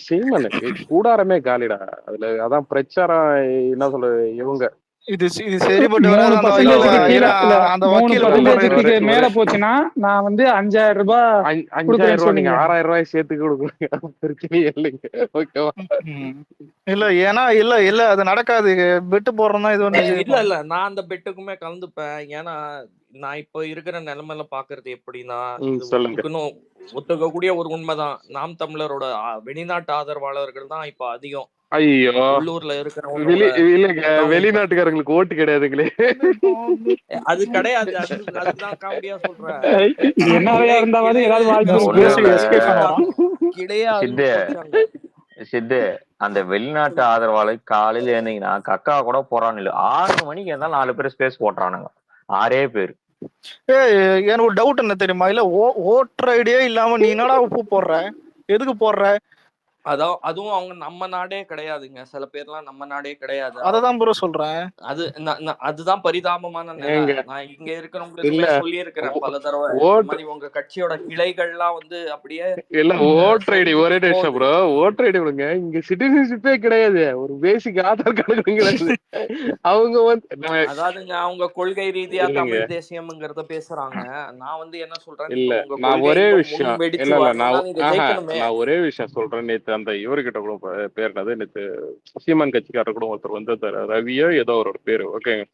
சீமனுக்கு கூடாரமே காலிடா. அதுல அதான் பிரச்சாரம். என்ன சொல்ல இவங்க இது சரிப்பட்டு 3% கீழே இல்ல, அந்த 3% மேல போச்சுன்னா நான் வந்து 5000 ரூபாய் 5000 ரூபாய் நீங்க 6000 ரூபாய் சேர்த்து கொடுக்குறீங்க, பிரச்சனையே இல்லைங்க. ஓகேவா? இல்ல ஏன்னா இல்ல அது நடக்காது. பெட்டு போடுறோம்னா இது ஒண்ணு இல்ல நான் அந்த பெட்டுக்குமே கலந்துப்பேன். ஏன்னா நான் இப்ப இருக்கிற நிலைமையில பாக்குறது எப்படின்னா, இது ஒத்துக்கக்கூடிய ஒரு உண்மைதான். நாம் தமிழரோட வெளிநாட்டு ஆதரவாளர்கள் தான் இப்ப அதிகம். ஐயோ, உள்ளூர்ல இருக்கிறவங்க இல்லைங்க, வெளிநாட்டுக்காரங்களுக்கு ஓட்டு கிடையாதுங்களே. அது கிடையாது. அதுதான் காமெடியா சொல்றேன். சித்து அந்த வெளிநாட்டு ஆதரவாளர் காலையில இருந்தீங்கன்னா கக்கா கூட போறான்னு இல்ல, 6 மணிக்கு இருந்தாலும் 4 பேர் ஸ்பேஸ் போட்டுறானுங்க, 6 பேர். எனக்கு ஒரு டவுட் என்ன தெரியுமா, இல்ல ஓட்டர் ஐடியே இல்லாம நீ என்னடா உப்பு போடுற, எதுக்கு போடுற? அதுவும் அவங்க நம்ம நாடே கிடையாதுங்க. சில பேர்லாம் நம்ம நாடே கிடையாது. அததான் ப்ரோ சொல்றேன். அதுதான் பரிதாபமான நிலை. நான் இங்க இருக்கிறவங்களுக்கு சொல்லி இருக்கிறேன் பல தடவை. இந்த மாதிரி உங்க கட்சியோட கிளைகள்லாம் வந்து அப்படியே இல்ல ஓட்டர் ஐடி ஒரே நிமிஷம் ப்ரோ, ஓட்டர் ஐடி விடுங்க, இங்க சிட்டிசன்ஷிப்பே கிடையாது, ஒரு பேசிக் ஆதார் கார்டு கிடையாது. அவங்க வந்து அதாவதுங்க அவங்க கொள்கை ரீதியா தமிழ் தேசியம்ங்கிறத பேசுறாங்க. நான் வந்து என்ன சொல்றேன், இல்ல நான் ஒரே விஷயம் நான் ஒரே விஷயம் சொல்றேன். நேத்து அந்த இவர்கிட்ட கூட பேர் என்னது, நேத்து சீமான் கட்சிக்காரர் கூட ஒருத்தர் வந்து ரவியோ ஏதோ அவரோட பேரு, ஓகேங்க,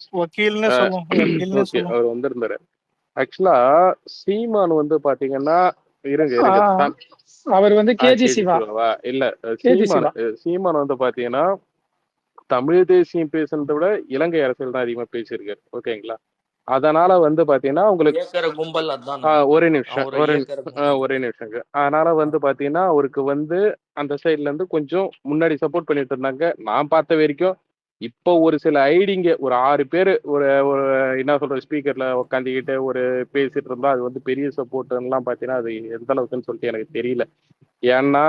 அவர் வந்திருந்தாரு. ஆக்சுவலா சீமான் வந்து பாத்தீங்கன்னா அவர் வந்து இல்ல சீமான் வந்து பாத்தீங்கன்னா தமிழ் தேசியம் பேசுறதை விட இலங்கை அரசியல் தான் அதிகமா பேசியிருக்காரு, ஓகேங்களா. அதனால வந்து பாத்தீங்கன்னா உங்களுக்கு ஒரே நிமிஷங்க. அதனால வந்து பாத்தீங்கன்னா அவருக்கு வந்து அந்த சைட்ல இருந்து கொஞ்சம் முன்னாடி சப்போர்ட் பண்ணிட்டு இருந்தாங்க. நான் பார்த்த வரைக்கும் இப்போ ஒரு சில ஐடிங்க ஒரு 6 பேர் ஒரு என்ன சொல்ற ஸ்பீக்கர்ல உட்காந்துக்கிட்டு ஒரு பேசிட்டு இருந்தா அது வந்து பெரிய சப்போர்ட் எல்லாம் பாத்தீங்கன்னா அது எந்த அளவுக்குன்னு சொல்லிட்டு எனக்கு தெரியல. ஏன்னா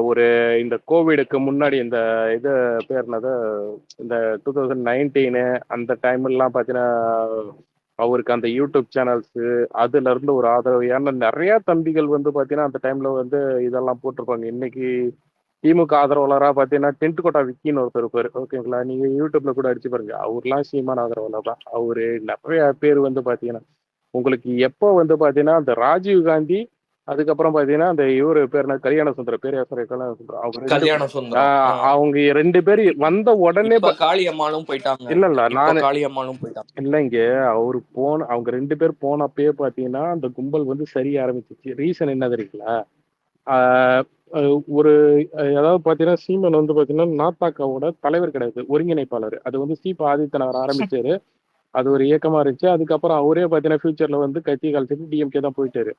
ஒரு இந்த கோவிடுக்கு முன்னாடி இந்த இது பேர்னது இந்த 2019 அந்த டைம்லாம் பார்த்தீங்கன்னா அவருக்கு அந்த யூடியூப் சேனல்ஸ் அதுல இருந்து ஒரு ஆதரவு. ஏன்னா நிறைய தம்பிகள் வந்து பார்த்தீங்கன்னா அந்த டைம்ல வந்து இதெல்லாம் போட்டிருப்பாங்க. இன்னைக்கு திமுக ஆதரவாளராக பார்த்தீங்கன்னா டென்ட் கோட்டா விக்கின்னு ஒருத்தர் இருப்பாரு, ஓகேங்களா. நீங்க யூடியூப்ல கூட அடிச்சு பாருங்க, அவர்லாம் சீமான ஆதரவாளர் தான். அவரு நிறைய பேர் வந்து பார்த்தீங்கன்னா உங்களுக்கு எப்போ வந்து பார்த்தீங்கன்னா அந்த ராஜீவ் காந்தி அதுக்கப்புறம் பாத்தீங்கன்னா அந்த இவரு பேர் என்ன கல்யாண சுந்தரம், அவங்க 2 பேர் வந்த உடனே காளியம்மாளும் போயிட்டாங்க. இல்ல இல்லைங்க, அவரு அவங்க 2 பேர் போனப்பயே பாத்தீங்கன்னா அந்த கும்பல் வந்து சரிய ஆரம்பிச்சிச்சு. ரீசன் என்ன தெரியுங்களா, ஒரு அதாவது பாத்தீங்கன்னா சீமன் வந்து பாத்தீங்கன்னா நாத்தாக்காவோட தலைவர் கிடையாது, ஒருங்கிணைப்பாளர். அது வந்து சீபா ஆதித்தனார் ஆரம்பிச்சாரு, அது ஒரு இயக்கமா இருந்துச்சு. அதுக்கப்புறம் அவரே பாத்தீங்கன்னா ஃபியூச்சர்ல வந்து கட்சி காலத்துக்கு டிஎம்கே தான் போயிட்டாரு.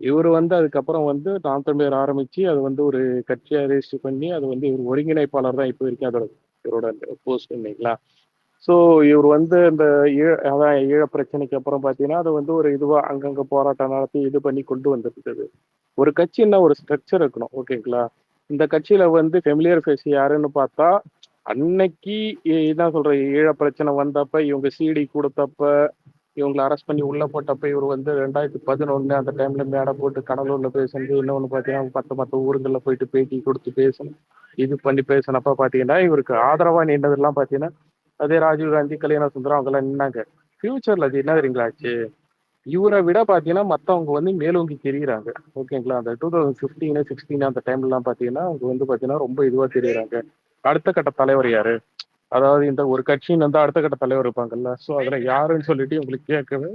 இவர் வந்து அதுக்கப்புறம் வந்து நாம் தமிழர் ஆரம்பிச்சு அது வந்து ஒரு கட்சியா ரெஜிஸ்டர் பண்ணி அது வந்து இவர் ஒருங்கிணைப்பாளர் தான் இப்போ வரைக்கும் அதோட இவரோட போஸ்ட் இல்லைங்களா. ஸோ இவர் வந்து இந்த அதான் ஈழ பிரச்சனைக்கு அப்புறம் பார்த்தீங்கன்னா அது வந்து ஒரு இதுவா அங்கங்க போராட்டம் நடத்தி இது பண்ணி கொண்டு வந்துருக்குது. ஒரு கட்சின்னா ஒரு ஸ்ட்ரக்சர் இருக்கணும், ஓகேங்களா. இந்த கட்சியில வந்து ஃபெமிலியர் ஃபேஸ் யாருன்னு பார்த்தா அன்னைக்கு என்ன சொல்ற ஈழ பிரச்சனை வந்தப்ப இவங்க சிடி கொடுத்தப்ப இவங்களை அரெஸ்ட் பண்ணி உள்ள போட்டப்ப இவர் வந்து 2011 அந்த டைம்ல மேடை போட்டு கடலூர்ல பேசுறது, இன்னொன்று பார்த்தீங்கன்னா மற்ற ஊருங்களில் போயிட்டு பேட்டி கொடுத்து பேசணும் இது பண்ணி பேசினப்ப பார்த்தீங்கன்னா இவருக்கு ஆதரவா நின்றதெல்லாம் பார்த்தீங்கன்னா அதே ராஜீவ்காந்தி கல்யாண சுந்தரம் அவங்கெல்லாம் நின்னாங்க. ஃபியூச்சர்ல அது என்ன தெரியுங்களாச்சு, இவரை விட பார்த்தீங்கன்னா மற்றவங்க வந்து மேலோங்கி தெரியுறாங்க, ஓகேங்களா. அந்த 2015, 16 அந்த டைம்லாம் பார்த்தீங்கன்னா அவங்க வந்து பார்த்தீங்கன்னா ரொம்ப இதுவா தெரியுறாங்க. அடுத்த கட்ட தலைவர் யாரு, அதாவது இந்த ஒரு கட்சின்னு வந்து அடுத்த கட்ட தலைவர் இருப்பாங்கல்ல, ஸோ அதுல யாருன்னு சொல்லிட்டு உங்களுக்கு கேட்கவே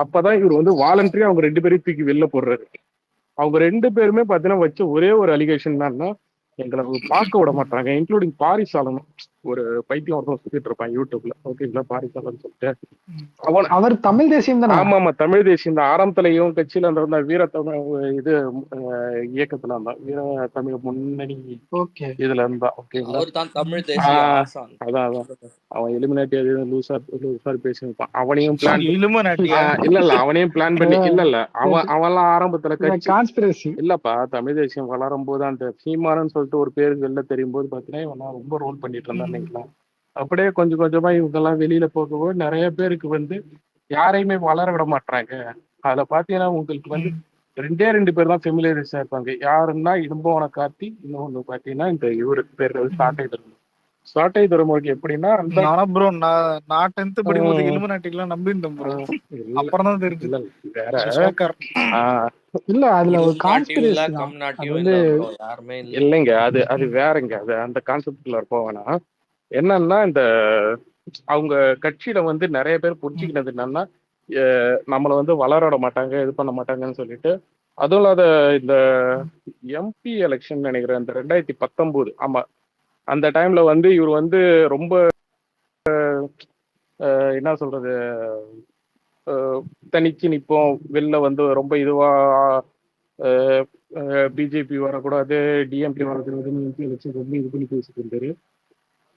அப்பதான் இவர் வந்து வாலண்டரியா அவங்க 2 பேரையும் தூக்கி வெளில போடுறாரு. அவங்க 2 பேருமே பார்த்தீங்கன்னா வச்ச ஒரே ஒரு அலிகேஷன் என்னன்னா எங்களை பார்க்க விட மாட்டாங்க, இன்க்ளூடிங் பாரிசாலனும். ஒரு பைத்தியம் ஒருத்தன் சுத்திட்டு இருப்பான் யூடியூப்ல, ஓகேங்களா, பாரிசாலன் சொல்லிட்டு. அவர் தமிழ் தேசியம் தான். ஆமா தமிழ் தேசியம் தான். ஆரம்பத்துல இவன் கட்சியில அந்த வீர தமிழ் இது இயக்கத்துல இருந்தான், வீர தமிழ் முன்னணி இதுல இருந்தா, ஓகேங்களா. அதான் அவன் எலிமினேட்டி லூசா பேசியிருப்பான். அவனையும் பிளான் இல்ல அவனையும் பிளான் பண்ணி இல்ல அவன்லாம் ஆரம்பத்துல கட்சி இல்லப்பா தமிழ் தேசியம் வளரும் போது அந்த சீமானன்னு சொல்லிட்டு ஒரு பேருக்கு வெளில தெரியும் போது பாத்தீங்கன்னா இவன் ரொம்ப ரோல் பண்ணிட்டு இருந்தான் இல்லைங்களா. அப்படியே கொஞ்சம் கொஞ்சமா இவங்கெல்லாம் வெளியில போகும்போது நிறைய பேருக்கு வந்து யாரையுமே வளர விட மாட்டாங்க. அதுல பாத்தீங்கன்னா உங்களுக்கு வந்து 2 பேர் தான் ஃபெமிலியரிஸா இருப்பாங்க. யாருன்னா இடும்போன கார்த்தி, இன்னொன்னு பாத்தீங்கன்னா இந்த இவரு பேர் சாட்டை துறைமுருகன். சாட்டை துறைமுருகன் எப்படின்னா அந்த நானா ப்ரோ நான் 10th படிக்கும்போது இலுமினாட்டிக்கெல்லாம் நம்பியிருந்தேன் ப்ரோ. இல்ல அப்புறம் தான் தெரிஞ்சு இல்ல வேற ஷோக்கர். இல்ல அதுல ஒரு இலுமினாட்டியும் இல்ல கான்ஸ்பிரசி தான். அது கம்நாட்டியும் வந்து இல்ல ப்ரோ, யாருமே இல்ல. இல்லைங்க. அது வேறங்க. அது அந்த கான்செப்ட்ல போவேனா என்னன்னா இந்த அவங்க கட்சியில வந்து நிறைய பேர் புரிஞ்சுக்கினது என்னன்னா நம்மள வந்து வளர விட மாட்டாங்க, இது பண்ண மாட்டாங்கன்னு சொல்லிட்டு. அதுவும் இல்லாத இந்த எம்பி எலெக்ஷன் நினைக்கிறேன் இந்த 2019, ஆமா அந்த டைம்ல வந்து இவர் வந்து ரொம்ப என்ன சொல்றது தனிச்சு நிப்போம், வெளில வந்து ரொம்ப இதுவா பிஜேபி வரக்கூடாது, டிஎம்கே வரக்கூடாது, எம்பி எலெக்ஷன் ரொம்ப இது பண்ணி பேசிட்டு இருந்தாரு.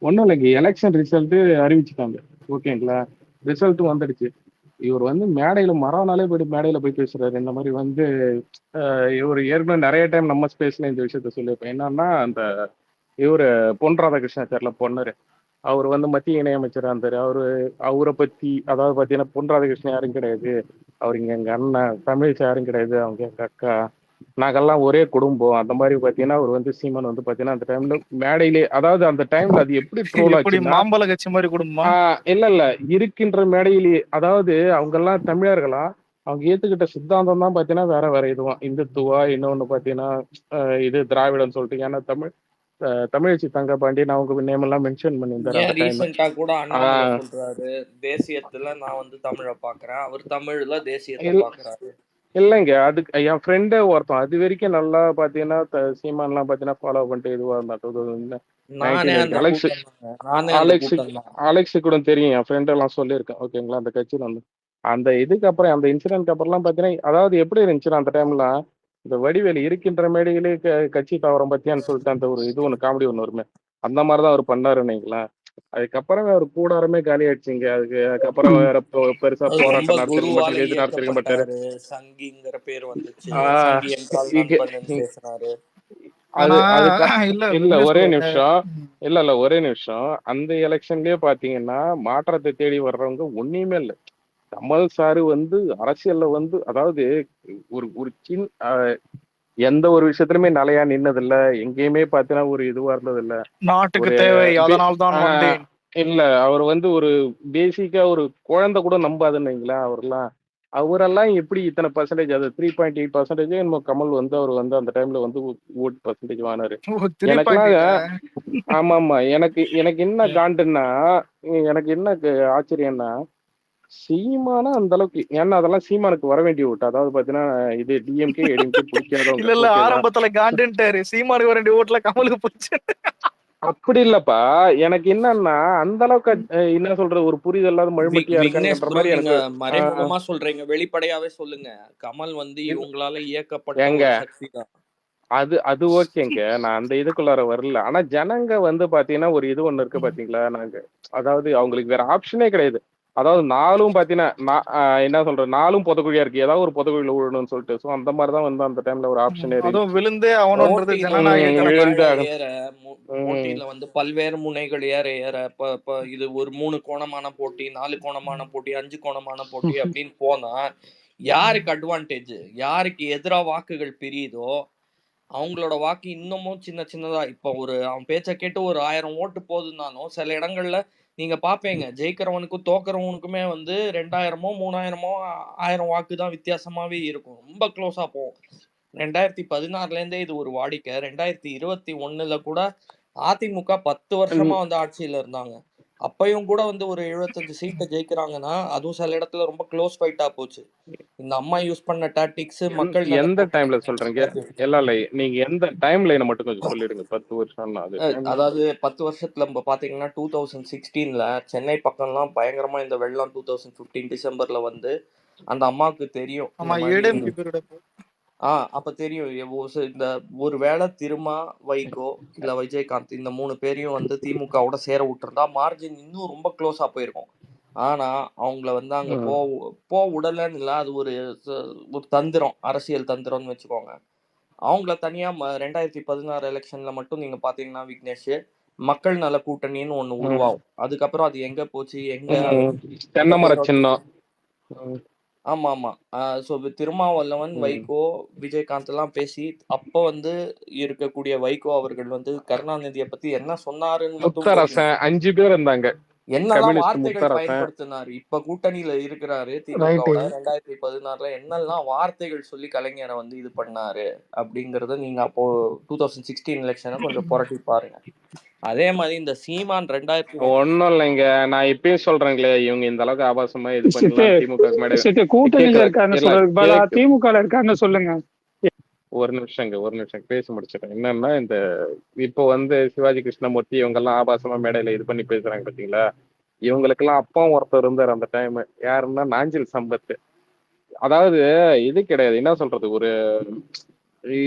ஒன்றும் இல்லைங்க, எலெக்ஷன் ரிசல்ட் அறிவிச்சுட்டாங்க. ஓகேங்களா, ரிசல்ட் வந்துடுச்சு. இவர் வந்து மேடையில மறுநாளே போயிட்டு மேடையில போய் பேசுறாரு. இந்த மாதிரி வந்து இவர் ஏற்கனவே நிறைய டைம் நம்ம ஸ்பேஸ்ல இந்த விஷயத்த சொல்லியிருப்பேன். என்னன்னா அந்த இவரு பொன் ராதாகிருஷ்ணாச்சார்ல பொண்ணரு, அவர் வந்து மத்திய இணையமைச்சராக இருந்தாரு. அவரை பத்தி அதாவது பார்த்தீங்கன்னா பொன் ராதாகிருஷ்ணன் யாரும் கிடையாது, அவர் இங்க எங்க அண்ணன், தமிழிசை யாரும் கிடையாது, அவங்க எங்க அக்கா, நாங்கெல்லாம் ஒரே குடும்பம். அந்த மாதிரி பார்த்தீங்கன்னா அவர் வந்து சீமான் வந்து பார்த்தீங்கன்னா அந்த டைம்ல மேடையிலே, அதாவது அந்த டைம்ல அது எப்படி ட்ரோல் எப்படி ஆச்சுன்னா மாம்பழ கட்சி மாதிரி குடும்பமா? இல்ல இருக்கின்ற மேடையிலேயே, அதாவது அவங்க எல்லாம் தமிழர்களா, அவங்க ஏத்துக்கிட்ட சித்தாந்தம் தான் பாத்தீங்கன்னா வேற வேற இதுவா இந்துத்துவா, இன்னொன்னு பாத்தீங்கன்னா இது திராவிடம்னு சொல்லிட்டு. ஏன்னா தமிழச்சி தங்கபாண்டியன் அவங்க நேம் எல்லாம் மென்ஷன் பண்ணியிருந்தாரு ஏன் அந்த டைம். ரீசெண்டா கூட அண்ணாமலை சொல்றாரு, தேசியத்துல நான் வந்து தமிழை பாக்குறேன், அவர் தமிழ்ல தேசியத்தை பாக்குறாரு. இல்லைங்க, அதுக்கு என் ஃப்ரெண்டே ஒருத்தன் அது வரைக்கும் நல்லா பாத்தீங்கன்னா சீமான்லாம் பாத்தீங்கன்னா ஃபாலோ பண்ணிட்டு இதுவா இருந்தா நானே அந்த அலெக்ஸ் அலெக்ஸ் அலெக்ஸ் கூட தெரியும், என் ஃப்ரெண்ட் எல்லாம் சொல்லியிருக்கேன். ஓகேங்களா, அந்த கட்சியில வந்து அந்த இதுக்கு அப்புறம் அந்த இன்சிடென்ட்க்கு அப்புறம்லாம் பார்த்தீங்கன்னா, அதாவது எப்படி இருந்துச்சுன்னா அந்த டைம்ல இந்த வடிவேலு இருக்கின்ற மேடையிலே கட்சி தாவரம் பத்தியான்னு சொல்லிட்டு அந்த ஒரு இது ஒன்று காமெடி ஒன்று வருமே, அந்த மாதிரி தான் அவர் பண்ணாருன்னீங்களா. அதுக்கப்புறம் அவர் கூடாரமே காலி ஆயிடுச்சுங்க. அதுக்கப்புறம் வேற பெருசா போராட்டம் நடத்திருக்க மாட்டாரு, எது நடத்திருக்க மாட்டாரு. சங்கிங்கிற பேர் வந்துச்சு, சங்கி என்றால் நண்பன் பேசினாரு. இல்ல ஒரே நிமிஷம், இல்ல ஒரே நிமிஷம். அந்த எலெக்ஷன்லயே பாத்தீங்கன்னா மாற்றத்தை தேடி வர்றவங்க ஒண்ணுமே இல்ல. கமல் சாரு வந்து அரசியல்ல வந்து அதாவது ஒரு ஒரு எந்த ஒரு விஷயத்திலுமே நிலையா நின்னது இல்ல, எங்கேயுமே பாத்தீங்கன்னா ஒரு இதுவா இருந்தது இல்ல. நாட்டுக்கு தேவை, அதனால் தான் வந்தேன். இல்ல அவர் வந்து ஒரு பேசிக்கா ஒரு குழந்தை கூட நம்பாதுன்னு அவரெல்லாம் எப்படி இத்தனை பர்சன்டேஜ், அது 3.8% நம்ம கமல் வந்து அவர் வந்து அந்த டைம்ல வந்து ஓட் பர்சன்டேஜ் வாங்கினாரு. எனக்குலாம் ஆமா எனக்கு என்ன காண்டுன்னா, எனக்கு என்ன ஆச்சரியம்னா சீமானா அந்த அளவுக்கு, ஏன்னா அதெல்லாம் சீமானுக்கு வர வேண்டிய ஓட்டு. அதாவது பாத்தீங்கன்னா இது டிஎம்கே ஏடிஎம்கே பிடிக்காதவங்க. இல்ல ஆரம்பத்துல காண்டுன்ட்டாரு, சீமானுக்கு வர வேண்டிய ஓட்டுல கமலுக்கு போச்சு. அப்படி இல்லப்பா, எனக்கு என்னன்னா அந்த அளவுக்கு என்ன சொல்றது ஒரு புரிதல் இல்லாத மழுமட்டியா இருக்கான்ற மாதிரி எனக்கு. மறைமுகமா சொல்றீங்க, வெளிப்படையாவே சொல்லுங்க, கமல் வந்து இவங்களால இயக்கப்பட்ட ஒரு சக்தி தான். அது ஓகேங்க, நான் அந்த இதுக்குள்ளார வரல. ஆனா ஜனங்க வந்து பாத்தீங்கன்னா ஒரு இது ஒண்ணு இருக்கு பாத்தீங்களா, நாங்க அதாவது அவங்களுக்கு வேற ஆப்ஷனே கிடையாது. அதாவது நாளும் பாத்தீங்கன்னா என்ன சொல்றது, நாளும் புதக்குழியா இருக்கு, ஏதாவது ஒரு புதக்குழியில விழணும்னு சொல்லிட்டு. சோ அந்த மாதிரிதான் வந்து அந்த டைம்ல ஒரு ஆப்ஷனே அதுவும் விழுந்தே அவனோன்றது போட்டியில வந்து பல்வேறு முனைகள் ஏற இது ஒரு 3 கோணமான போட்டி, 4 கோணமான போட்டி, 5 கோணமான போட்டி அப்படின்னு போனா யாருக்கு அட்வான்டேஜ், யாருக்கு எதிரா வாக்குகள் பிரியுதோ அவங்களோட வாக்கு இன்னமும் சின்னதா. இப்ப அவன் பேச்ச கேட்டு ஒரு 1000 ஓட்டு போதுனாலும் சில இடங்கள்ல நீங்க பாப்பீங்க, ஜெயிக்கிறவனுக்கும் தோக்குறவனுக்குமே வந்து 2000மோ 3000மோ 1000 வாக்கு தான் வித்தியாசமாவே இருக்கும், ரொம்ப க்ளோஸா போகும். 2016ல இருந்தே இது ஒரு வாடிக்கை. 2021ல கூட அதிமுக 10 வருஷமா வந்து ஆட்சியில இருந்தாங்க. அப்பயும் கூட வந்து ஒரு 75 சீட்டை ஜெயிக்கிறாங்கன்னா அதுவும் சில இடத்துல ரொம்ப க்ளோஸ் ஃபைட்டா போச்சு. இந்த அம்மா யூஸ் பண்ண டாக்டிக்ஸ் மக்கள் எந்த டைம்ல சொல்றீங்க? இல்ல நீங்க எந்த டைம் லைனை மட்டும் கொஞ்சம் சொல்லிடுங்க. 10 வருஷம் அதாவது 10 வருஷத்துல நம்ம பாத்தீங்கன்னா 2016ல சென்னை பக்கம்லாம் பயங்கரமா இந்த வெள்ளம் 2015 டிசம்பர்ல வந்து அந்த அம்மாவுக்கு தெரியும். அப்ப தெரியும் இந்த ஒரு வேளை திருமா, வைகோ இல்ல விஜயகாந்த் இந்த 3 பேரையும் வந்து திமுகவோட சேர விட்டுருந்தா மார்ஜின் இன்னும் ரொம்ப க்ளோஸா போயிருக்கும். ஆனா அவங்கள வந்து அங்க போ உடலன்னு இல்ல, அது ஒரு தந்திரம், அரசியல் தந்திரம்னு வச்சுக்கோங்க. அவங்கள தனியா 2016 எலெக்ஷன்ல மட்டும் நீங்க பாத்தீங்கன்னா விக்னேஷ், மக்கள் நல கூட்டணின்னு ஒண்ணு உருவாகும். அதுக்கப்புறம் அது எங்க போச்சு, எங்க தென்னமர சின்னம் ஆமா ஆமா. ஸோ திருமாவளவன், ம். வைகோ, விஜயகாந்த் எல்லாம் பேசி அப்போ வந்து இருக்கக்கூடிய வைகோ அவர்கள் வந்து கருணாநிதியை பத்தி என்ன சொன்னாருன்னு மட்டும் போதும். முத்தரசன் 5 பேர் இருந்தாங்க. என்னெல்லாம் கம்யூனிஸ்ட் வார்த்தைகள் முத்தரசன். பயன்படுத்தினாரு. இப்ப கூட்டணியில இருக்கிறாரு ரைட்டு. திமுகவோட. 2016ல என்னெல்லாம் வார்த்தைகள் சொல்லி கலைஞரை வந்து இது பண்ணாரு அப்படிங்கறத நீங்க அப்போ 2016 எலெக்ஷனை கொஞ்சம் புரட்டி பாருங்க. அதே மாதிரி இந்த சீமான் 2000 ஒண்ணும் இல்லைங்க. நான் இப்பயும் சொல்றேங்களே, இவங்க இந்த அளவுக்கு ஆபாசமா இது சிட்டு பண்ணலாம் திமுக மேடை சிட்டு கூட்டணியில கேக்குற இருக்காருன்னு இல்ல சொல்றதுக்கு பதிலா கேக்கு திமுக ல இருக்காருன்னு சொல்லுங்க. ஒரு நிமிஷம் பேசி முடிச்சிடறேன். என்னன்னா இந்த இப்போ வந்து சிவாஜி கிருஷ்ணமூர்த்தி இவங்க எல்லாம் ஆபாசமா மேடையில இது பண்ணி பேசுறாங்க பாத்தீங்களா? இவங்களுக்கெல்லாம் அப்பா ஒருத்தர் இருந்தார் அந்த டைம். யாருன்னா நாஞ்சில் சம்பத். அதாவது இது கிடையாது, என்ன சொல்றது, ஒரு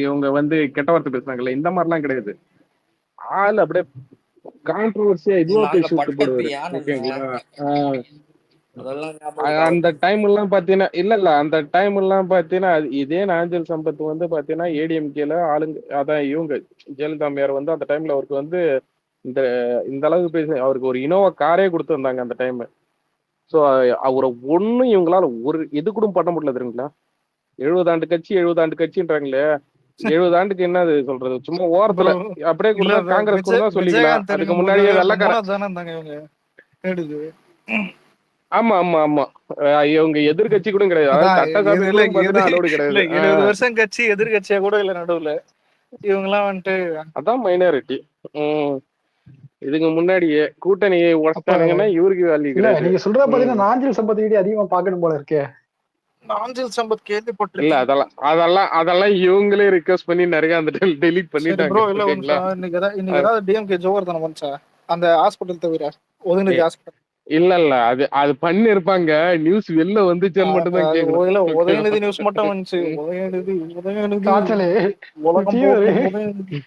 இவங்க வந்து கெட்ட வார்த்தை பேசுறாங்கல்ல, இந்த மாதிரிலாம் கிடையாது. ஆள் அப்படியே கான்ட்ரோவர்சியா இதுவா நாங்க பேசி விட்டு பட்டத்து போடுவாரு. யானைங்க. ஓகேங்களா? ஆஹ் அதெல்லாம் ஞாபகம் இருக்கா அந்த அவருக்கு? டைம் எல்லாம் பாத்தீங்கன்னா இல்ல அந்த டைம் எல்லாம் பாத்தீங்கன்னா இதே நாஞ்சல் சம்பத் வந்து பாத்தீங்கன்னா ஏடிஎம்கேல ஆளுங்க, அதான் இவங்க ஜெயலலிதா அம்மையார் வந்து அந்த டைம்ல அவருக்கு வந்து இந்த இந்த அளவுக்கு பேசி அவருக்கு ஒரு இனோவா காரே கொடுத்துருந்தாங்க அந்த டைம். ஸோ அவரை ஒன்றும் இவங்களால ஒரு இது கூட பண்ண முடியல தெரியுங்களா? 70 ஆண்டு கட்சி 70 ஆண்டு கட்சின்றாங்களே, 70 ஆண்டுக்கு என்ன சொல்றது, சும்மா ஓரத்துல ப்ரோ அப்படியே இல்ல கூட காங்கிரஸ் கூட தான் சொல்லிக்கலாம். விஜயகாந்த் அதுக்கு இருக்கும்போது முன்னாடியே வெள்ளக்கார. 3வது தானே இருந்தாங்க இவங்க. தேடுது. ஆமா. இவங்க எதிர்கட்சி கூட கிடையாது, அதாவது அதான் சட்டசபை இல்ல கூட பாத்தீங்கன்னா அலோடு இல்ல கிடையாது. 70 வருஷம் கட்சி எதிர்கட்சியா கூட இல்ல நடுவுல. இவங்க எல்லாம் வந்துட்டு அதான் மைனாரிட்டி. உம் இதுக்கு முன்னாடியே கூட்டணியை அப்ப உடச்சிட்டானுங்கன்னா இவருக்கு வேல்யூ இல்ல கிடையாது. நீங்க சொல்றத உம் பாத்தீங்கன்னா நாஞ்சில் சம்பத் வீடியோ அதிகமா பாக்கணும் போல இருக்கே. நாஞ்சில் சம்பத் இல்ல கேள்விப்பட்டிருக்கேன். அதெல்லாம் இவங்களே ரிக்வெஸ்ட் பண்ணி நிறைய அந்த டெலீட் சரி பண்ணிட்டாங்க. ப்ரோ இல்ல ஒரு ஓகேங்களா? நிமிஷம். இன்னைக்கு ஏதாவது டிஎம்கே ஜோவர் தானே வந்துச்சா அந்த ஹாஸ்பிட்டல் தவிர உதயநிதி ஹாஸ்பிட்டல்? இல்ல அது அது பண்ணி இருப்பாங்க. நியூஸ் வெளில வந்துச்சுன்னு மட்டும் தான் கேக்குறேன். இல்ல ஓகேவா? உதயநிதி நியூஸ் மட்டும் வந்துச்சு. உதயநிதி காய்ச்சலு உலகம் ஃபீவர் போக்கும் உதயநிதி.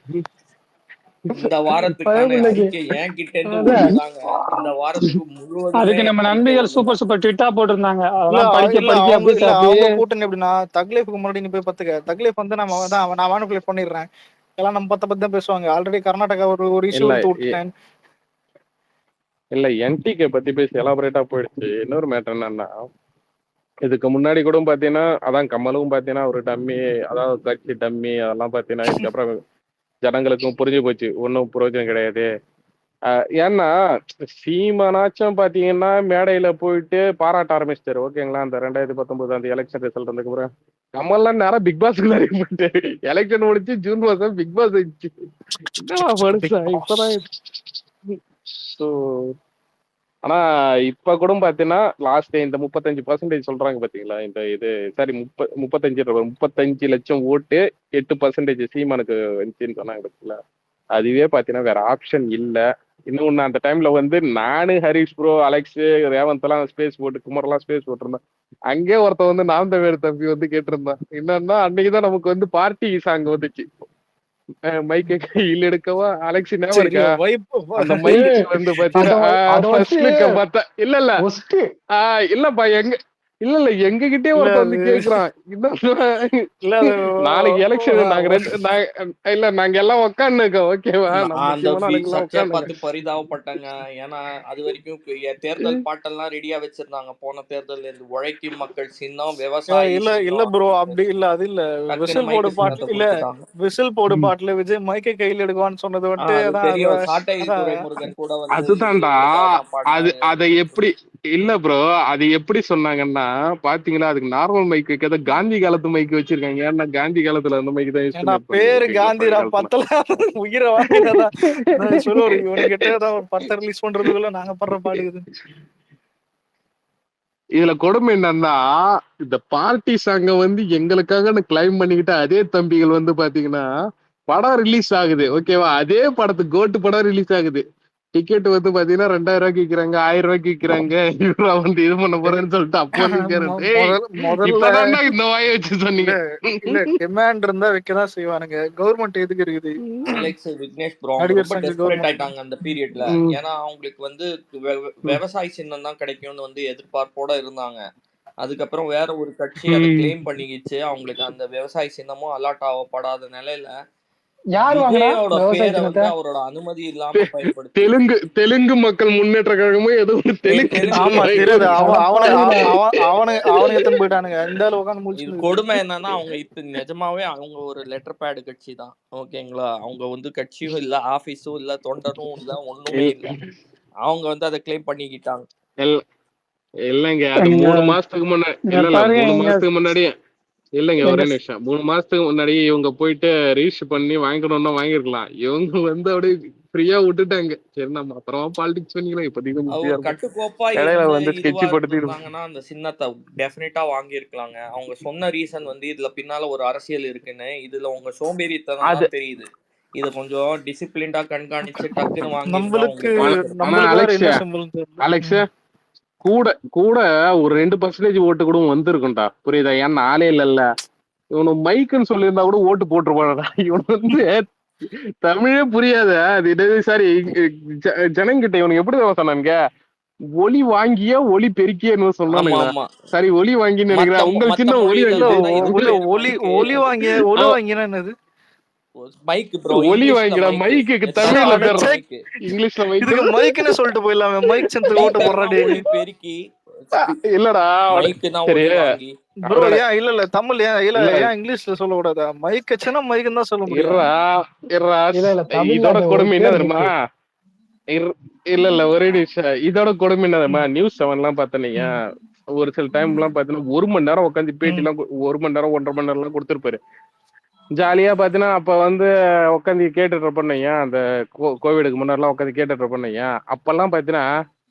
இந்த வாரத்துக்கான பயமில்லைக்கு அறிக்கை என் கிட்ட இருந்து அதான். ஒண்ணுதாங்க. இந்த வாரத்துக்கு முழுவதுமே அதுக்கு நம்ம அறிக்கை நண்பிகள் ஒண்ணுதான். சூப்பர் ட்விட்டா போட்டிருந்தாங்க. இல்ல அதெல்லாம் படிக்க இல்ல படிக்க அவங்க இல்ல அப்படியே அவங்க கூட்டணி எப்படின்னா தக்லீஃபுக்கு முன்னாடி நீ போய் பத்துக்க. தக்லீஃப் வந்து நான் மேனிபுலேட் பண்ணிடுறேன். எல்லாம் நம்ம பத்தி தான் பேசுவாங்க. ஆல்ரெடி கர்நாடகா ஒரு இஷ்யூ இல்ல எடுத்து விட்டுட்டேன். இல்ல என்டிகே பத்தி பேசி எலாபரேட்டா போயிடுச்சு. இன்னொரு மேட்டர் என்னன்னா, இதுக்கு முன்னாடி கூட பாத்தீங்கன்னா அதான் கமலும் பாத்தீங்கன்னா ஒரு டம்மி, அதாவது கட்சி டம்மி அதெல்லாம் பாத்தீங்கன்னா இதுக்கப்புறம் ஜனங்களுக்கும் புரிஞ்சு போச்சு ஒன்றும் பிரயோஜனம் கிடையாது. ஏன்னா சீமானாச்சும் பாத்தீங்கன்னா மேடையில போயிட்டு பாராட்ட ஆரம்பிச்சிட்டாரு. ஓகேங்களா? அந்த 2019 அந்த எலெக்ஷன் ரிசல்ட் வந்ததுக்கு அப்புறம் கமல்லாம் நேரம் பிக் பாஸ்க்குள்ள போயிட்டு எலெக்ஷன் முடிச்சு ஜூன் மாசம் பிக் பாஸ் ஆயிடுச்சு. என்னவா படுசா இப்பதான். ஸோ ஆனா இப்ப கூட பாத்தீங்கன்னா லாஸ்ட் இந்த 35% சொல்றாங்க பாத்தீங்களா, இந்த இது சாரி 35 லட்சம் ஓட்டு 8% சீமானுக்கு வந்துச்சுன்னு சொன்னாங்க பாத்தீங்களா. அதுவே பாத்தீங்கன்னா வேற ஆப்ஷன் இல்ல. இன்னொன்னு அந்த டைம்ல வந்து நானு ஹரிஷ் ப்ரோ அலெக்ஸ் ரேவந்த் எல்லாம் ஸ்பேஸ் போட்டு குமரெல்லாம் ஸ்பேஸ் போட்டிருந்தேன். அங்கே ஒருத்தன் வந்து நாம் தமிழ் தம்பி வந்து கேட்டிருந்தான். என்னன்னா அன்னைக்குதான் நமக்கு வந்து பார்ட்டி சாங் வந்துச்சு. மைக்கை கையில் எடுக்கவா அலெக்ஸ் ஞாபகம் சரி இருக்கா? வைப் அந்த ஏய், மைக் வந்து அத பாத்தீங்கன்னா அத ஃபர்ஸ்ட் வச்சு லுக்க பார்த்தா இல்ல ஒஸ்ட் இல்லப்பா எங்க கிட்டே இல்ல ஒருத்தன் வந்து அது கேக்குறான். இல்ல அது நாளைக்கு எலெக்ஷன் நாங்க நாங்க எல்லாம் உக்காந்து இருக்கோம். ஓகேவா? நான் நம்ம அந்த சீமான் அலெக்ஸ் எல்லாம் சர்ச்சையை உட்காந்துங்க. பார்த்து பரிதாபப்பட்டேங்க. ஏன்னா அது வரைக்கும் தேர்தல் பாட்டெல்லாம் ரெடியா வச்சிருந்தாங்க. போன தேர்தல்ல இருந்து உழைக்கும் மக்கள் சின்னம், விவசாயி இல்ல இல்ல சின்னம் ப்ரோ அப்படின்னு அப்படி இல்ல அது இல்ல டக்குன்னு விசில் போடு மைக்கு பாட்டு சின்னத்தை இல்ல கொடுத்துட்டாங்க. விசில் போடு பாட்டுல விஜய் மைக்கை கையில் எடுக்குவான்னு சொன்னது வந்துட்டு அது அதான் தெரியும். சாட்டை அதான் துரைமுருகன் கூட வந்து அதுதான்டா. இவருக்காக தான் பாடினாரு அதை எப்படி இல்ல ப்ரோ, அது எப்படி சொன்னாங்கன்னா பாத்தீங்களா, அதுக்கு நார்மல் மைக் வைக்காத காந்தி காலத்து மைக் வச்சிருக்காங்க. ஏன்னா காந்தி காலத்துல அந்த மைக் தான் யூஸ் ஏன்னா பண்ணிருப்பாங்க. பேரு ஓகேங்களா? பழைய காந்திரா காலத்துல பத்தல உயிரை வாங்கினதான் சொல்லுவாரு. இவனுக்கிட்ட ஏதாவது ஒரு படத்தை ரிலீஸ் பண்றதுக்குள்ள நாங்க படுற பாடுக்குது. இதுல கொடுமை என்னன்னா, இந்த பார்ட்டி சாங்க வந்து எங்களுக்காக கிளைம் பண்ணிக்கிட்ட அதே தம்பிகள் வந்து பாத்தீங்கன்னா படம் ரிலீஸ் ஆகுது. ஓகேவா? அதே படத்துக்கு கோட்டு படம் ரிலீஸ் ஆகுது. டிக்கெட் வந்து பாத்தீங்கன்னா 2000 ரூபாய்க்கு விற்கிறாங்க, 1000 ரூபாய்க்கு விற்கிறாங்க. இவரா வந்து இது பண்ண போறேன்னு சொல்லிட்டு அப்போ முதல்ல இப்பதான்டா இந்த வாயை வச்சு சொன்னீங்க. இல்ல டிமாண்ட் இருந்தா வைக்கதான் செய்வானுங்க. கவர்மெண்ட் எதுக்கு இருக்குது? அலெக்ஸ் விக்னேஷ் ப்ரோ அவங்க நடிகர் ரொம்ப சங்க டெஸ்பரேட் கவர்மெண்ட் ஆயிட்டாங்க அந்த பீரியட்ல. ஏன்னா அவங்களுக்கு வந்து விவசாய சின்னம் தான் கிடைக்கும்னு வந்து எதிர்பார்ப்போட இருந்தாங்க. அதுக்கப்புறம் வேற ஒரு கட்சி அதை கிளைம் பண்ணிக்கிச்சு. அவங்களுக்கு அந்த விவசாய சின்னமும் அலாட் ஆகப்படாத நிலையில யார் வாங்கினா விஜயோட இந்த விவசாய பேரை சின்னத்தை? வந்து அவரோட அனுமதி இல்லாம பயன்படுத்தி தெலுங்கு மக்கள் முன்னேற்ற கழகமும் ஏதோ ஒரு தெலுங்கு ஆமா தெரியுது. அவனுக்கு எத்தனை போயிட்டானுங்க இந்த ஆளு உட்காந்து இது முடிச்சு. கொடுமை என்னன்னா அவங்க இப்ப நிஜமாவே அவங்க ஒரு லெட்டர் பேட் கட்சி தான். ஓகேங்களா, அவங்க வந்து கட்சியும் இல்ல, ஆபீஸும் இல்ல, தொண்டனும் இல்ல, ஒண்ணுமே இல்ல. அவங்க வந்து அதை கிளைம் பண்ணிக்கிட்டாங்க. இல்லைங்க, அது நீங்க 3 மாசத்துக்கு முன்னாடி இல்ல பாருங்க 3 எங்க மாசத்துக்கு முன்னாடியே இல்லைங்க, எங்க ஒரே நிமிஷம். 3 மாசத்துக்கு முன்னாடி இவங்க போயிட்டு ரிஜிஸ்டர் பண்ணி வாங்கிக்கணும்னா வாங்கிருக்கலாம். இவங்க வந்து அப்படியே ஃப்ரீயா விட்டுட்டாங்க. சரி நம்ம அப்புறமா பாலிடிக்ஸ் பண்ணிக்கலாம், இப்போதைக்கு அவங்க முக்கியம் இருக்கும். கட்டுக்கோப்பா இடையில இருந்து வந்து இதுவா ஸ்கெட்ச் படுத்தி இருந்தாங்கன்னா அந்த சின்னத்தை டெஃபினட்டா வாங்கியிருக்கலாங்க. அவங்க சொன்ன ரீசன் வந்து இதுல பின்னால ஒரு அரசியல் இருக்குன்னு. இதுல உங்க சோம்பேறித்தனம் அது தான் தெரியுது. இது கொஞ்சம் டிசிப்ளின்டா கண்காணிச்சு டக்குன்னு வாங்கியிருந்தா நம்மளுக்கு ஆனா வேற என்ன சிம்பிள்னு தெரியல. அலெக்ஸ் கூட கூட ஒரு 2% ஓட்டு கூட வந்திருக்கும்டா, புரியுதா? ஏன் நாளே இல்லல்ல. இவனு மைக்குன்னு சொல்லியிருந்தா கூட ஓட்டு போட்டுருப்பானடா. இவனு வந்து தமிழே புரியாத அது இது. சாரி, ஜனங்கிட்ட இவனுக்கு எப்படி சொன்னானுங்க, ஒலி வாங்கிய ஒலி பெருக்கியன்னு ஆமா சொன்னானுங்களா? ஆமா. சரி, ஒலி வாங்கின்னு நினைக்கிறேன். உங்கள் மத்த சின்ன ஒலி மொழியில வாங்கி இருந்தா இது இல்ல பேரு ஒலி மைக்கு. வாங்கினா என்னது? மைக் ப்ரோ, ஒலி இங்கிலீஷ்ல வாங்கிடா. மைக்கு, மைக்கு தமிழ்ல பேர் மைக்கு. இங்கிலீஷ்ல மைக்கு. இதுக்கு மைக்குன்னு சொல்லிட்டு போயிடலாமே. மைக் சென்டர் ஓட்டு போடுறாடி. ஒலி பெருக்கி இல்லடா, மைக்கு தான் சரி ஒலி வாங்கி. ப்ரோ ஏன் இல்ல தமிழ் ஏன் இங்கிலீஷ்ல சொல்ல கூடாதா? மைக் வச்சுனா மைக்குன்னு தான் சொல்ல முடியும். இல்ல தமிழ்ல இதோட அது ஒரு கொடுமை என்ன பேர் தெரியுமா? இருக்கு. இல்ல ஒரே நிமிஷம். இதோட கொடுமை என்ன தெரியுமா? நியூஸ் 7 எல்லாம் பார்த்தனீங்க, ஒரு சில டைம் எல்லாம் பாத்தீங்கன்னா 1 மணி நேரம் உட்காந்து பேட்டி எல்லாம் 1 மணி நேரம் 1.5 மணி நேரம் எல்லாம் கொடுத்துருப்பாரு. ஜாலியா பாத்தீங்கன்னா அப்ப வந்து உட்காந்து கேட்டுட்டு இருப்பேன். அந்த கோவிடுக்கு முன்னாடிலாம் உட்காந்து கேட்டுட்டு இருப்பேன். அப்பெல்லாம் பாத்தீங்கன்னா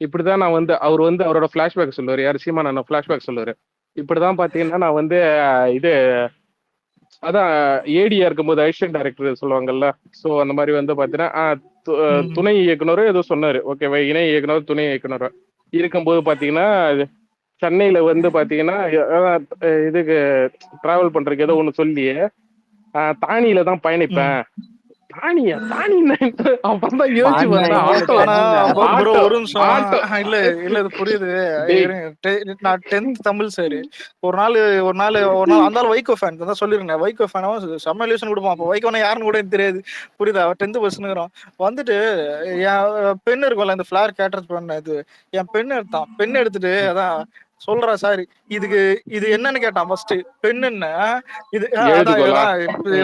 இப்படிதான் நான் வந்து அவரோட பிளாஷ்பேக் சொல்லுவாரு. யார் சீமான் பிளாஷ்பேக் சொல்லுவாரு. இப்படிதான் பாத்தீங்கன்னா நான் வந்து இது அதான் ஏடியா இருக்கும்போது அசிஸ்டன்ட் டைரக்டர் சொல்லுவாங்கல்ல. சோ அந்த மாதிரி வந்து பாத்தீங்கன்னா துணை இயக்குனர் ஏதோ சொன்னாரு. ஓகேவா, இணை இயக்குனர் துணை இயக்குனர் இருக்கும்போது பாத்தீங்கன்னா சென்னையில வந்து பாத்தீங்கன்னா இதுக்கு டிராவல் பண்றதுக்கு ஏதோ ஒண்ணு சொல்லி தானியில தான் பயணிப்பேன். அப்பதான் யோசிச்சு ஒரு நிமிஷம். இல்ல இது புரியுது. நான் 10th தமிழ் சார். ஒரு நாள் அந்த வைகோ ஃபேன் தான் சொல்லிருந்தேன். வைகோ ஃபேன் செம்ம லியூஷன் கொடுப்பான். அப்போ வைகோனா யாருன்னு கூட எனக்கு தெரியாது, புரியுதா? 10th பர்சனுங்கிறோம். வந்துட்டு என் பெண் இருக்கும்ல, இந்த ஃபிளார் கேட்டர் பண்ண இது, என் பெண் எடுத்தான். பெண் எடுத்துட்டு அதான் சொல்றா சார், இது என்னன்னு கேட்டான். ஃபர்ஸ்ட் பெண்ணுன்னா இது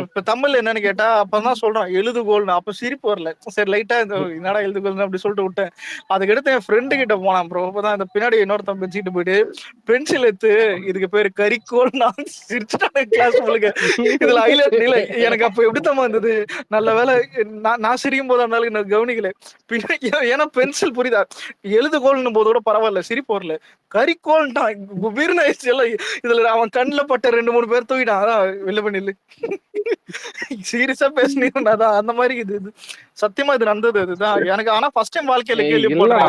இப்ப தமிழ்ல என்னன்னு கேட்டா அப்பதான் சொல்றான் எழுதுகோள்னு. அப்ப சிரிப்பு வரல. சரி லைட்டா என்னடா எழுதுகோள்னு அப்படி சொல்லிட்டு விட்டேன். அதுக்கு எடுத்து என் ஃப்ரெண்டு கிட்ட போனான் ப்ரோ. அப்பதான் அந்த பின்னாடி இன்னொருத்தன் பெஞ்சிட்டு போயிட்டு பென்சில் எடுத்து இதுக்கு பேரு கரிக்கோள் நான் சிரிச்சுட்டானே கிளாஸ் முழுக்க. இதுல ஹைலைட் இல்ல எனக்கு அப்ப எப்படித்தமா இருந்தது. நல்ல வேலை நான் சிரிக்கும் போதா இருந்தாலும் எனக்கு கவனிக்கல. ஏன்னா பென்சில் புரியுதா, எழுதுகோள்னு போது கூட பரவாயில்ல, சிரிப்பு வரல. கரிக்கோள் இதுல அவன் கண்ணுல பட்ட 2-3 பேர் தூக்கிட்டான். அதான் வெளில பண்ணிடல. சீரியஸா பேசினீங்கன்னாதான் அந்த மாதிரி இது சத்தியமா இது நடந்தது. அதுதான் எனக்கு. ஆனா ஃபர்ஸ்ட் டைம் வாழ்க்கையில கேள்விப்படுறேன்.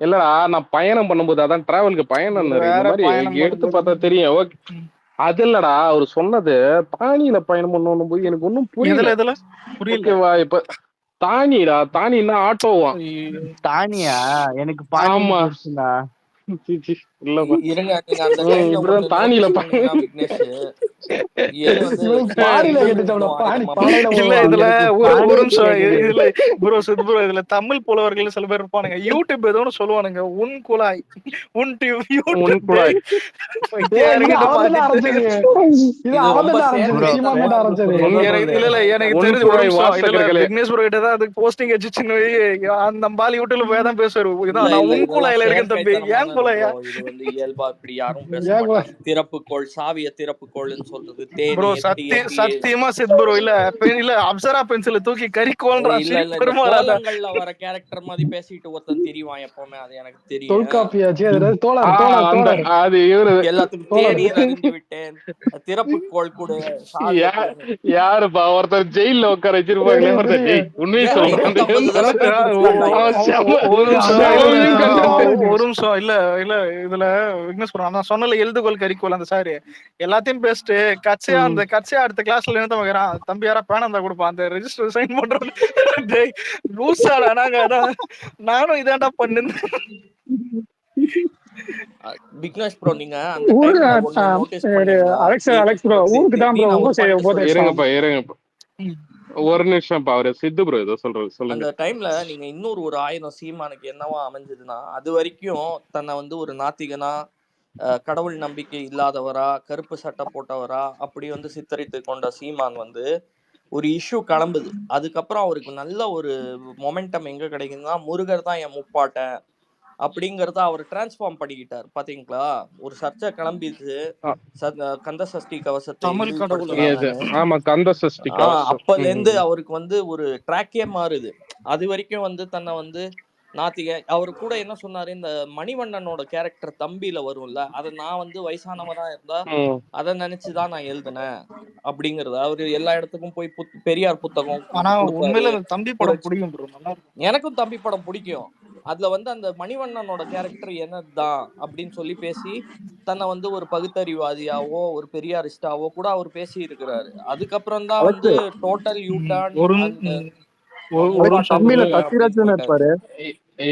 இல்லடா நான் பயணம் பண்ணும்போது, அதான் டிராவலுக்கு பயணம் எடுத்து பார்த்தா தெரியும். ஓகே, அது இல்லடா அவர் சொன்னது. தானியில பயணம் பண்ணணும் போது எனக்கு ஒன்னும் புரியல. ஓகேவா, இப்ப தானினா ஆட்டோவா? தானியா எனக்கு பானியா இல்லப்பா, இருங்க. நீங்க அந்த டைம்ல இப்படிதான் தானியில விக்னேஷ் இதுல தமிழ் புலவர்கள் சில பேர் இருப்பானுங்க. யூடியூப் ஏதோ சொல்லுவானுங்க, உன் குழாய் உன் எனக்கு தெரிஞ்சு விக்னேஷ் ப்ரோ கிட்ட தான் அதுக்கு போஸ்டிங் வச்சுச்சுன்னு அந்த பாலி யூடியூப்ல போய் தான் பேசுவாரு. இதான் உன் குழாயில இருக்கேன் தம்பி, ஏன் குழாயா? இது வந்து இயல்பா இப்படி யாரும் பேச மாட்டாங்க. திறப்புகோள், சாவிய திறப்புகோள்னு சொல்றது ப்ரோ. சத்தியமா சித் ப்ரோ இல்ல அப்சரா பென்சில தூக்கி கரிக்கோள்ன்றா. கோலங்கள்ல வர கேரக்டர் மாதிரி பேசிட்டு ஒருத்தன் தெரிவான் எப்பவுமே. அது எனக்கு தெரியும். எல்லாத்துக்கும் தேடி அறிந்து விட்டேன். திறப்புகோள் கூட யாருப்பா ஒருத்தர் ஜெயில உட்கார வச்சிருப்பாங்களே, உண்மையை ஒரு நிமிஷம். இல்ல இதுல விக்னேஷ் ப்ரோ நான் சொன்னல எழுதுகோள் கரிக்கோள் அந்த சாரு எல்லாத்தையும் பேசிட்டு கட்சியா அடுத்த கிளாஸ்ல இருந்து வைக்கிறான். தம்பி யாரா பேனா இருந்தா கொடுப்பான், அந்த ரெஜிஸ்டர் சைன் பண்றோம். லூசாடா நாங்க. அதான் நானும் இதாண்டா பண்ணு. விக்னேஷ் ப்ரோ நீங்க அந்த ஊரு டைம்ல ஒண்ணு நோட்டீஸ் பண்ணீங்களா? அலெக்ஸ் ப்ரோ ஊருக்கு தான் ப்ரோ ரொம்ப உபதேசம். இருங்கப்பா ஒரு நிமிஷம் அவரு சித்து ப்ரோ ஏதோ சொல்றது அந்த சொல்லுங்க. டைம்ல நீங்க இன்னொரு ஒரு 1000 சீமானுக்கு என்னவா அமைஞ்சதுன்னா, அது வரைக்கும் தன்னை வந்து ஒரு நாத்திகனா, கடவுள் நம்பிக்கை இல்லாதவரா, கருப்பு சட்டை போட்டவரா அப்படி வந்து சித்தரித்து கொண்ட சீமான் வந்து ஒரு இஷ்யூ கிளம்புது. அதுக்கப்புறம் அவருக்கு நல்ல ஒரு மொமெண்டம் எங்க கிடைக்குதுன்னா, முருகர் தான் என் முப்பாட்டன் அப்படிங்கறத அவர் டிரான்ஸ்ஃபார்ம் பண்ணிக்கிட்டார். பாத்தீங்களா? ஒரு சர்ச்சை கிளம்பிது. கந்த சஷ்டி கவசத்தை தமிழ் கடவுள் இழிவுபடுத்துறாங்கன்னு. ஆமா கந்த சஷ்டி கவசம். அப்பல இருந்து அவருக்கு வந்து ஒரு ட்ராக்கே மாறுது. அது வரைக்கும் வந்து தன்னை வந்து நாத்திக அவரு கூட என்ன சொன்னாரு, இந்த மணிவண்ணனோட கேரக்டர் தம்பியில வரும்ல, அத நான் வந்து வயசானவரா இருந்தா அதை நினைச்சுதான் நான் எழுதினேன் அப்படிங்கறது. அவரு எல்லா இடத்துக்கும் போய் பெரியார் புத்தகம் ஆனா கொடுத்தாரு. உண்மையில தம்பி படம் பிடிக்கும் bro, நல்லா இருக்கும். எனக்கும் தம்பி படம் பிடிக்கும். அதுல வந்து அந்த மணிவண்ணனோட கேரக்டர் என்னதான் அப்படின்னு சொல்லி பேசி தன்னை வந்து ஒரு பகுத்தறிவாதியாவோ ஒரு பெரியாரிஸ்டாவோ கூட அவர் பேசி இருக்கிறாரு. அதுக்கப்புறம் தான் வந்து டோட்டல் யூ டர்ன்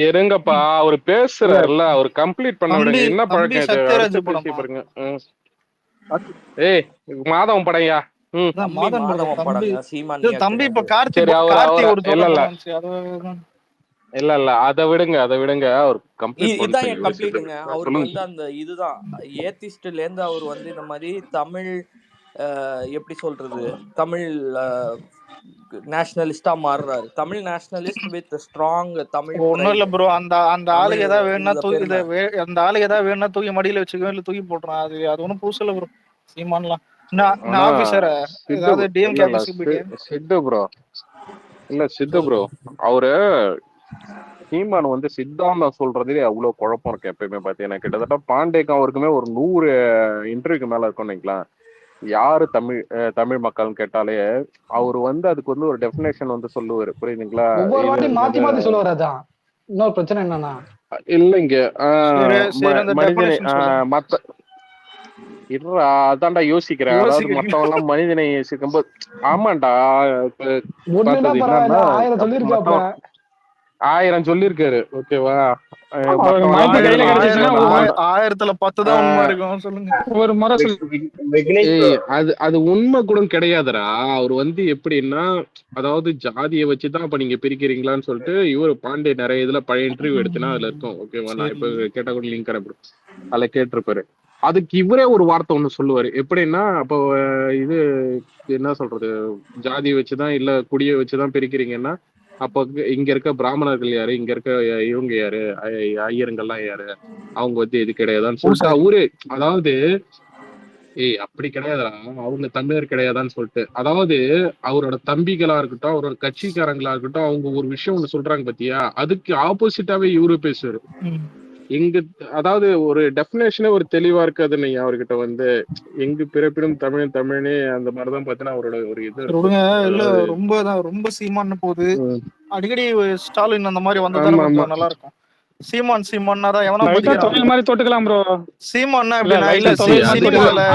இருங்கப்பா அவரு பேசுறாருல, அவர் கம்ப்ளீட் பண்ண விடுங்க. என்ன பழக்கம் இது? பேசி பாருங்க. ஏய் மாதவன் படையா தம்பி இப்ப கார்த்தி இல்ல அதை விடுங்க அவர் கம்ப்ளீட் கம்ப்ளீட்டுங்க. அவருக்கு வந்து அந்த இதுதான் ஏத்திஸ்ட்ல இருந்து அவர் வந்து இந்த மாதிரி தமிழ் எப்படி சொல்றது, தமிழ் நேஷனலிஸ்டா மாறுறாரு. Tamil nationalist with strong Tamil. ஒண்ணும் இல்ல ப்ரோ, அந்த ஆளுக்கு ஏதாவது வேணும்னா அந்த ஆளுக்கு ஏதாவது வேணும்னா தூக்கி மடியில வச்சுக்கோ இல்ல தூக்கி போட்டுறான். அது ஒன்னும் புதுசு இல்ல ப்ரோ. சீமான்லாம் சித்து ப்ரோ அவரு சீமான் வந்து சித்தாந்தம் சொல்றதுல அவ்வளவு குழப்பம் இருக்கு. எப்பயுமே பாத்தீங்கன்னா கிட்டத்தட்ட பாண்டேக்கும் அவருக்குமே ஒரு 100 இன்டர்வியூக்கு மேல இருக்கும்னீங்களா. யாரு தமிழ் மக்கள்னு கேட்டாலே அவரு வந்து அதுக்கு வந்து ஒரு டெஃபினேஷன் வந்து சொல்லுவாரு. புரியுதுங்களா? மாத்தி சொல்லுவாரு. அதான் இன்னொரு பிரச்சனை என்னன்னா இல்லைங்க மனிதனை மத்த அதான்டா யோசிக்கிறேன். அதாவது மத்தவங்க எல்லாம் மனிதனை யோசிக்கும் போது ஆமாண்டா 1000 சொல்லிருக்காரு. ஓகேவா? 1000ல 10 தான் உண்மை இருக்கும். சொல்லுங்க ஒரு முறை அது உண்மை கூட கிடையாதுடா. அவர் வந்து எப்படின்னா, அதாவது ஜாதியை வச்சுதான் அப்ப நீங்க பிரிக்கிறீங்களான்னு சொல்லிட்டு இவரு பாண்டே நிறைய இதுல பழைய இன்டர்வியூ எடுத்துனா அதுல இருக்கும். ஓகேவா? நான் இப்ப கேட்டா கூட லிங்க் அனுப்புறேன். அதுல கேட்டிருப்பாரு. அதுக்கு இவரே ஒரு வார்த்தை ஒண்ணு சொல்லுவாரு. எப்படின்னா, அப்போ இது என்ன சொல்றது, ஜாதியை வச்சுதான் இல்ல குடியை வச்சுதான் பிரிக்கிறீங்கன்னா அப்ப இங்க இருக்க பிராமணர்கள் யாரு, இங்க இருக்க இவங்க யாரு, ஐயருங்கெல்லாம் யாரு, அவங்க வந்து இது கிடையாதான்னு சொல்லிட்டு அவரு, அதாவது அப்படி கிடையாதுடா அவங்க தமிழர் கிடையாதான்னு சொல்லிட்டு, அதாவது அவரோட தம்பிகளா இருக்கட்டும் அவரோட கட்சிக்காரங்களா இருக்கட்டும் அவங்க ஒரு விஷயம் ஒண்ணு சொல்றாங்க பாத்தியா, அதுக்கு ஆப்போசிட்டாவே இவரு பேசுவாரு. எங்க அதாவது ஒரு டெஃபினேஷனே ஒரு தெளிவா இருக்காது. நீங்க அவர்கிட்ட வந்து எங்கு பிறப்பினும் தமிழனே அந்த மாதிரிதான் பாத்தீங்கன்னா அவரோட ஒரு இது இல்ல ரொம்ப சீமான்னு போகுது. அடிக்கடி ஸ்டாலின் அந்த மாதிரி வந்தா நல்லா இருக்கும். சீமான் தான் எவனா மாதிரி தொட்டுக்கலாம் ப்ரோ. சீமான்னா எப்படின்னா இல்ல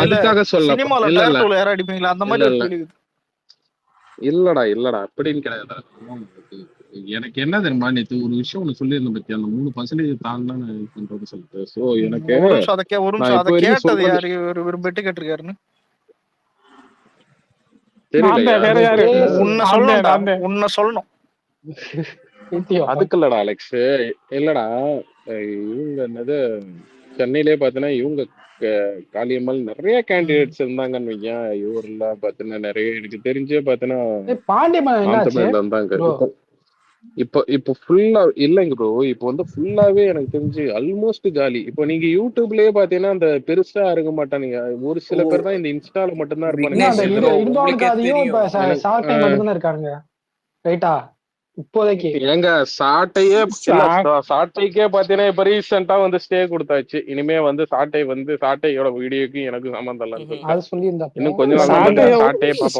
அதுக்காக சினிமால யாரும் அடிப்பீங்களா அந்த மாதிரி இல்லடா அப்படின்னு கிடையாது. எனக்கு என்ன தெரியுமா, நேற்று ஒரு விஷயம் ஒண்ணு சொல்லியிருந்தேன் பத்தி, அந்த 3% தாண்டான்னு சொல்லிட்டு. சோ எனக்கு ஒரு நிமிஷம் அதை கேட்டது யாரு ஒரு பெட்டு கேட்டிருக்காருன்னு உன்ன சொல்லணும். அதுக்கு இல்லடா அலெக்ஸ், இல்லடா இவங்க என்னது சென்னையிலே பாத்தீங்கன்னா இவங்க காளியம்மாள் நிறைய கேண்டிடேட்ஸ் இருந்தாங்கன்னு வைங்க. இவர்ல பாத்தீங்கன்னா நிறைய எனக்கு தெரிஞ்சே பாத்தீங்கன்னா இருந்தாங்க. இப்ப ஃபுல்லா இல்லைங்க ப்ரோ. இப்போ வந்து ஃபுல்லாவே எனக்கு தெரிஞ்சு ஆல்மோஸ்ட் காலி. இப்போ நீங்க யூடியூப்லயே பாத்தீங்கன்னா அந்த பெருசா இருக்க மாட்டானுங்க. ஒரு சில பேர் தான் இந்த இன்ஸ்டால மட்டும்தான் இருக்காங்க. ரைட்டா? இப்போதைக்கு எங்க சாட்டைக்கே பாத்தீங்கன்னா இப்ப ரீசெண்டா வந்து ஸ்டே கொடுத்தாச்சு. இனிமே வந்து சாட்டையோட வீடியோக்கு எனக்கு சம்பந்தம் இல்ல. இன்னும் கொஞ்சம்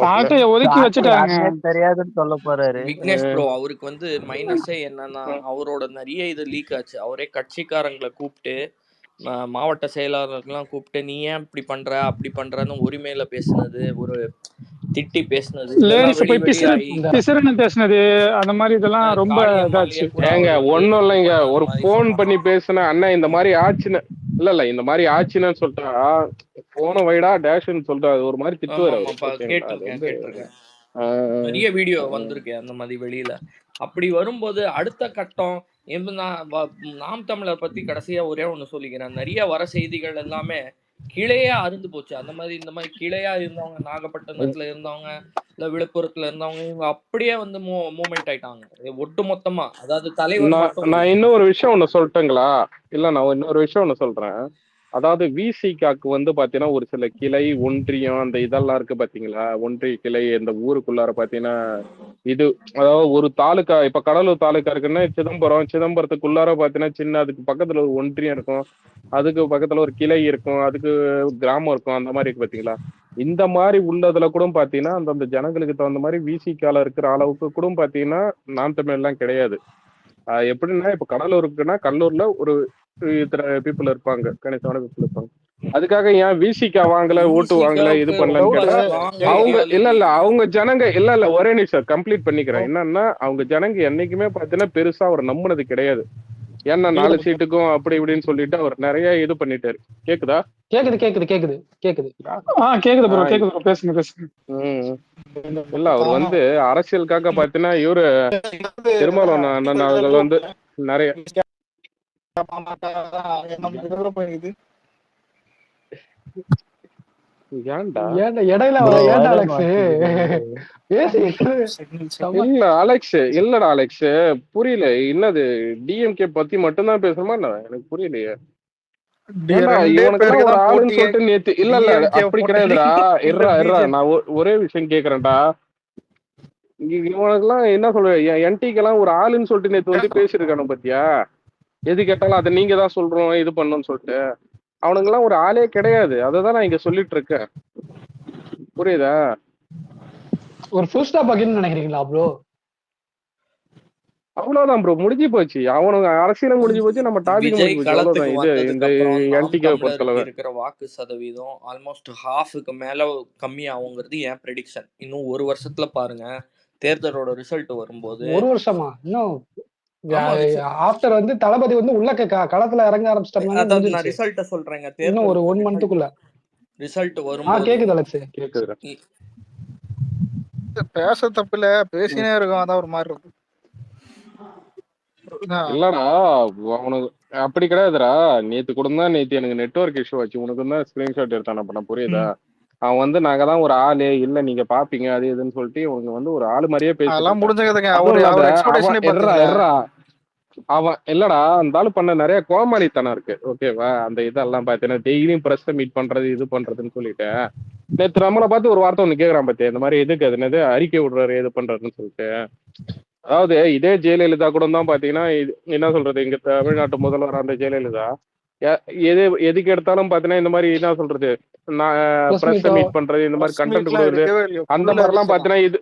சாட்டையை ஒதுக்கி வச்சுட்டாங்க. தெரியாதுன்னு சொல்ல போறாரு விக்னேஷ் ப்ரோ. அவருக்கு வந்து மைனஸே என்னன்னா, அவரோட நிறைய இது லீக் ஆச்சு. அவரே கட்சிக்காரங்களை கூப்பிட்டு மாவட்ட செயலாளர்கள்லாம் கூப்பிட்டு நீ ஏன் இப்படி பண்ற அப்படி பண்றன்னு உரிமையில பேசுனது, ஒரு திட்டி பேசுனது, பேசுனது அந்த மாதிரி இதெல்லாம் ரொம்ப இதாச்சு. ஏங்க ஒண்ணும் இல்லைங்க, ஒரு போன் பண்ணி பேசுன அண்ணா இந்த மாதிரி ஆச்சுன்னு இல்ல இந்த மாதிரி ஆச்சுன்னு சொல்லிட்டா போன வைடா டேஷ்ன்னு சொல்லிட்டு அது ஒரு மாதிரி திட்டுவார் ஆமா அவரு. ஓகேங்களா? அது கேட்டிருக்கேன் வந்து கேட்டிருக்கேன் நிறைய வீடியோ வந்திருக்கு அந்த மாதிரி வெளியில. அப்படி வரும்போது அடுத்த கட்டம் நாம் தமிழர் பத்தி கடைசியா ஒரே ஒண்ணு சொல்லிக்கிறேன். நிறைய வர செய்திகள் எல்லாமே கிளையா அருந்து போச்சு. அந்த மாதிரி இந்த மாதிரி கிளையா இருந்தவங்க நாகப்பட்டினத்துல இருந்தவங்க இல்ல விழுப்புரத்துல இருந்தவங்க இவங்க அப்படியே வந்து மூவ்மெண்ட் ஆயிட்டாங்க ஒட்டு மொத்தமா. அதாவது தலைவர் மட்டும் நான் இன்னொரு விஷயம் ஒண்ணு சொல்லட்டுங்களா? இல்ல நான் இன்னொரு விஷயம் ஒண்ணு சொல்றேன். அதாவது விசிகாக்கு வந்து பாத்தீங்கன்னா ஒரு சில கிளை ஒன்றியம் அந்த இதெல்லாம் இருக்கு பாத்தீங்களா? ஒன்றிய கிளை இந்த ஊருக்குள்ளார பாத்தீங்கன்னா இது அதாவது ஒரு தாலுக்கா இப்ப கடலூர் தாலுக்கா இருக்குன்னா சிதம்பரத்துக்குள்ளார பாத்தீங்கன்னா சின்ன அதுக்கு பக்கத்துல ஒரு ஒன்றியம் இருக்கும், அதுக்கு பக்கத்துல ஒரு கிளை இருக்கும், அதுக்கு கிராமம் இருக்கும், அந்த மாதிரி இருக்கு பாத்தீங்களா? இந்த மாதிரி உள்ளதுல கூட பாத்தீங்கன்னா அந்தந்த ஜனங்களுக்கு தகுந்த மாதிரி விசிகால இருக்கிற அளவுக்கு கூட பாத்தீங்கன்னா நாம் தமிழ் எல்லாம் கிடையாது. எப்படின்னா இப்ப கடலூர் இருக்குன்னா கடலூர்ல ஒரு இத்தனை பீப்புள் இருப்பாங்க, கணிசமான பீப்புள் இருப்பாங்க. அதுக்காக ஏன் விசிகா வாங்கல ஓட்டு வாங்கல இது பண்ணலன்னு கேட்டா அவங்க இல்ல அவங்க ஜனங்க இல்ல ஒரே நிமிஷம் கம்ப்ளீட் பண்ணிக்கிறேன். என்னன்னா அவங்க ஜனங்க என்னைக்குமே பாத்தீங்கன்னா பெருசா அவர் நம்பினது கிடையாது. ஏன்னா 4 சீட்டுக்கும் அப்படி இப்படின்னு சொல்லிட்டு அவர் நிறைய இது பண்ணிட்டாரு. கேக்குதா? கேக்குது கேக்குது கேக்குது கேக்குது. கேக்குது ப்ரோ கேக்குது ப்ரோ, பேசுங்க பேசுங்க. இல்ல அவர் வந்து அரசியலுக்காக பாத்தீங்கன்னா இவரு திருமாவளவன் அண்ணன் அவர்கள் வந்து நிறைய இடையில ஏன்டா அலெக்ஸ் இல்ல அலெக்ஸ் இல்லடா அலெக்ஸ் புரியல. என்னது டிஎம்கே பத்தி மட்டும்தான் பேசணுமா? எனக்கு புரியலையே. இவனுக்கு ஒரு ஆளுன்னு சொல்லிட்டு நேத்து இல்ல அப்படி கிடையாதுடா. நான் ஒரே விஷயம் கேக்குறேன்டா. இவனுக்கெல்லாம் என்ன சொல்ற என்டிக்கு எல்லாம் ஒரு ஆளுன்னு சொல்லிட்டு நேத்து வந்து பேசிருக்கானு பாத்தியா? எது கேட்டாலும் அதை நீங்க தான் சொல்றோம் இது பண்ணணும்னு சொல்லிட்டு. அவனுங்கெல்லாம் ஒரு ஆளே கிடையாது. அததான் நான் இங்க சொல்லிட்டு இருக்கேன். புரியுதா? ஒரு ஃபுல் ஸ்டாப் ஆகின்னு நினைக்கிறீங்களா ப்ரோ? அவ்வளவுதான் ப்ரோ, முடிஞ்சு போச்சு. அவனுக்கு அரசியலும் முடிஞ்சு போச்சு, நம்ம டாபிக் முடிஞ்சு போச்சு. அவ்வளவுதான். இது இந்த என்டிகே பொறுத்தளவு இருக்கிற வாக்கு சதவீதம் ஆல்மோஸ்ட் ஹாஃபுக்கு மேல கம்மியாகுங்கிறது என் ப்ரெடிக்ஷன். இன்னும் ஒரு வருஷத்துல பாருங்க தேர்தலோட ரிசல்ட் வரும்போது. ஒரு வருஷமா? இன்னும் ஆஃப்டர் வந்து தளபதி வந்து உள்ள களத்துல இறங்க ஆரம்பிச்சிட்டாங்க. நான் ரிசல்ட்ட சொல்றேங்க. இன்னும் ஒரு 1 மந்த்துக்குள்ள ரிசல்ட் வரும்போது கேக்குது அலெக்ஸ் கேக்குது. பேச தப்பில்ல, பேசினே இருக்கும். அதான் ஒரு மாதிரி இருக்கும். இல்லடா அவனுக்கு அப்படி கிடையாதுடா. நேத்து கூட தான் எனக்கு நெட்வொர்க் இஷ்யூ ஆச்சு. உனக்கு தான் ஸ்கிரீன்ஷாட் எடுத்தான பண்ண புரியுதா? அவன் வந்து நாங்க தான் ஒரு ஆளு இல்ல நீங்க பாப்பீங்க அது இதுன்னு சொல்லிட்டு இவங்க வந்து ஒரு ஆளு மாதிரியே அவன் இல்லடா அந்த ஆளு பண்ண நிறைய கோமாளித்தனம் இருக்கு. ஓகேவா? அந்த இதெல்லாம் பாத்தீங்கன்னா டெய்லியும் பிரஸ் மீட் பண்றது இது பண்றதுன்னு சொல்லிட்டு நேற்று நம்மளை பார்த்து ஒரு வார்த்தை ஒண்ணு கேக்குறான் பாத்தியா? இந்த மாதிரி எதுக்கு அது என்னது அறிக்கை விடுறாரு இது பண்றதுன்னு சொல்லிட்டு. அதாவது இதே ஜெயலலிதா கூட தான் பாத்தீங்கன்னா என்ன சொல்றது இங்க தமிழ்நாட்டு முதல்வர் அந்த ஜெயலலிதா எதுக்கு எடுத்தாலும் பாத்தீங்கன்னா இந்த மாதிரி என்ன சொல்றது பிரஸ் மீட் பண்றது இந்த மாதிரி கண்டென்ட் கொடுக்குறது அந்த மாதிரி எல்லாம் பாத்தீங்கன்னா இது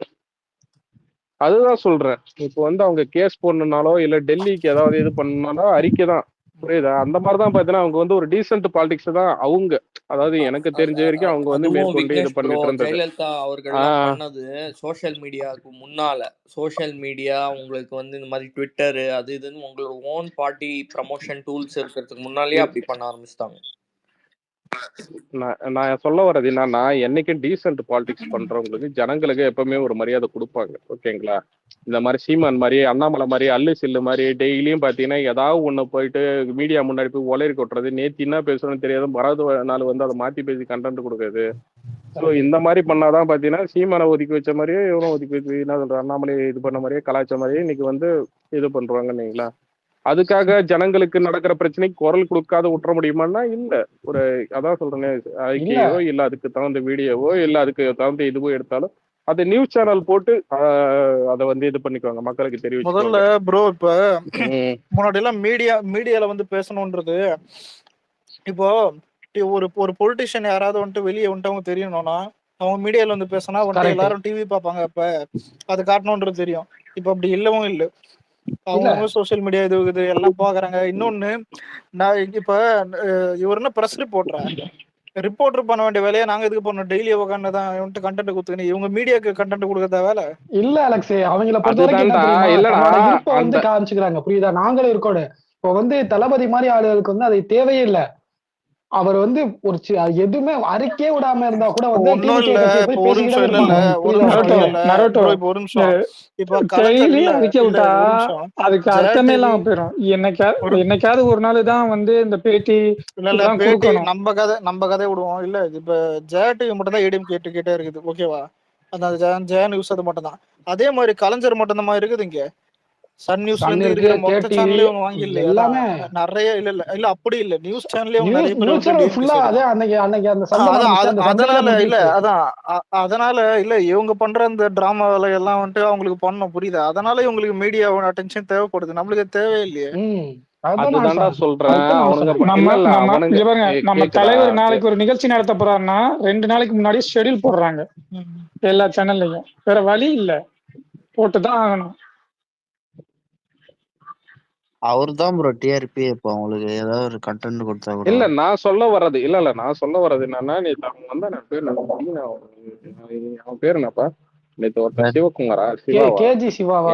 அதுதான் சொல்றேன். இப்போ வந்து அவங்க கேஸ் போடணும்னாலோ இல்ல டெல்லிக்கு ஏதாவது இது பண்ணாலோ அறிக்கை தான். புரியுதா? அந்த மாதிரிதான் பாத்தீங்கன்னா அவங்க வந்து ஒரு டீசென்ட் பாலிடிக்ஸ் தான் அவங்க. அதாவது எனக்கு தெரிஞ்ச வரைக்கும் அவங்க வந்து மேற்கொண்டு இது பண்ணிட்டு இருந்தது. ஜெயலலிதா அவர்கள் பண்ணது சோசியல் மீடியாவுக்கு முன்னால சோசியல் மீடியா உங்களுக்கு வந்து இந்த மாதிரி ட்விட்டர் அது இதுன்னு உங்களோட ஓன் பார்ட்டி ப்ரமோஷன் டூல்ஸ் இருக்கிறதுக்கு முன்னாலேயே அப்படி பண்ண ஆரம்பிச்சிட்டாங்க. நான் சொல்ல வர்றது என்னன்னா என்னைக்கும் டீசென்ட் பாலிடிக்ஸ் பண்றவங்களுக்கு ஜனங்களுக்கு எப்பவுமே ஒரு மரியாதை கொடுப்பாங்க. ஓகேங்களா? இந்த மாதிரி சீமான் மாதிரி அண்ணாமலை மாதிரி அல்லு சில்லு மாதிரி டெய்லியும் பாத்தீங்கன்னா ஏதாவது ஒண்ணு போயிட்டு மீடியா முன்னாடி போய் ஒளரி கொட்டுறது நேற்று என்ன பேசணும்னு தெரியாது மறாவது நாள் வந்து அதை மாத்தி பேசி கண்டென்ட் கொடுக்குறது. ஸோ இந்த மாதிரி பண்ணாதான் பாத்தீங்கன்னா சீமானை ஒதுக்கி வச்ச மாதிரியே இவனும் ஒதுக்கி வச்சு என்ன சொல்ற அண்ணாமலை இது பண்ண மாதிரியே கலாய்ச்ச மாதிரியே இன்னைக்கு வந்து இது பண்றாங்கன்னீங்களா? அதுக்காக ஜனங்களுக்கு நடக்கிற பிரச்சனைக்கு குரல் கொடுக்காத விட்டுற முடியுமான்னா இல்ல. ஒரு அதான் சொல்றேன் அறிக்கையோ இல்ல அதுக்கு தகுந்த வீடியோவோ இல்ல அதுக்கு தகுந்த இதுவோ எடுத்தாலும் அது நியூஸ் சேனல் போட்டு அதை வந்து இது பண்ணிக்குவாங்க, மக்களுக்கு தெரியும். முதல்ல ப்ரோ இப்ப முன்னாடி எல்லாம் மீடியால வந்து பேசணும்ன்றது இப்போ ஒரு பொலிட்டிஷியன் யாராவது வந்துட்டு வெளியே வந்துட்டு அவங்க தெரியணும்னா அவங்க மீடியால வந்து பேசினா வந்துட்டு எல்லாரும் டிவி பார்ப்பாங்க. அப்ப அது காட்டணும்ன்றது தெரியும். இப்ப அப்படி இல்லவும் இல்லை. அவங்க சோசியல் மீடியா இது எல்லாம் பாக்குறாங்க. இன்னொன்னு நான் இப்ப இவர் என்ன பிரஸ் ரிப்போர்ட்டர் பண்ண வேண்டிய வேலையை நாங்க இதுக்கு பண்ணோம். டெய்லி உட்காந்துதான் கண்டென்ட் கொடுத்துக்கணும். இவங்க மீடியாக்கு கண்டென்ட் கொடுக்கறத வேலை இல்ல அலெக்ஸ். அவங்கள பொறுத்த வந்து காமிச்சுக்கிறாங்க. புரியுதா? நாங்களும் இருக்கோம். இப்போ வந்து தளபதி மாதிரி ஆளுகளுக்கு வந்து அது தேவையே இல்லை. அவர் வந்து ஒரு எதுவுமே அறிக்கையே விடாம இருந்தா கூட வந்து ஒன்னும் டிவிகே இல்ல. கட்சியை இப்ப போய் ஒரு நிமிஷம் பேசிக்கிட்டே இல்ல இல்ல இருப்பாங்க. ஒரு புரியுதா நிமிஷம் உங்களுக்கு? இல்ல இல்ல நரோட்டோ ப்ரோ. இப்ப ஒரு நிமிஷம். இப்ப கலைஞர் டெய்லி இல்ல அறிக்கை இல்ல விட்டா ஒரு நிமிஷம். அதுக்கு ஜெயா அர்த்தமே டிவி இல்லாம போயிடும். ஒரு என்னைக்காவது ஒரு நாள் தான் வந்து இந்த பேட்டி இல்ல இல்ல இதெல்லாம் பேட்டி கொடுக்கணும். நம்ம கதை விடுவோம். இல்ல இப்ப ஜெயா டிவி மட்டும் தான் ஏடிஎம் கேட்டே இருக்குது. ஓகேவா? அந்த ஜெயா நியூஸ் அது மட்டும் தான். அதே மாதிரி கலைஞர் மட்டும் தான் இருக்குது இங்க. சன் நியூஸ்ல சன் இருந்து இருக்கு, இருக்கிற கே மொத்த டிவி சேனலையும் வாங்கி இல்லையா? எல்லாமே நிறைய இல்ல இல்ல இல்ல அப்படி இல்ல. நியூஸ் சேனல்லே அவங்க நிறைய நியூஸ் பேர் நியூஸ் வந்து சேனல் டிஎம்கே ஃபுல்லா சைடு அதே தான். அன்னைக்கு அந்த சண்டை அதான் நடந்துச்சு, அந்த சண்டையில அதனால இல்ல முடிஞ்சிச்சு. அதான் அதனால இல்ல இவங்க பண்ற அந்த டிராமா வேலை எல்லாம் வந்துட்டு அவங்களுக்கு பண்ணணும். புரியுதா? அதனால இவங்களுக்கு மீடியா அட்டென்ஷன் தேவைப்படுது. நம்மளுக்கு தேவையில்லையே. அதுதான்டா சொல்றேன். அவனுங்க நம்ம இல்ல நம்ம அவனுங்க இங்க பாருங்க, நம்ம கேக்குதா? தலைவர் நாளைக்கு ஒரு நிகழ்ச்சி நடத்த போறாருன்னா 2 நாளைக்கு முன்னாடி ஷெட்யூல் போடுறாங்க எல்லா சேனல்லையும். வேற வழி இல்ல, போட்டுதான் ஆகணும். அவர்தான் ப்ரோ டிஆர்பி. இப்போ அவங்களுக்கு ஏதாவது ஒரு கண்டென்ட் கொடுத்தா கூட இல்ல நான் சொல்ல வர்றது நான் சொல்ல வர்றது என்னன்னா, நேத்து அவன் வந்தா அவன் பேர் என்னப்பா? நேத்து ஒருத்தன் சிவகுமாரா சிவாவா K G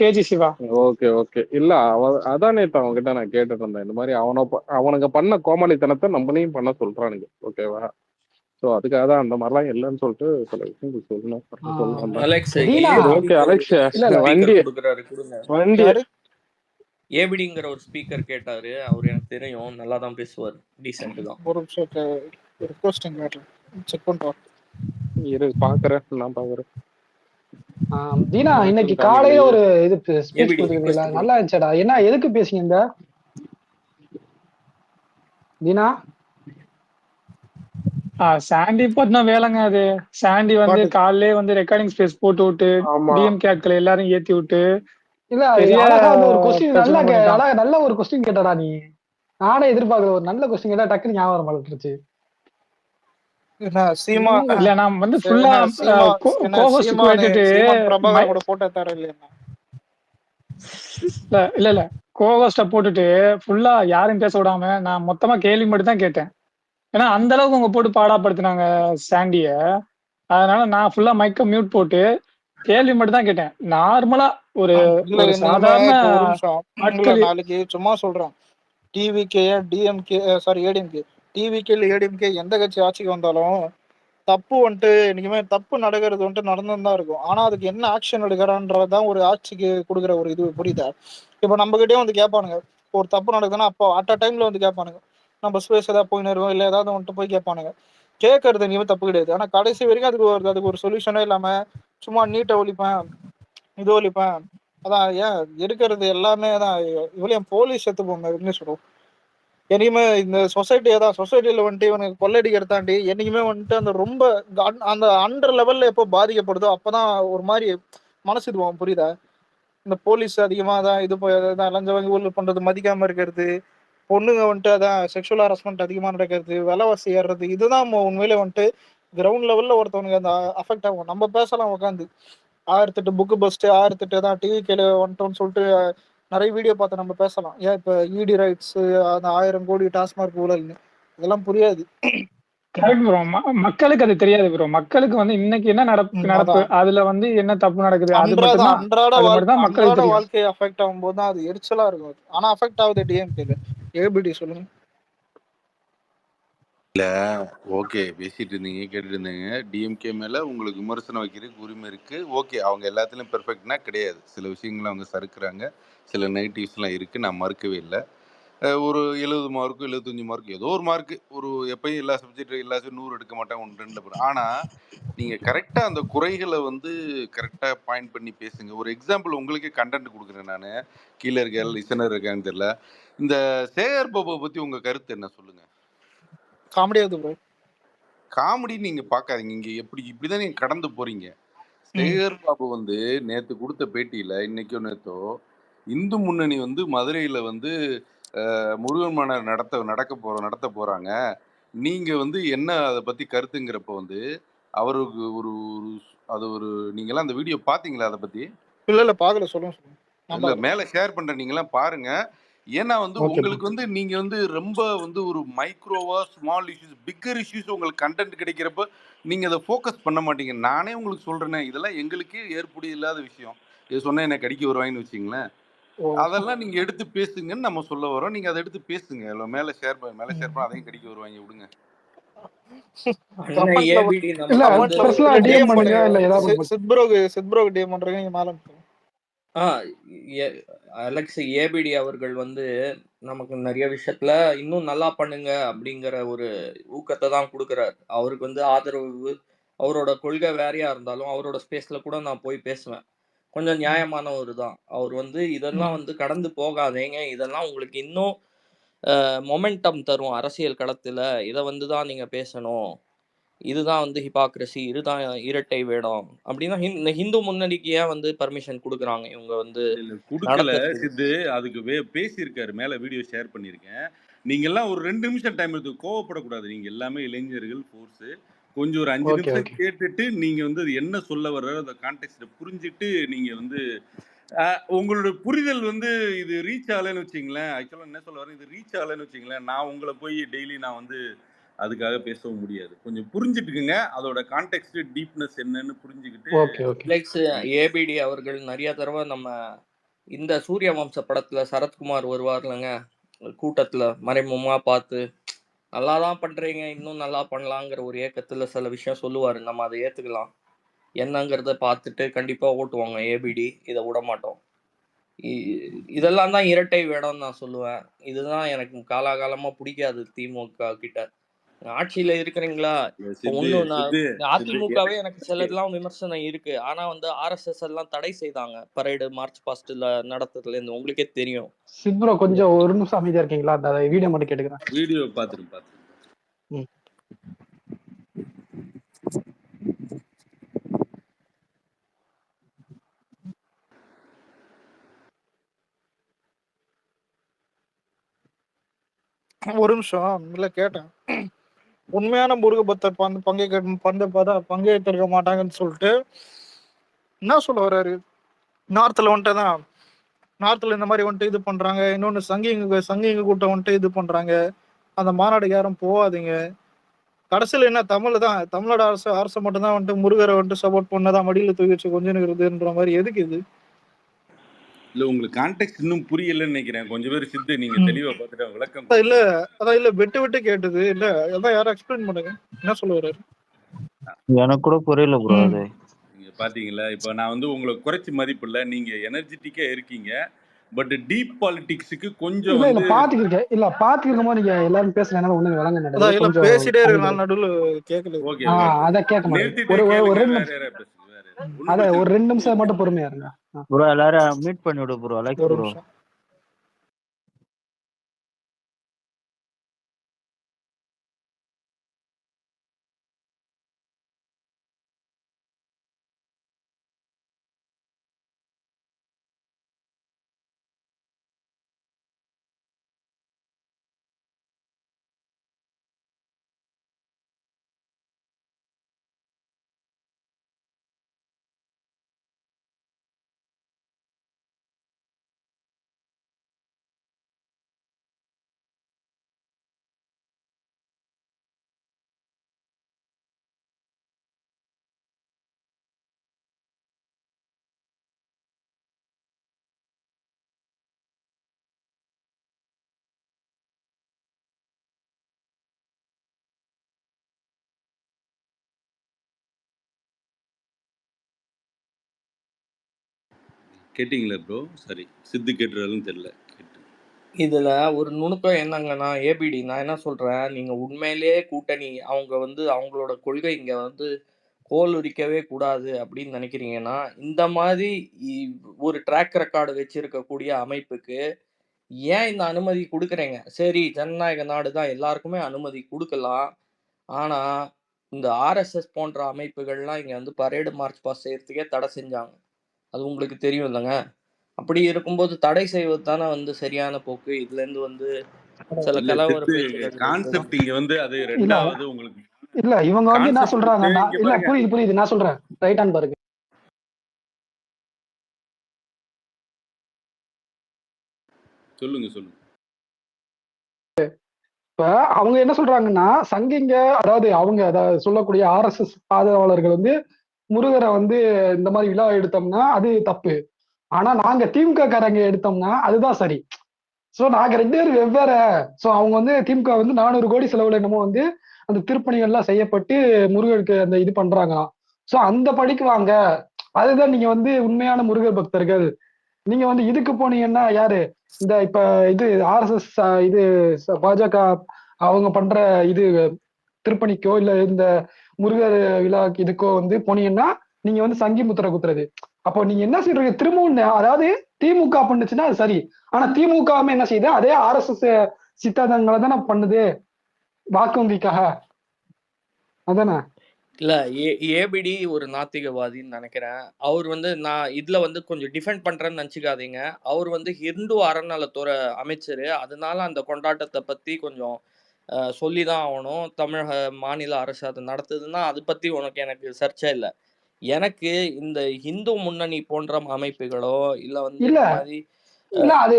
K G. Siva okay. Okay அதான் நேத்து அவங்க கிட்ட நான் கேட்டுட்டு இருந்தேன். இந்த மாதிரி அவனுங்க பண்ண கோமாளித்தனத்தை நம்மளையும் பண்ண சொல்றானுங்க. ஓகேவா? சோ அதுக்காக தான் அந்த மாதிரிலாம் இல்லைன்னு சொல்லிட்டு சில விஷயங்கள் சொல்லணும். அலெக்ஸ் ஓகே அலெக்ஸ், வண்டி ஏபிடிங்கிற ஒரு ஸ்பீக்கர் கேட்டாரு. அவர் எனக்கு தெரியும், நல்லா தான் பேசுவார், டீசென்ட் தான். ஒரு நிமிஷம் ரிக்வெஸ்டிங் செக் பண்ணிட்டோம். இரு பாக்குறேன், நான் பாக்குறேன். தீனா இன்னைக்கு காலையில ஒரு இது ஸ்பீச் கொடுத்துருக்கீங்களா? நல்லா இருந்துச்சடா. என்ன எதுக்கு பேசுங்க இந்த தீனா? சாண்டி பத்தின வேலைங்க அது. சாண்டி வந்து காலையிலே வந்து ரெக்கார்டிங் ஸ்பேஸ் போட்டு விட்டு டிஎம்கே ஆட்களை எல்லாரும் ஏத்தி விட்டு இல்ல அழகா வந்து ஒரு கொஸ்டின் நல்ல ஒரு கொஸ்டின் கேட்டடா நீ. நானே எதிர்பார்க்கல, ஒரு நல்ல கொஸ்டின் கேட்டா டக்குன்னு ஞாபகம் வளர்த்துருச்சு. இல்ல நான் வந்து ஃபுல்லா கோஹோஸ்ட் கேட்டுட்டு பிரபாகர் கூட போட்டோ தர இல்ல கோஹோஸ்ட போட்டுட்டு ஃபுல்லா யாரும் பேச விடாம நான் மொத்தமா கேள்வி மட்டும் தான் கேட்டேன். ஏன்னா அந்த அளவுக்கு அவங்க போட்டு பாடாப்படுத்தினாங்க சாண்டிய. அதனால நான் ஃபுல்லா மைக்க மியூட் போட்டு கேள்வி மட்டும் தான் கேட்டேன். நார்மலா ஒரு சாதாரண நாளைக்கு சும்மா சொல்றேன். டிவிகே டிஎம்கே சாரி ஏடிஎம்கே டிவிகேல ஏடிஎம்கே எந்த கட்சி ஆட்சிக்கு வந்தாலும் தப்பு வந்துட்டு என்னைக்குமே தப்பு நடக்கிறது வந்துட்டு நடந்துதான் இருக்கும். ஆனா அதுக்கு என்ன ஆக்ஷன் எடுக்கிறான்றதான் ஒரு ஆட்சிக்கு கொடுக்குற ஒரு இது. புரியுதா? இப்ப நம்ம கிட்டே வந்து கேட்பானுங்க, ஒரு தப்பு நடக்குதுன்னா அப்போ அட் அ டைம்ல வந்து கேட்பானுங்க. நம்ம ஸ்பேஸ் ஏதாவது போய் நேருவோம் இல்ல ஏதாவது வந்துட்டு போய் கேட்பானுங்க. கேட்கறது இனிமே தப்பு கிடையாது. ஆனா கடைசி வரைக்கும் அதுக்கு ஒரு சொல்யூஷனே இல்லாம சும்மா நீட்டை ஒழிப்பேன் இது ஒழிப்பேன். அதான் ஏன் இருக்கிறது எல்லாமே தான். இவ்வளவு போலீஸ் செத்து போங்க என்ன சொல்றோம். என்னைக்குமே இந்த சொசைட்டில வந்துட்டு இவனுக்கு கொள்ளடிக்கிறத தாண்டி என்னைக்குமே வந்துட்டு அந்த ரொம்ப அந்த அண்டர் லெவல்ல எப்போ பாதிக்கப்படுதோ அப்பதான் ஒரு மாதிரி மனசு இதுவாகும். புரியுதா? இந்த போலீஸ் அதிகமா தான் இது லஞ்ச வாங்கி ஊழல் பண்றது, மதிக்காம இருக்கிறது, பொண்ணுங்க வந்துட்டு அதான் செக்ஷுவல் ஹராஸ்மெண்ட் அதிகமா நடக்கிறது, விலைவாசி ஏறுறது, இதுதான் உண்மையிலே வந்துட்டு கிரவுண்ட் லெவல்ல ஒருத்தவனுக்கு அந்த அஃபெக்ட் ஆகும். நம்ம பேசலாம் உட்காந்து 1008 புக்கு பஸ்ட் 1008 தான் டிவி கேல வந்துட்டோம்னு சொல்லிட்டு நிறைய வீடியோ பார்த்து நம்ம பேசலாம். ஏன் இப்ப இடி ரைட்ஸ் அந்த 1000 கோடி டாஸ்மார்க் ஊழல்னு இதெல்லாம் புரியாது. Correct bro. மக்களுக்கு அது தெரியாது ப்ரோ. மக்களுக்கு வந்து இன்னைக்கு என்ன நடப்பு அதுல வந்து என்ன தப்பு நடக்குது அன்றாட வாழ்க்கை அஃபெக்ட் ஆகும்போது தான் அது எரிச்சலா இருக்கும். ஆனா அஃபெக்ட் ஆகுது டிஎம்கேல. ஏபிடி சொல்லுங்க. இல்ல ஓகே பேசிட்டு இருந்தீங்க கேட்டுட்டு இருந்தீங்க. டிஎம்கே மேல உங்களுக்கு விமர்சனம் வைக்கிறதுக்கு உரிமை இருக்கு. ஓகே அவங்க எல்லாத்துலயும் பெர்ஃபெக்ட்னா கிடையாது. சில விஷயங்களை அவங்க சறுக்குறாங்க, சில நெகட்டிவ்ஸ்லாம் இருக்கு, நான் மறுக்கவே இல்லை. ஒரு 70 மார்க்கு 75 மார்க் ஏதோ ஒரு மார்க்கு ஒரு எப்பயும் எல்லா சப்ஜெக்ட் எல்லா 100 எடுக்க மாட்டாங்க, 1-2. ஆனா நீங்க கரெக்டா அந்த குறைகளை வந்து கரெக்டா பாயிண்ட் பண்ணி பேசுங்க. ஒரு எக்ஸாம்பிள் உங்களுக்கே கண்டென்ட் கொடுக்குறேன் நான். கீழே இருக்க லிசனர் இருக்கான்னு தெரியல. இந்த சேகர் பாபு பத்தி உங்க கருத்து என்ன சொல்லுங்க? காமெடியாது ப்ரோ. காமெடி நீங்க பாக்காதீங்க. இங்க இப்படிதான் நீங்க கடந்து போறீங்க. சேகர் பாபு வந்து நேத்து கொடுத்த பேட்டியில இன்னைக்கோ நேத்தோ இந்து முன்னணி வந்து மதுரையில வந்து முருகன் மாநாடு நடத்த போறாங்க, நீங்க வந்து என்ன அதை பத்தி கருத்துங்கிறப்ப வந்து அவருக்கு ஒரு நீங்களாம் அந்த வீடியோ பாத்தீங்களா? அதை பத்தி இல்ல பாக்கல, சொல்லுங்க. மேல ஷேர் பண்றேன், நீங்களாம் பாருங்க. ஏன்னா வந்து உங்களுக்கு வந்து நீங்க வந்து ரொம்ப வந்து ஒரு மைக்ரோவா ஸ்மால் இஷ்யூஸ் பிக்கர் இஷ்யூஸ் உங்களுக்கு கண்டென்ட் கிடைக்கிறப்ப நீங்க அதை ஃபோக்கஸ் பண்ண மாட்டீங்க. நானே உங்களுக்கு சொல்றேனே, இதெல்லாம் எங்களுக்கே ஏற்புடைய இல்லாத விஷயம். இது சொன்னா என்ன கடிக்க வருவாங்கன்னு வச்சுங்களேன். அதெல்லாம் நீங்க எடுத்து பேசுங்கன்னு நம்ம சொல்ல வரோம். நீங்க அதை எடுத்து பேசுங்க. மேல ஷேர் பண்ண அதையும் கடிக்க வருவாங்க, விடுங்க. அலெக்ஸ் ஏபிடி அவர்கள் வந்து நமக்கு நிறைய விஷயத்துல இன்னும் நல்லா பண்ணுங்க அப்படிங்கிற ஒரு ஊக்கத்தை தான் கொடுக்குறாரு. அவருக்கு வந்து ஆதரவு, அவரோட கொள்கை வேறையா இருந்தாலும் அவரோட ஸ்பேஸ்ல கூட நான் போய் பேசுவேன். கொஞ்சம் நியாயமானவர் தான். அவர் வந்து இதெல்லாம் வந்து கடந்து போகாதீங்க, இதெல்லாம் உங்களுக்கு இன்னும் மொமெண்டம் தரும் அரசியல் களத்துல, இதை வந்து தான் நீங்க பேசணும், இதுதான் வந்து ஹிபாக்ரசி, இதுதான் இரட்டை வேடம் அப்படின்னா இந்த ஹிந்து முன்னணிக்கு ஏன் வந்து பர்மிஷன் கொடுக்குறாங்க இவங்க வந்து கொடுக்கல. சித்து அதுக்கு பேசியிருக்காரு, மேல வீடியோ ஷேர் பண்ணியிருக்கேன். நீங்க எல்லாம் ஒரு 2 நிமிஷம் டைம் எடுத்து கோவப்படக்கூடாது. நீங்க எல்லாமே இளைஞர்கள், ஃபோர்ஸ், கொஞ்சம் ஒரு 5 நிமிஷம் கேட்டுட்டு நீங்க வந்து என்ன சொல்ல வர்ற அந்த கான்டெக்ஸ்ட புரிஞ்சுட்டு நீங்க வந்து உங்களோட புரிதல் வந்து இது ரீச் ஆகலன்னு வச்சுங்களேன். ஆக்சுவலா என்ன சொல்ல வரேன், இது ரீச் ஆகலன்னு வச்சுங்களேன், நான் உங்களை போய் டெய்லி நான் வந்து அதுக்காக பேசவும் முடியாது. கொஞ்சம் புரிஞ்சுட்டுக்குங்க, அதோட கான்டெக்ஸ்ட் டீப்னஸ் என்னன்னு புரிஞ்சுக்கிட்டு. ஏபிடி அவர்கள் நிறைய தடவை நம்ம இந்த சூரிய வம்ச படத்துல சரத்குமார் வருவார்லங்க, கூட்டத்துல மறைமுகமா பார்த்து நல்லாதான் பண்றீங்க, இன்னும் நல்லா பண்ணலாங்கிற ஒரு ஏக்கத்துல சில விஷயம் சொல்லுவாரு. நம்ம அதை ஏத்துக்கலாம், என்னங்கிறத பார்த்துட்டு கண்டிப்பா ஓட்டுவாங்க ஏபிடி. இதை விட மாட்டோம். இதெல்லாம் தான் இரட்டை வேடம்னு நான் சொல்லுவேன். இதுதான் எனக்கு காலாகாலமா பிடிக்காது திமுக கிட்ட. ஆட்சியில இருக்கிறீங்களா, அதிமுகவே எனக்கு சிலதெல்லாம் விமர்சனம் இருக்கு. ஆனா வந்து RSS எல்லாம் தடை செய்தாங்க பரேடு மார்ச் பாஸ்ட்ல நடத்துறதுல இருந்து, உங்களுக்கே தெரியும். சிப்ரோ கொஞ்சம் ஒரு நிமிஷம் அமைதியா இருக்கீங்களா? அந்த வீடியோ மட்டும் கேட்டுக்கிறேன். வீடியோ பாத்துட்டு ஒரு நிமிஷம் இல்ல கேட்டேன். உண்மையான முருக பக்தர் பங்கேற்றிருக்க மாட்டாங்கன்னு சொல்லிட்டு என்ன சொல்ல வர்றாரு? நார்த்ல வந்துட்டுதான், நார்த்ல இந்த மாதிரி வந்துட்டு இது பண்றாங்க, இன்னொன்னு சங்கிங்க கூட்டம் வந்துட்டு இது பண்றாங்க, அந்த மாநாடுக்கு யாரும் போகாதீங்க. கடைசியில என்ன, தமிழ்நாடு அரசு மட்டும் தான் வந்துட்டு முருகரை வந்துட்டு சப்போர்ட் பண்ணதான் மடியில தூக்கி வச்சு கொஞ்சம்ன்ற மாதிரி. எதுக்கு இது? இல்ல உங்களுக்கு கான்டெக்ஸ்ட் இன்னும் புரியலன்னு நினைக்கிறேன். கொஞ்சம் பேர் சித்து நீங்க தெளிவா பார்த்துட்டு விளக்கம் இல்ல. அதான் இல்ல, விட்டு கேட்டது இல்ல. அதான் யாரும் எக்ஸ்பிளைன் பண்ணுங்க, என்ன சொல்ல வர்றாரு? எனக்கு கூட புரியல ப்ரோ. அது நீங்க பாத்தீங்களா, இப்ப நான் வந்து உங்களை குறைச்சி மதிப்பு இல்ல, நீங்க எனர்ஜெட்டிக்கா இருக்கீங்க. பட் டீப் பாலிடிக்ஸ்க்கு கொஞ்சம் இல்ல பாத்துக்கிருக்கோம். நீங்க எல்லாரும் பேசுறதுனால ஒண்ணு விளங்க நடக்குது. பேசிட்டே இருக்கு, நான் நடுவுல கேட்கல. ஓகே, அத கேட்க மாட்டேன். ஒரு 2 நிமிஷம் மட்டும் பொறுமையா இருங்க ப்ரோ. எல்லாரும் மீட் பண்ணி விடு ப்ரோ. Like bro. கேட்டீங்களா ப்ரோ? சரி, சித்து கேட்டுறாருன்னு தெரியல. இதுல ஒரு நுணுக்கம் என்னங்கன்னா, ஏபிடி நான் என்ன சொல்றேன், நீங்க உண்மையிலேயே கூட்டணி அவங்க வந்து அவங்களோட கொள்கை இங்க வந்து கோல் உரிக்கவே கூடாது அப்படின்னு நினைக்கிறீங்கன்னா, இந்த மாதிரி ஒரு ட்ராக் ரெக்கார்டு வச்சிருக்கக்கூடிய அமைப்புக்கு ஏன் இந்த அனுமதி கொடுக்குறீங்க? சரி, ஜனநாயக நாடு தான், எல்லாருக்குமே அனுமதி கொடுக்கலாம். ஆனா இந்த RSS போன்ற அமைப்புகள்லாம் இங்க வந்து பரேடு மார்ச் பாஸ்ட் செய்யறதுக்கே தடை செஞ்சாங்க. அது உங்களுக்கு தெரியும் இல்லைங்க? அப்படி இருக்கும்போது தடை செய்வது தானே வந்து சரியான போக்கு. இதுல இருந்து வந்து சில கலவர கான்செப்ட் இங்க வந்து அது ரெண்டாவது உங்களுக்கு இல்ல, இவங்க வந்து என்ன சொல்றாங்கன்னா, இல்ல புரியுது நான் சொல்றேன். ரைட் ஆன் பாருங்க. சொல்லுங்க. இப்ப அவங்க என்ன சொல்றாங்கன்னா, சங்கிங்க, அதாவது அவங்க சொல்லக்கூடிய RSS ஆதரவாளர்கள் வந்து முருகரை வந்து இந்த மாதிரி விழா எடுத்தோம்னா அது தப்பு. ஆனா நாங்க திமுக காரங்க எடுத்தோம்னா அதுதான் சரி. சோ நாங்க 2 பேரும் வெவ்வேறு. சோ அவங்க வந்து திமுக வந்து 400 கோடி செலவுல என்னமோ வந்து அந்த திருப்பணிகள் எல்லாம் செய்யப்பட்டு முருகருக்கு அந்த இது பண்றாங்களாம். சோ அந்த படிக்கு வாங்க. அதுதான் நீங்க வந்து உண்மையான முருகர் பக்தர்கள். நீங்க வந்து இதுக்கு போனீங்கன்னா யாரு இந்த இப்ப இது ஆர்எஸ்எஸ் இது பாஜக அவங்க பண்ற இது திருப்பணிக்கோ இல்ல இந்த முருகர் விழா இதுக்கோ வந்து போனீங்கன்னா நீங்க வந்து சங்கி முத்திரை குத்துறது. அப்போ நீங்க என்ன செய்யறீங்க திரும்பவும் அதாவது திமுக பண்ணுச்சுன்னா அது சரி. ஆனா திமுக என்ன செய்யுது அதே ஆர்எஸ்எஸ் சித்தாந்தங்களை தானே பண்ணுது வாக்கு வங்கிக்காக. அதானே இல்ல ஏபிடி ஒரு நாத்திகவாதின்னு நினைக்கிறேன். அவர் வந்து நான் இதுல வந்து கொஞ்சம் டிஃபெண்ட் பண்றேன்னு நினைச்சுக்காதீங்க. அவர் வந்து ஹிந்து அறநிலையத்துறை அமைச்சர். அதனால அந்த கொண்டாட்டத்தை பத்தி கொஞ்சம் சொல்லிதான் ஆகணும். தமிழக மாநில அரசு அதை நடத்துதுன்னா அது பத்தி எனக்கு சர்ச்சை இல்லை. எனக்கு இந்த இந்து முன்னணி போன்ற அமைப்புகளோ இல்ல வந்து இல்ல இந்த மாதிரி இல்ல அது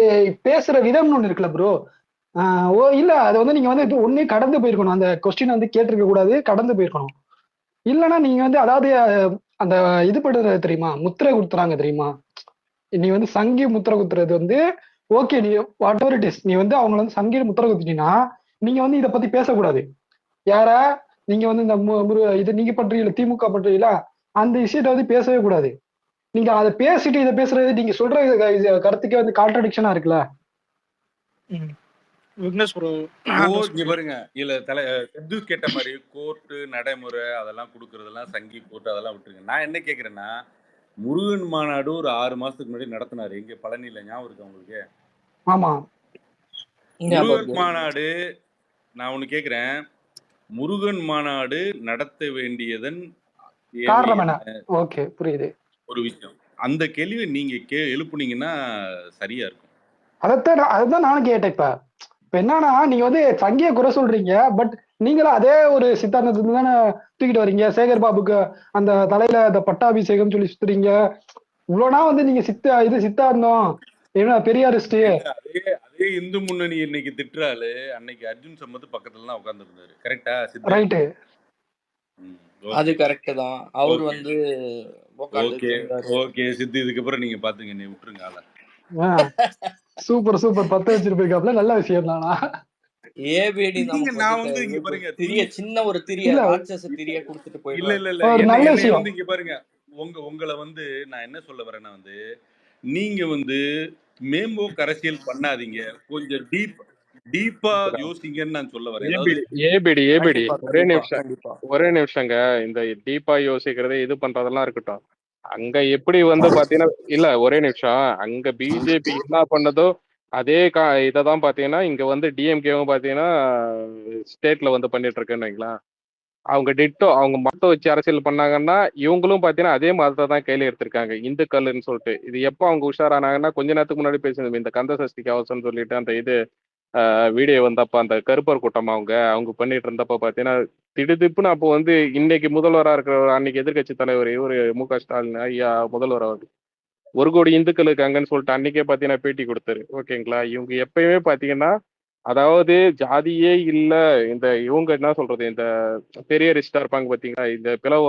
பேசுற விதம்னு ஒண்ணு இருக்குல்ல ப்ரோ. ஓ இல்ல அது வந்து நீங்க வந்து ஒண்ணு கடந்து போயிருக்கணும். அந்த கொஸ்டின் வந்து கேட்டிருக்க கூடாது, கடந்து போயிருக்கணும். இல்லைன்னா நீங்க வந்து அதாவது அந்த இது பண்றது தெரியுமா, முத்திரை குத்துறாங்க தெரியுமா, நீ வந்து சங்கி முத்திரை குத்துறது வந்து ஓகே, நீ வாட் எவர் இட் இஸ், நீ வந்து அவங்களை வந்து சங்கி முத்திரை குத்திட்டீங்கன்னா நீங்க வந்து இதை பத்தி பேசக்கூடாது. யார நீங்க வந்து இந்த இது நீங்க பண்றீங்களா திமுக பண்றீங்களா அந்த விஷயத்த வந்து பேசவே கூடாது. நீங்க அதை பேசிட்டு இதை பேசுறது நீங்க சொல்ற கருத்துக்கே வந்து கான்ட்ரடிக்ஷனா இருக்குல்ல. விக்னேஷ் ப்ரோ இங்க பாருங்க இல்ல சித்து கேட்ட மாதிரி கோர்ட்டு நடைமுறை அதெல்லாம் கொடுக்கறதெல்லாம் சங்கி கோர்ட்டு அதெல்லாம் விட்டுருங்க. நான் என்ன கேக்குறேன்னா முருகன் மாநாடு ஒரு 6 மாசத்துக்கு முன்னாடி நடத்தினாரு இங்க பழனியில, ஞாபகம் இருக்கு உங்களுக்கு? ஆமா, முருகன் மாநாடு நான் ஒண்ணு கேக்குறேன், முருகன் மாநாடு நடத்த வேண்டியதன் காரணம் என்ன? ஓகே புரியுது. ஒரு விஷயம் அந்த கேள்வி நீங்க எழுப்புனீங்கன்னா சரியா இருக்கும். அதுதான் நானும் கேட்டேன். இப்ப என்னன்னா நீங்க வந்து சங்கிய குறை சொல்றீங்க, பட் நீங்களும் அதே ஒரு சித்தாந்தத்துல தானே தூக்கிட்டு வரீங்க. சேகர் பாபுக்கு அந்த தலையில அந்த பட்டாபிஷேகம் சொல்லி சுத்துறீங்க. இவ்வளவுனா வந்து நீங்க சித்தாந்தம் என்ன பெரியாரிஸ்ட். அதே இந்து முன்னணி இன்னைக்கு திட்டுறாரு, அன்னைக்கு அர்ஜுன் சம்பத் பக்கத்துல தான் உட்கார்ந்து இருந்தாரு. கரெக்டா? ரைட்டு, அது கரெக்ட் தான். அவர் வந்து ஓகே சித்து, இதுக்கு அப்புறம் நீங்க பாத்துங்க, நீ விட்டுருங்க ஆள. சூப்பர் சூப்பர், 10 வச்சிருப்பீங்க, நல்ல விஷயம் தானா? ஏபிடி நான் வந்து இங்க பாருங்க சின்ன ஒரு திரிய ராட்சச திரிய கொடுத்துட்டு போயிடுறாரு. இல்ல வந்து இங்க பாருங்க, உங்களை வந்து நான் என்ன சொல்ல வரேன்னா வந்து நீங்க வந்து மேம்போக்கு அரசியல் பண்ணாதீங்க, கொஞ்சம் டீப்பா யோசிங்கன்னு நான் சொல்ல வரேன். ஏபிடி ஒரே நிமிஷங்க. இந்த டீப்பா யோசிக்கிறது இது பண்றதெல்லாம் இருக்கட்டும். அங்க எப்படி வந்து பாத்தீங்கன்னா இல்ல ஒரே நிமிஷம், அங்க பிஜேபி என்ன பண்ணதோ அதே இததான் பாத்தீங்கன்னா இங்க வந்து டிஎம்கேவும் பாத்தீங்கன்னா ஸ்டேட்ல வந்து பண்ணிட்டு இருக்குன்னு வைங்களேன். அவங்க டிட்டோ அவங்க மதத்தை வச்சு அரசியல் பண்ணாங்கன்னா இவங்களும் பாத்தீங்கன்னா அதே மதத்தை தான் கையில எடுத்திருக்காங்க, இந்துக்கள்னு சொல்லிட்டு. இது எப்போ அவங்க உஷாரானாங்கன்னா கொஞ்ச நேரத்துக்கு முன்னாடி பேசுனது இந்த கந்த சஷ்டி கவசம்னு சொல்லிட்டு அந்த இது வீடியோ வந்தப்ப அந்த கருப்பர் கூட்டம் அவங்க பண்ணிட்டு இருந்தப்ப பாத்தீங்கன்னா திடுதிப்புன்னு அப்போ வந்து இன்னைக்கு முதல்வராக இருக்கிற அன்னைக்கு எதிர்கட்சி தலைவர் இவரு மு.க. ஸ்டாலின் ஐயா முதல்வர் அவர் 1 கோடி இந்துக்கள் இருக்காங்கன்னு சொல்லிட்டு அன்னைக்கே பாத்தீங்கன்னா பேட்டி கொடுத்தாரு. ஓகேங்களா? இவங்க எப்பயுமே பாத்தீங்கன்னா அதாவது ஜாதியே இல்ல, இந்த இவங்க என்ன சொல்றது இந்த பெரியரிஸ்டா இருப்பாங்க பாத்தீங்களா, இந்த பிளவு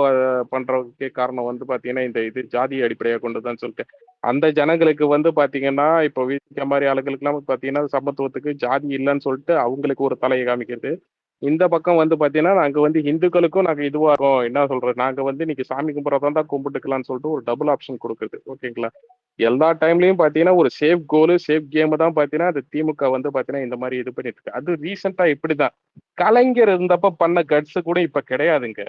பண்றதுக்கே காரணம் வந்து பாத்தீங்கன்னா இந்த இது ஜாதியை அடிப்படையாக கொண்டுதான் சொல்லிட்டு அந்த ஜனங்களுக்கு வந்து பாத்தீங்கன்னா இப்போ வீட்டுக்க மாதிரி ஆளுங்களுக்கு எல்லாம் பாத்தீங்கன்னா சமத்துவத்துக்கு ஜாதி இல்லைன்னு சொல்லிட்டு அவங்களுக்கு ஒரு தலையை காமிக்கிறது. இந்த பக்கம் வந்து பாத்தீங்கன்னா நாங்க வந்து இந்துக்களுக்கும் நாங்க இதுவா இருக்கோம், என்ன சொல்றது நாங்க வந்து இன்னைக்கு சாமி கும்பிட்றதா தான் கும்பிட்டுக்கலாம்னு சொல்லிட்டு ஒரு டபுள் ஆப்ஷன் கொடுக்குறது. ஓகேங்களா? எல்லா டைம்லயும் பாத்தீங்கன்னா ஒரு சேஃப் கோலு சேஃப் கேம் தான் பாத்தீங்கன்னா அது திமுக வந்து பாத்தீங்கன்னா இந்த மாதிரி இது பண்ணிட்டு இருக்கு. அது ரீசெண்டா இப்படிதான் கலைஞர் இருந்தப்ப பண்ண கட்ஸ் கூட இப்ப கிடையாதுங்க.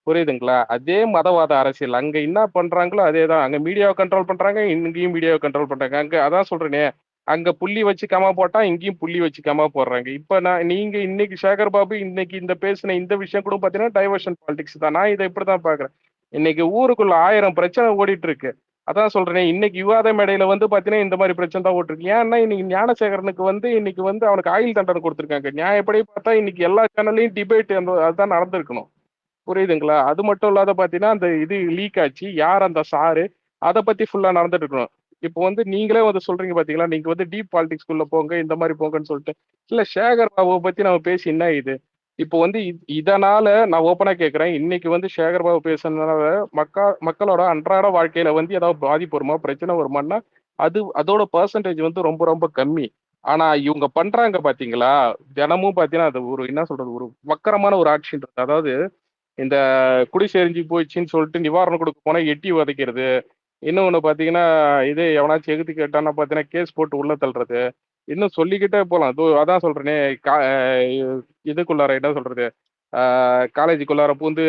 புரியுதுங்களா? அதே மதவாத அரசியல் அங்க என்ன பண்றாங்களோ அதேதான் அங்க மீடியாவை கண்ட்ரோல் பண்றாங்க, இங்கேயும் மீடியாவை கண்ட்ரோல் பண்றாங்க. அங்க அதான் சொல்றேனே, அங்க புள்ளி வச்சு கமா போட்டா இங்கேயும் புள்ளி வச்சு கமா போடுறாங்க. இப்ப நீங்க இன்னைக்கு சேகர் பாபு இன்னைக்கு இந்த பேசின இந்த விஷயம் கூட பாத்தீங்கன்னா டைவர்ஷன் பாலிடிக்ஸ் தான். நான் இதை இப்படிதான் பாக்குறேன். இன்னைக்கு ஊருக்குள்ள 1000 பிரச்சனை ஓடிட்டு இருக்கு. அதான் சொல்றேன், இன்னைக்கு விவாத மேடையில வந்து பாத்தீங்கன்னா இந்த மாதிரி பிரச்சனை தான் ஓட்டிருக்கு. ஏன்னா இன்னைக்கு ஞானசேகரனுக்கு வந்து இன்னைக்கு வந்து அவனுக்கு ஆயுள் தண்டனை கொடுத்துருக்காங்க. நியாயப்படி பார்த்தா இன்னைக்கு எல்லா சேனல்லையும் டிபேட் அதுதான் நடந்திருக்கணும். புரியுதுங்களா? அது மட்டும் இல்லாத பாத்தீங்கன்னா அந்த இது லீக் ஆச்சு, யார் அந்த சாரு அதை பத்தி ஃபுல்லா நடந்துட்டு இருக்கணும். இப்போ வந்து நீங்களே வந்து சொல்றீங்க பாத்தீங்களா, நீங்க வந்து டீப் பாலிடிக்ஸ்குள்ள போங்க இந்த மாதிரி போங்கன்னு சொல்லிட்டு. இல்ல சேகர் பாபுவை பத்தி நம்ம பேசி என்ன இது இப்போ வந்து இதனால நான் ஓப்பனா கேட்கிறேன், இன்னைக்கு வந்து சேகர் பாபு பேசுனதுனால மக்களோட அன்றாட வாழ்க்கையில வந்து ஏதாவது பாதிப்பு வருமா, பிரச்சனை வருமானா அதோட பெர்சன்டேஜ் வந்து ரொம்ப ரொம்ப கம்மி. ஆனா இவங்க பண்றாங்க பாத்தீங்களா, தினமும் பாத்தீங்கன்னா அது ஒரு என்ன சொல்றது, ஒரு வக்கரமான ஒரு ஆட்சின்றது. அதாவது இந்த குடி செறிஞ்சு போயிடுச்சுன்னு சொல்லிட்டு நிவாரணம் கொடுக்க போனா எட்டி உதைக்கிறது. இன்னொன்னு பாத்தீங்கன்னா, இது எவனாச்சும் எகுத்து கேட்டான்னா பாத்தீங்கன்னா கேஸ் போட்டு உள்ள தள்ளுறது. இன்னும் சொல்லிக்கிட்டே போலாம். அதான் சொல்றேனே, இதுக்குள்ளார என்ன சொல்றது, காலேஜுக்குள்ளார பூந்து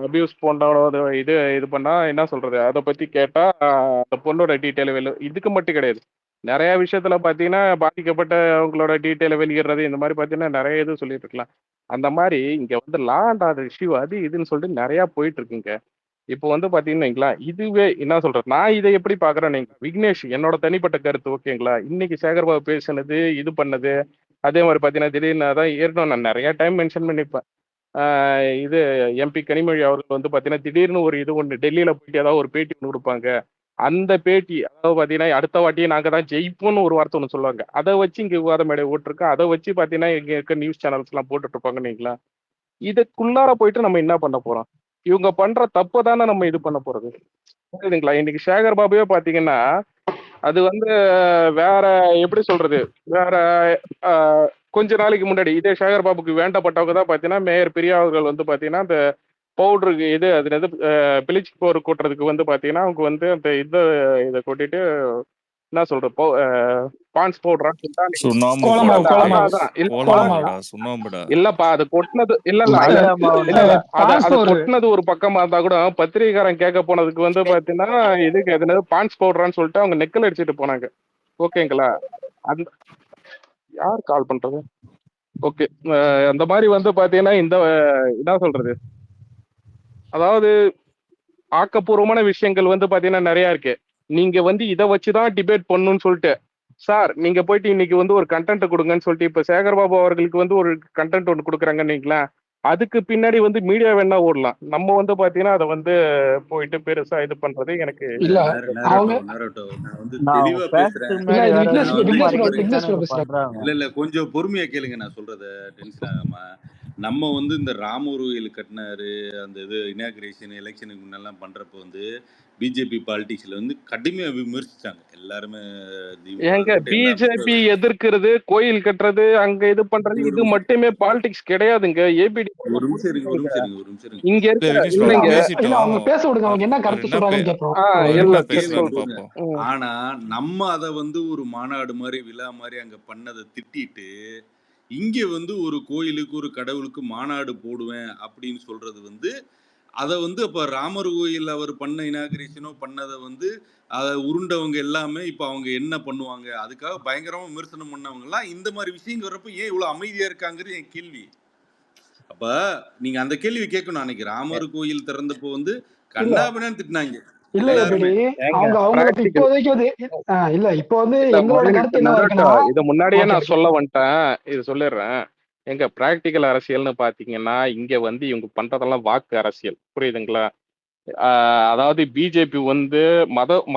அபியூஸ் போன்ற இது இது பண்ணா என்ன சொல்றது, அதை பத்தி கேட்டா அந்த பொண்ணோட டீட்டெயில் இதுக்கு மட்டும் கிடையாது, நிறைய விஷயத்துல பாத்தீங்கன்னா பாதிக்கப்பட்டவங்களோட டீட்டெயிலை வெளியிடுறது, இந்த மாதிரி பாத்தீங்கன்னா நிறைய இது சொல்லிட்டு இருக்கலாம். அந்த மாதிரி இங்க வந்து லா அண்ட் ஆர்டர் இஷ்யூ அது இதுன்னு சொல்லிட்டு நிறைய போயிட்டு இருக்குங்க. இப்போ வந்து பாத்தீங்கன்னா இதுவே என்ன சொல்றது, நான் இதை எப்படி பாக்குறேன், விக்னேஷ் என்னோட தனிப்பட்ட கருத்து ஓகேங்களா, இன்னைக்கு சேகர்பாபு பேசுனது இது பண்ணது, அதே மாதிரி பாத்தீங்கன்னா திடீர்னு அதான் ஏற்கனவே நான் நிறைய டைம் மென்ஷன் பண்ணிப்பேன். இது எம்பி கனிமொழி அவர்கள் வந்து பாத்தீங்கன்னா திடீர்னு ஒரு இது ஒன்று டெல்லியில போயிட்டு ஏதாவது ஒரு பேட்டி ஒன்று கொடுப்பாங்க. அந்த பேட்டி அதாவது பாத்தீங்கன்னா அடுத்த வாட்டியே நாங்க தான் ஜெயிப்போம்னு ஒரு வார்த்தை ஒன்று சொல்லுவாங்க. அதை வச்சு இங்க விவாத மேடை ஓட்டிருக்கு. அதை வச்சு பாத்தீங்கன்னா இங்க இருக்க நியூஸ் சேனல்ஸ் எல்லாம் போட்டுட்டு இருப்பாங்க நீங்களா. இதுக்குள்ளார போயிட்டு நம்ம என்ன பண்ண போறோம், இவங்க பண்ற தப்பு தானே நம்ம இது பண்ண போறது, புரியுதுங்களா. இன்னைக்கு சேகர் பாபுவே பாத்தீங்கன்னா அது வந்து வேற எப்படி சொல்றது, வேற கொஞ்ச நாளைக்கு முன்னாடி இதே சேகர் பாபுக்கு வேண்டப்பட்டவங்க தான் பாத்தீங்கன்னா மேயர் பிரியா அவர்கள் வந்து பாத்தீங்கன்னா அந்த பவுடருக்கு இது அது எது பிளிச் பவுடர் கொட்டுறதுக்கு வந்து பாத்தீங்கன்னா அவங்க வந்து அந்த இதை கொட்டிட்டு என்ன சொல்றது பான்ஸ் பவுடரான்னு இல்லப்பா, அது கொட்டினது இல்ல அது கொட்டினது ஒரு பக்கமா இருந்தா கூட பத்திரிகைக்காரன் கேட்க போனதுக்கு வந்து பாத்தீங்கன்னா இதுக்கு எதுனது பான்ஸ் பவுடரான்னு சொல்லிட்டு அவங்க நெக்கல் அடிச்சுட்டு போனாங்க. ஓகேங்களா, அந்த யார் கால் பண்றது, ஓகே. அந்த மாதிரி வந்து பாத்தீங்கன்னா இந்த என்ன சொல்றது, அதாவது ஆக்கப்பூர்வமான விஷயங்கள் வந்து பாத்தீங்கன்னா நிறைய இருக்கு. நீங்க வந்து இதை வச்சுதான் டிபேட் பண்ணணும்னு சொல்லிட்டு சார் நீங்க போயிட்டு இன்னைக்கு வந்து ஒரு கண்டென்ட் கொடுங்கன்னு சொல்லிட்டு இப்ப சேகர்பாபு அவர்களுக்கு வந்து ஒரு கண்டென்ட் ஒன்று கொடுக்குறாங்கன்னு நீங்களா, அதுக்கு பின்னாடி வந்து மீடியா வேணா ஓடலாம். நம்ம வந்து பாத்தீங்கன்னா அதை வந்து போயிட்டு பெருசா இது பண்றது எனக்கு இல்ல அவங்க நான் வந்து தெளிவா பேசுறேன். இல்ல கொஞ்சம் பொறுமையா கேளுங்க நான் சொல்றத, டென்ஷன் ஆகாம. நம்ம வந்து இந்த ராமர் கோயில் கட்டினாரு, அந்த இது இனாகிரேஷன் எலெக்ஷனுக்கு முன்னெல்லாம் பண்றப்ப வந்து பிஜேபி பாலிடிக்ஸ்ல வந்து கடுமையா விமர்சிச்சாங்க எல்லாருமே. ஏங்க பிஜேபி எதிர்க்கிறது, கோயில் கட்டுறது, அங்க இது பண்றது, இது மட்டுமே பாலிடிக்ஸ் கிடையாதுங்க. ஏபிடி ஒரு நிமிஷம் இருங்க. இங்க இருக்க அவங்க பேச விடுங்க, அவங்க என்ன கருத்து சொல்றாங்கன்னு கேட்போம். ஆனா நம்ம அத வந்து ஒரு மாநாடு மாதிரி விழா மாதிரி அங்க பண்ணதை திட்டிட்டு இங்க வந்து ஒரு கோயிலுக்கு ஒரு கடவுளுக்கு மாநாடு போடுவேன் அப்படின்னு சொல்றது வந்து அதை வந்து அப்ப ராமர் கோயில் அவர் பண்ண இனாகிரேஷனோ பண்ணதை வந்து அதை உருண்டவங்க எல்லாமே இப்ப அவங்க என்ன பண்ணுவாங்க, அதுக்காக பயங்கரமா விமர்சனம் பண்ணவங்க எல்லாம் இந்த மாதிரி விஷயம் வர்றப்ப ஏன் இவ்வளவு அமைதியா இருக்காங்கிறது என் கேள்வி. அப்ப நீங்க அந்த கேள்வி கேட்கணும். அன்னைக்கு ராமர் கோயில் திறந்தப்போ வந்து கண்ணாபின்னு திட்டினாங்க. இல்ல எப்படி அவங்க அவங்களுக்கு இப்போதைக்கு வந்து இல்ல இப்போ வந்து எங்களோட கருத்து என்ன இருக்குன்னா, இத முன்னாடியே நான் சொல்ல வந்துட்டேன், இது சொல்லிடுறேன். எங்க பிராக்டிக்கல் அரசியல்னு பாத்தீங்கன்னா இங்க வந்து இவங்க பண்றதெல்லாம் வாக்கு அரசியல், புரியுதுங்களா. அதாவது பிஜேபி வந்து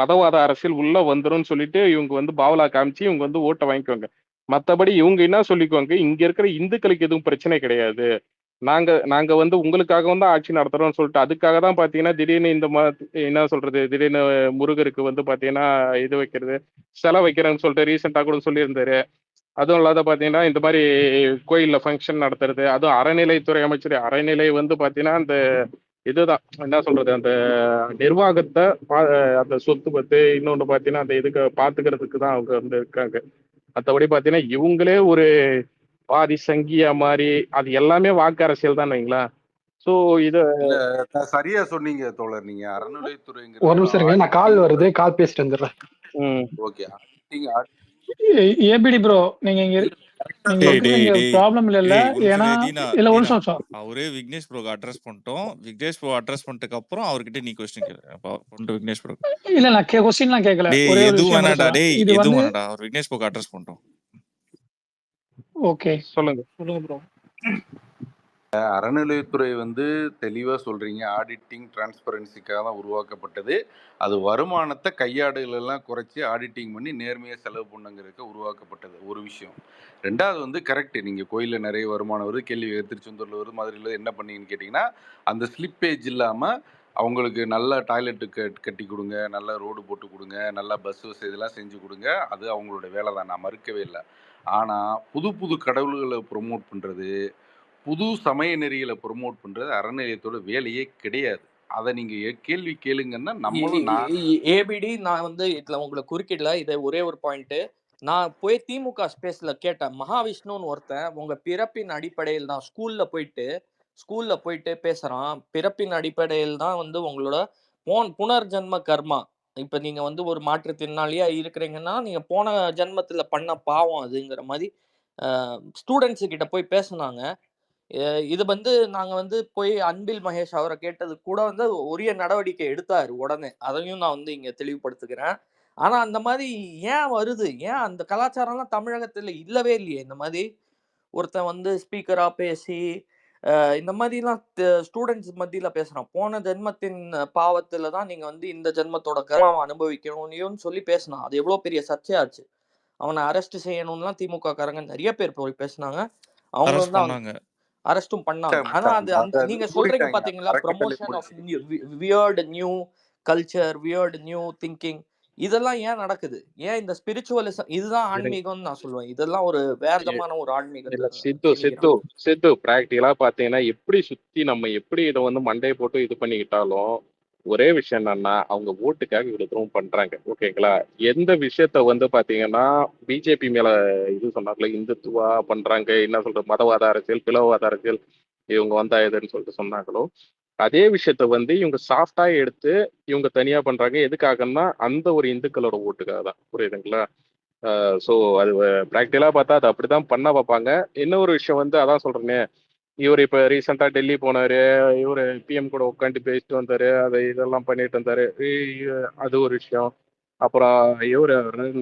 மதவாத அரசியல் உள்ள வந்துரும் சொல்லிட்டு இவங்க வந்து பாவலா காமிச்சு இவங்க வந்து ஓட்டை வாங்கிக்குவாங்க. மத்தபடி இவங்க என்ன சொல்லிக்குவாங்க, இங்க இருக்கிற இந்துக்களுக்கு எதுவும் பிரச்சனை கிடையாது, நாங்க வந்து உங்களுக்காக வந்து ஆட்சி நடத்துறோம்னு சொல்லிட்டு அதுக்காக தான் பாத்தீங்கன்னா திடீர்னு இந்த என்ன சொல்றது, திடீர்னு முருகருக்கு வந்து பாத்தீங்கன்னா இது வைக்கிறது, சிலை வைக்கிறேன்னு சொல்லிட்டு ரீசெண்டா கூட சொல்லியிருந்தாரு. அதுவும் இல்லாத பாத்தீங்கன்னா இந்த மாதிரி கோயில்ல ஃபங்க்ஷன் நடத்துறது, அதுவும் அறநிலைத்துறை அமைச்சர் அறநிலை வந்து பாத்தீங்கன்னா அந்த இதுதான் என்ன சொல்றது, அந்த நிர்வாகத்தை அந்த சொத்து பத்து இன்னொன்னு பாத்தீங்கன்னா அந்த இதுக்கு பாத்துக்கிறதுக்கு தான் அவங்க வந்து இருக்காங்க. மற்றபடி பாத்தீங்கன்னா இவங்களே ஒரு பாதி சங்கியா மாதிரி அது எல்லாமே வாக்கு அரசியல் தான் வைங்களா. சோ இத சரியா சொன்னீங்க தோழர். நீங்க அறநிலைத்துறை ஒரு நிமிஷம் இருங்க, நான் கால் வருது, கால் பேசிட்டு வந்துடுறேன். ஓகே ஏபிடி ப்ரோ, நீங்க ப்ராப்ளம் இல்ல. ஏன்னா இல்ல ஒரு நிமிஷம், அவரே விக்னேஷ் ப்ரோ அட்ரஸ் பண்ணிட்டோம். விக்னேஷ் ப்ரோ அட்ரஸ் பண்ணிட்டதுக்கு அப்புறம் அவர்கிட்ட நீ क्वेश्चन கேளு. விக்னேஷ் ப்ரோ இல்ல நான் क्वेश्चनலாம் கேட்கல. ஒரே ஒரு விஷயம் வேணாடா. டேய் எதுவும் வேணாடா, அவர் விக்னேஷ் ப்ரோ அட்ரஸ் பண்ணிட்டோம். ஓகே சொல்லுங்க ப்ரோ. அறநிலையத்துறை தெளிவா சொல்றீங்க, ஆடிட்டிங் டிரான்ஸ்பரன்சிக்காக தான் உருவாக்கப்பட்டது. அது வருமானத்தை கையாடுகள் எல்லாம் குறைச்சி ஆடிட்டிங் பண்ணி நேர்மையா செலவு பண்ணுங்கிறதுக்கு உருவாக்கப்பட்டது ஒரு விஷயம். ரெண்டாவது கரெக்ட், நீங்க கோயில்ல நிறைய வருமானம் வருது, கேள்வி திருச்செந்தூர்ல வருது, மதுரையில் என்ன பண்ணீங்கன்னு கேட்டீங்கன்னா, அந்த ஸ்லிப்பேஜ் இல்லாம அவங்களுக்கு நல்ல டாய்லெட்டு கட்டி கொடுங்க, நல்ல ரோடு போட்டு கொடுங்க, நல்ல பஸ் வசதி இதெல்லாம் செஞ்சு கொடுங்க. அது அவங்களோட வேலை தான், நான் மறுக்கவே இல்லை. ஆனா புது புது கடவுள்களை ப்ரொமோட் பண்றது, புது சமய நெறிகளை ப்ரொமோட் பண்றது அறநிலையத்தோட வேலையே கிடையாது. அதை நீங்க கேள்வி கேளுங்கன்னா நம்மளும் ஏபிடி நான் இதுல உங்களை குறுக்கிடல. இதை ஒரே ஒரு பாயிண்ட், நான் போய் திமுக ஸ்பேஸ்ல கேட்டேன். மகாவிஷ்ணுன்னு ஒருத்தன் உங்க பிறப்பின் அடிப்படையில் தான் ஸ்கூல்ல போயிட்டு பேசுறான். பிறப்பின் அடிப்படையில் தான் உங்களோட புனர்ஜென்ம கர்மா. இப்ப நீங்க ஒரு மாற்றுத்திறனாளியா இருக்கிறீங்கன்னா நீங்க போன ஜென்மத்துல பண்ண பாவம் அதுங்கிற மாதிரி ஸ்டூடெண்ட்ஸ் கிட்ட போய் பேசுனாங்க. இது நாங்க போய் அன்பில் மகேஷ் அவரை கேட்டது கூட உரிய நடவடிக்கை எடுத்தாரு உடனே. அதையும் நான் இங்க தெளிவுபடுத்துகிறேன். ஆனா அந்த மாதிரி ஏன் வருது? ஏன் அந்த கலாச்சாரம்லாம் தமிழகத்துல இல்லவே இல்லையே? இந்த மாதிரி ஒருத்தன் ஸ்பீக்கரா பேசி இந்த மாதிரிலாம் ஸ்டூடெண்ட்ஸ் மத்தியில பேசுறான். போன ஜென்மத்தின் பாவத்துல தான் நீங்க இந்த ஜென்மத்தோட கர்மாவை அனுபவிக்கணும்னு சொல்லி பேசினான். அது எவ்வளவு பெரிய சர்ச்சையாச்சு. அவனை அரெஸ்ட் செய்யணும்லாம் திமுக காரங்க நிறைய பேர் போய் பேசினாங்க. அவங்க அரெஸ்டும் பண்ணாங்க. ஆனா அது நீங்க சொல்றீங்க பாத்தீங்களா, promotion of weird new culture, weird new thinking, இதெல்லாம் ஏன் நடக்குது? ஏன் இந்த ஸ்பிரிச்சுவலிசம் இதுதான் ஆன்மீகம்னு நான் சொல்லுவேன். இதெல்லாம் ஒரு வேதமான ஒரு ஆன்மீகம். சித்து பிராக்டிகலா பாத்தீங்கன்னா எப்படி சுத்தி நம்ம எப்படி இதை மண்டையை போட்டு இது பண்ணிக்கிட்டாலும் ஒரே விஷயம் என்னன்னா, அவங்க ஓட்டுக்காக இவ்வளவு பண்றாங்க. ஓகேங்களா? எந்த விஷயத்த பாத்தீங்கன்னா பிஜேபி மேல இது சொன்னாங்களே, இந்துத்துவா பண்றாங்க, என்ன சொல்ற மதவாத அரசியல், பிளவாத அரசியல், இவங்க இதுன்னு சொல்லிட்டு சொன்னாங்களோ, அதே விஷயத்த இவங்க சாஃப்டா எடுத்து இவங்க தனியா பண்றாங்க. எதுக்காகன்னா அந்த ஒரு இந்துக்களோட ஓட்டுக்காக தான். புரியுதுங்களா? ஸோ அது பிராக்டிகலா பார்த்தா அது அப்படிதான் பண்ண பார்ப்பாங்க. இன்னொரு விஷயம் அதான் சொல்றேனே, இவர் இப்ப ரீசெண்டா டெல்லி போனாரு, இவரு பிஎம் கூட உட்காந்து பேசிட்டு வந்தாரு, அதை இதெல்லாம் பண்ணிட்டு வந்தாரு. அது ஒரு விஷயம். அப்புறம் இவரு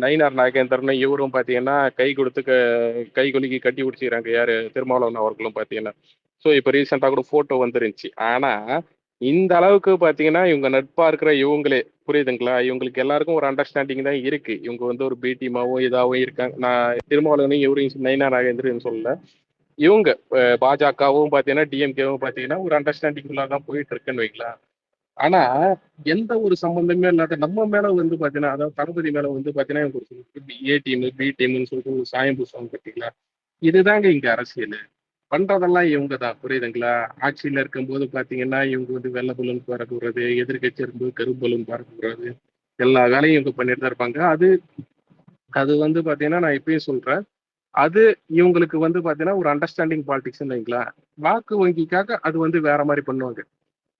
நயினார் நாகேந்திரன் இவரும் பாத்தீங்கன்னா கை கொடுத்து கை குலுக்கி கட்டி பிடிச்சிக்கிறாங்க. யாரு? திருமாவளவன் அவர்களும் பாத்தீங்கன்னா. ஸோ இப்போ ரீசெண்டா கூட போட்டோ வந்துருந்துச்சு. ஆனா இந்த அளவுக்கு பாத்தீங்கன்னா இவங்க நட்பா இருக்கிற இவங்களே, புரியுதுங்களா, இவங்களுக்கு எல்லாருக்கும் ஒரு அண்டர்ஸ்டாண்டிங் தான் இருக்கு. இவங்க ஒரு பி டீமாவும் இதாகவும் இருக்காங்க. நான் திருமாவளவனையும் இவரையும் நயினார் நாகேந்திரன் சொல்லல. இவங்க பாஜகவும் பாத்தீங்கன்னா டிஎம்கேவும் பாத்தீங்கன்னா ஒரு அண்டர்ஸ்டாண்டிங் தான் போயிட்டு இருக்குன்னு வைங்களா. ஆனா எந்த ஒரு சம்பந்தமே இல்லாத நம்ம மேல பாத்தீங்கன்னா, அதாவது தளபதி மேல பாத்தீங்கன்னா ஏ டீம் பி டீம்னு சொல்லிட்டு ஒரு சாயம் பூசுவாங்க பார்த்தீங்களா. இதுதாங்க இங்க அரசியல். பண்றதெல்லாம் இவங்க தான். புரியுதுங்களா? ஆட்சியில இருக்கும்போது பாத்தீங்கன்னா இவங்க வெள்ளை பலூன் பறக்க விடுறது, எதிர்கட்சி இருக்கும்போது கருப்பு பலூன் பறக்க விடுறது, எல்லா வேலையும் இவங்க பண்ணிட்டு தான் இருப்பாங்க. அது பாத்தீங்கன்னா நான் இப்பயும் சொல்றேன், அது இவங்களுக்கு பாத்தீங்கன்னா ஒரு அண்டர்ஸ்டாண்டிங் பாலிடிக்ஸ் வைங்களா. வாக்கு வங்கிக்காக அது வேற மாதிரி பண்ணுவாங்க.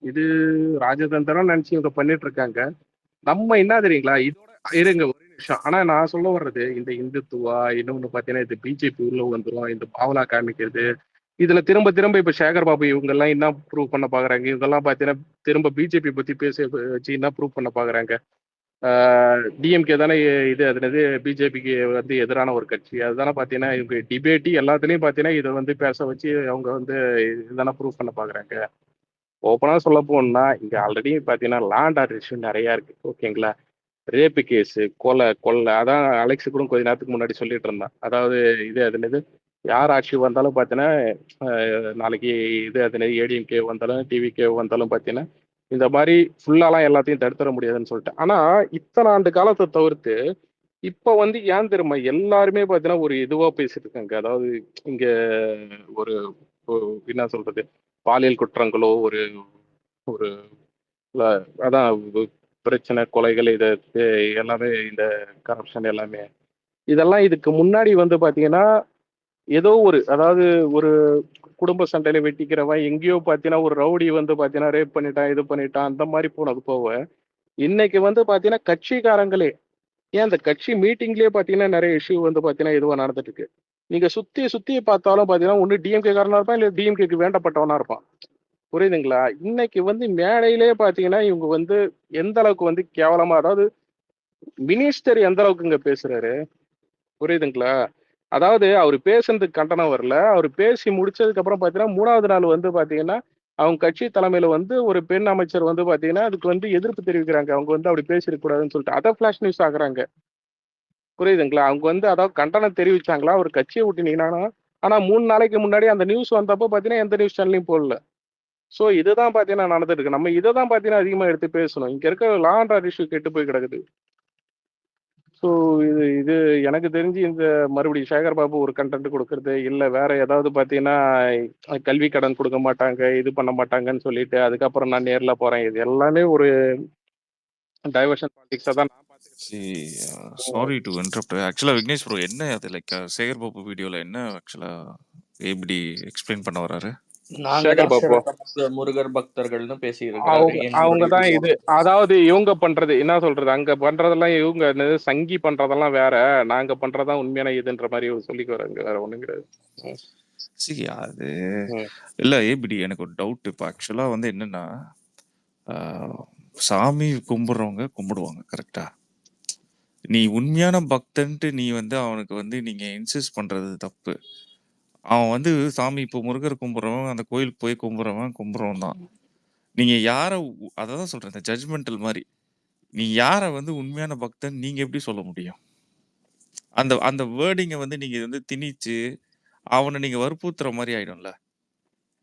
இது ராஜதந்திரம் நினைச்சு இவங்க பண்ணிட்டு இருக்காங்க. நம்ம என்ன தெரியுங்களா, இதோட இருங்க ஒரு நிமிஷம். ஆனா நான் சொல்ல வர்றது இந்த இந்துத்துவா, இன்னொன்னு பாத்தீங்கன்னா இது பிஜேபி உள்ள வந்துடும், இந்த பாவலா காமிக்கிறது, இதுல திரும்ப திரும்ப இப்ப சேகர் பாபு இவங்க எல்லாம் என்ன ப்ரூவ் பண்ண பாக்குறாங்க, இதெல்லாம் பாத்தீங்கன்னா திரும்ப பிஜேபி பத்தி பேச வச்சு என்ன ப்ரூவ் பண்ண பாக்குறாங்க. டிஎம்கே தானே இது அதனது பிஜேபிக்கு எதிரான ஒரு கட்சி. அதுதானே பாத்தீங்கன்னா இவங்க டிபேட்டி எல்லாத்துலயும் பாத்தீங்கன்னா இதை பேச வச்சு அவங்க இதுதானே ப்ரூவ் பண்ண பாக்குறாங்க. ஓப்பனா சொல்ல போனா இங்க ஆல்ரெடி பாத்தீங்கன்னா லேண்ட் ஆர்டர் இஷ்யூ நிறைய இருக்கு. ஓகேங்களா? ரேப்பு கேஸு, கொள்ளை அதான் அலெக்ஸ் கூட கொஞ்ச நேரத்துக்கு முன்னாடி சொல்லிட்டு இருந்தான். அதாவது அதுனது யார் ஆட்சி வந்தாலும் பார்த்தீங்கன்னா நாளைக்கு அதுனது ஏடிஎம்கே வந்தாலும் டிவிகே வந்தாலும் பார்த்தீங்கன்னா இந்த மாதிரி ஃபுல்லாலாம் எல்லாத்தையும் தடுத்துட முடியாதுன்னு சொல்லிட்டு. ஆனா இத்தனை ஆண்டு காலத்தை தவிர்த்து இப்போ ஏன் தெரியுமா எல்லாருமே பார்த்தீங்கன்னா ஒரு இதுவா பேசிட்டு இருக்காங்க. அதாவது இங்க ஒரு என்ன சொல்றது, பாலியல் குற்றங்களோ ஒரு ஒரு அதான் பிரச்சனை, கொலைகள், இது எல்லாமே இந்த கரப்ஷன் எல்லாமே இதெல்லாம் இதுக்கு முன்னாடி பாத்தீங்கன்னா ஏதோ அதாவது ஒரு குடும்ப சண்டையில வெட்டிக்கிறவன் எங்கேயோ பாத்தீங்கன்னா ஒரு ரவுடி பாத்தீங்கன்னா ரேப் பண்ணிட்டான், இது பண்ணிட்டான், அந்த மாதிரி போனது போக இன்னைக்கு பாத்தீங்கன்னா கட்சிக்காரங்களே, ஏன் அந்த கட்சி மீட்டிங்லயே பாத்தீங்கன்னா நிறைய இஷ்யூ பாத்தீங்கன்னா இதுவா நடந்துட்டு இருக்கு. நீங்க சுத்தி பார்த்தாலும் பாத்தீங்கன்னா ஒண்ணு டிஎம்கே காரனா இருப்பான், இல்ல டிஎம்கேக்கு வேண்டப்பட்டவனா இருப்பான். புரியுதுங்களா? இன்னைக்கு மேடையிலே பாத்தீங்கன்னா இவங்க எந்த அளவுக்கு கேவலமா, அதாவது மினிஸ்டர் எந்த அளவுக்கு இங்க பேசுறாரு, புரியுதுங்களா? அதாவது அவர் பேசுனதுக்கு கண்டனம் வரல. அவர் பேசி முடிச்சதுக்கு அப்புறம் பாத்தீங்கன்னா 3வது நாள் வந்து பாத்தீங்கன்னா அவங்க கட்சி தலைமையில வந்து ஒரு பெண் அமைச்சர் வந்து பாத்தீங்கன்னா அதுக்கு வந்து எதிர்ப்பு தெரிவிக்கிறாங்க. அவங்க வந்து அப்படி பேசிருக்க கூடாதுன்னு சொல்லிட்டு அதை ஃபிளாஷ் நியூஸ் ஆகுறாங்க. புரியுதுங்களா? அவங்க வந்து அதாவது கண்டனம் தெரிவிச்சாங்களா ஒரு கட்சியை விட்டு நீங்கினாங்கன்னா, ஆனா 3 நாளைக்கு முன்னாடி அந்த நியூஸ் வந்தப்போ பாத்தீங்கன்னா எந்த நியூஸ் சேனல்லையும் போடல. சோ இதுதான் பாத்தீங்கன்னா நடந்துட்டு இருக்கு. நம்ம இதை தான் பாத்தீங்கன்னா அதிகமா எடுத்து பேசணும். இங்க இருக்க லா அண்ட் ஆர்டர் இஷ்யூ கெட்டு போய் கிடக்குது. ஸோ இது இது எனக்கு தெரிஞ்சு இந்த மறுபடியும் சேகர் பாபு ஒரு கண்டென்ட் கொடுக்கறது இல்லை வேற ஏதாவது பார்த்தீங்கன்னா கல்வி கடன் கொடுக்க மாட்டாங்க இது பண்ண மாட்டாங்கன்னு சொல்லிட்டு அதுக்கப்புறம் நான் நேர்ல போறேன் இது எல்லாமே ஒரு டைவர்ஷன் பாலிடிக்ஸா தான் நான் பார்த்துக்கிட்டேன். Sorry to interrupt. ஆக்சுவலா விக்னேஷ் ப்ரோ என்ன அது லைக் சேகர் பாபு வீடியோல என்ன ஆக்சுவலா எப்படி எக்ஸ்பிளைன் பண்ண வராரு? நாங்க சேகர் தான் பாபு சிறந்த முருகர் பக்தர்கள்னு பேசி இருக்கிறாரு. அவங்க தான் எங்களுடைய இது அதாவது இவங்க பண்றது என்ன சொல்றது அங்க பண்றதெல்லாம் இவங்க என்னது சங்கி பண்றதெல்லாம் வேற நாங்க பண்றதா உண்மையான இதுன்ற மாதிரி இவர் சொல்லிக்கு வராங்க வேற ஒண்ணும் கிடையாது. சரி அது இல்ல ஏபிடி எனக்கு ஒரு டவுட். இப்போ ஆக்சுவலா வந்து என்னன்னா சாமி கும்பிடுறவங்க கும்பிடுவாங்க கரெக்டா? நீ உண்மையான பக்தன்ட்டு நீ வந்து அவனுக்கு வந்து நீங்க இன்சிஸ்ட் பண்றது தப்பு. அவன் வந்து சாமி இப்போ முருகர் கும்பிட்றவன் அந்த கோயிலுக்கு போய் கும்பிட்றவன் தான். நீங்க யார அதான் சொல்றேன் இந்த ஜட்ஜ்மெண்டல் மாதிரி நீ யார வந்து உண்மையான பக்தன் நீங்க எப்படி சொல்ல முடியும்? அந்த அந்த வேர்டிங்கை வந்து நீங்க வந்து திணிச்சு அவனை நீங்க வற்புறுத்துற மாதிரி ஆயிடும்ல.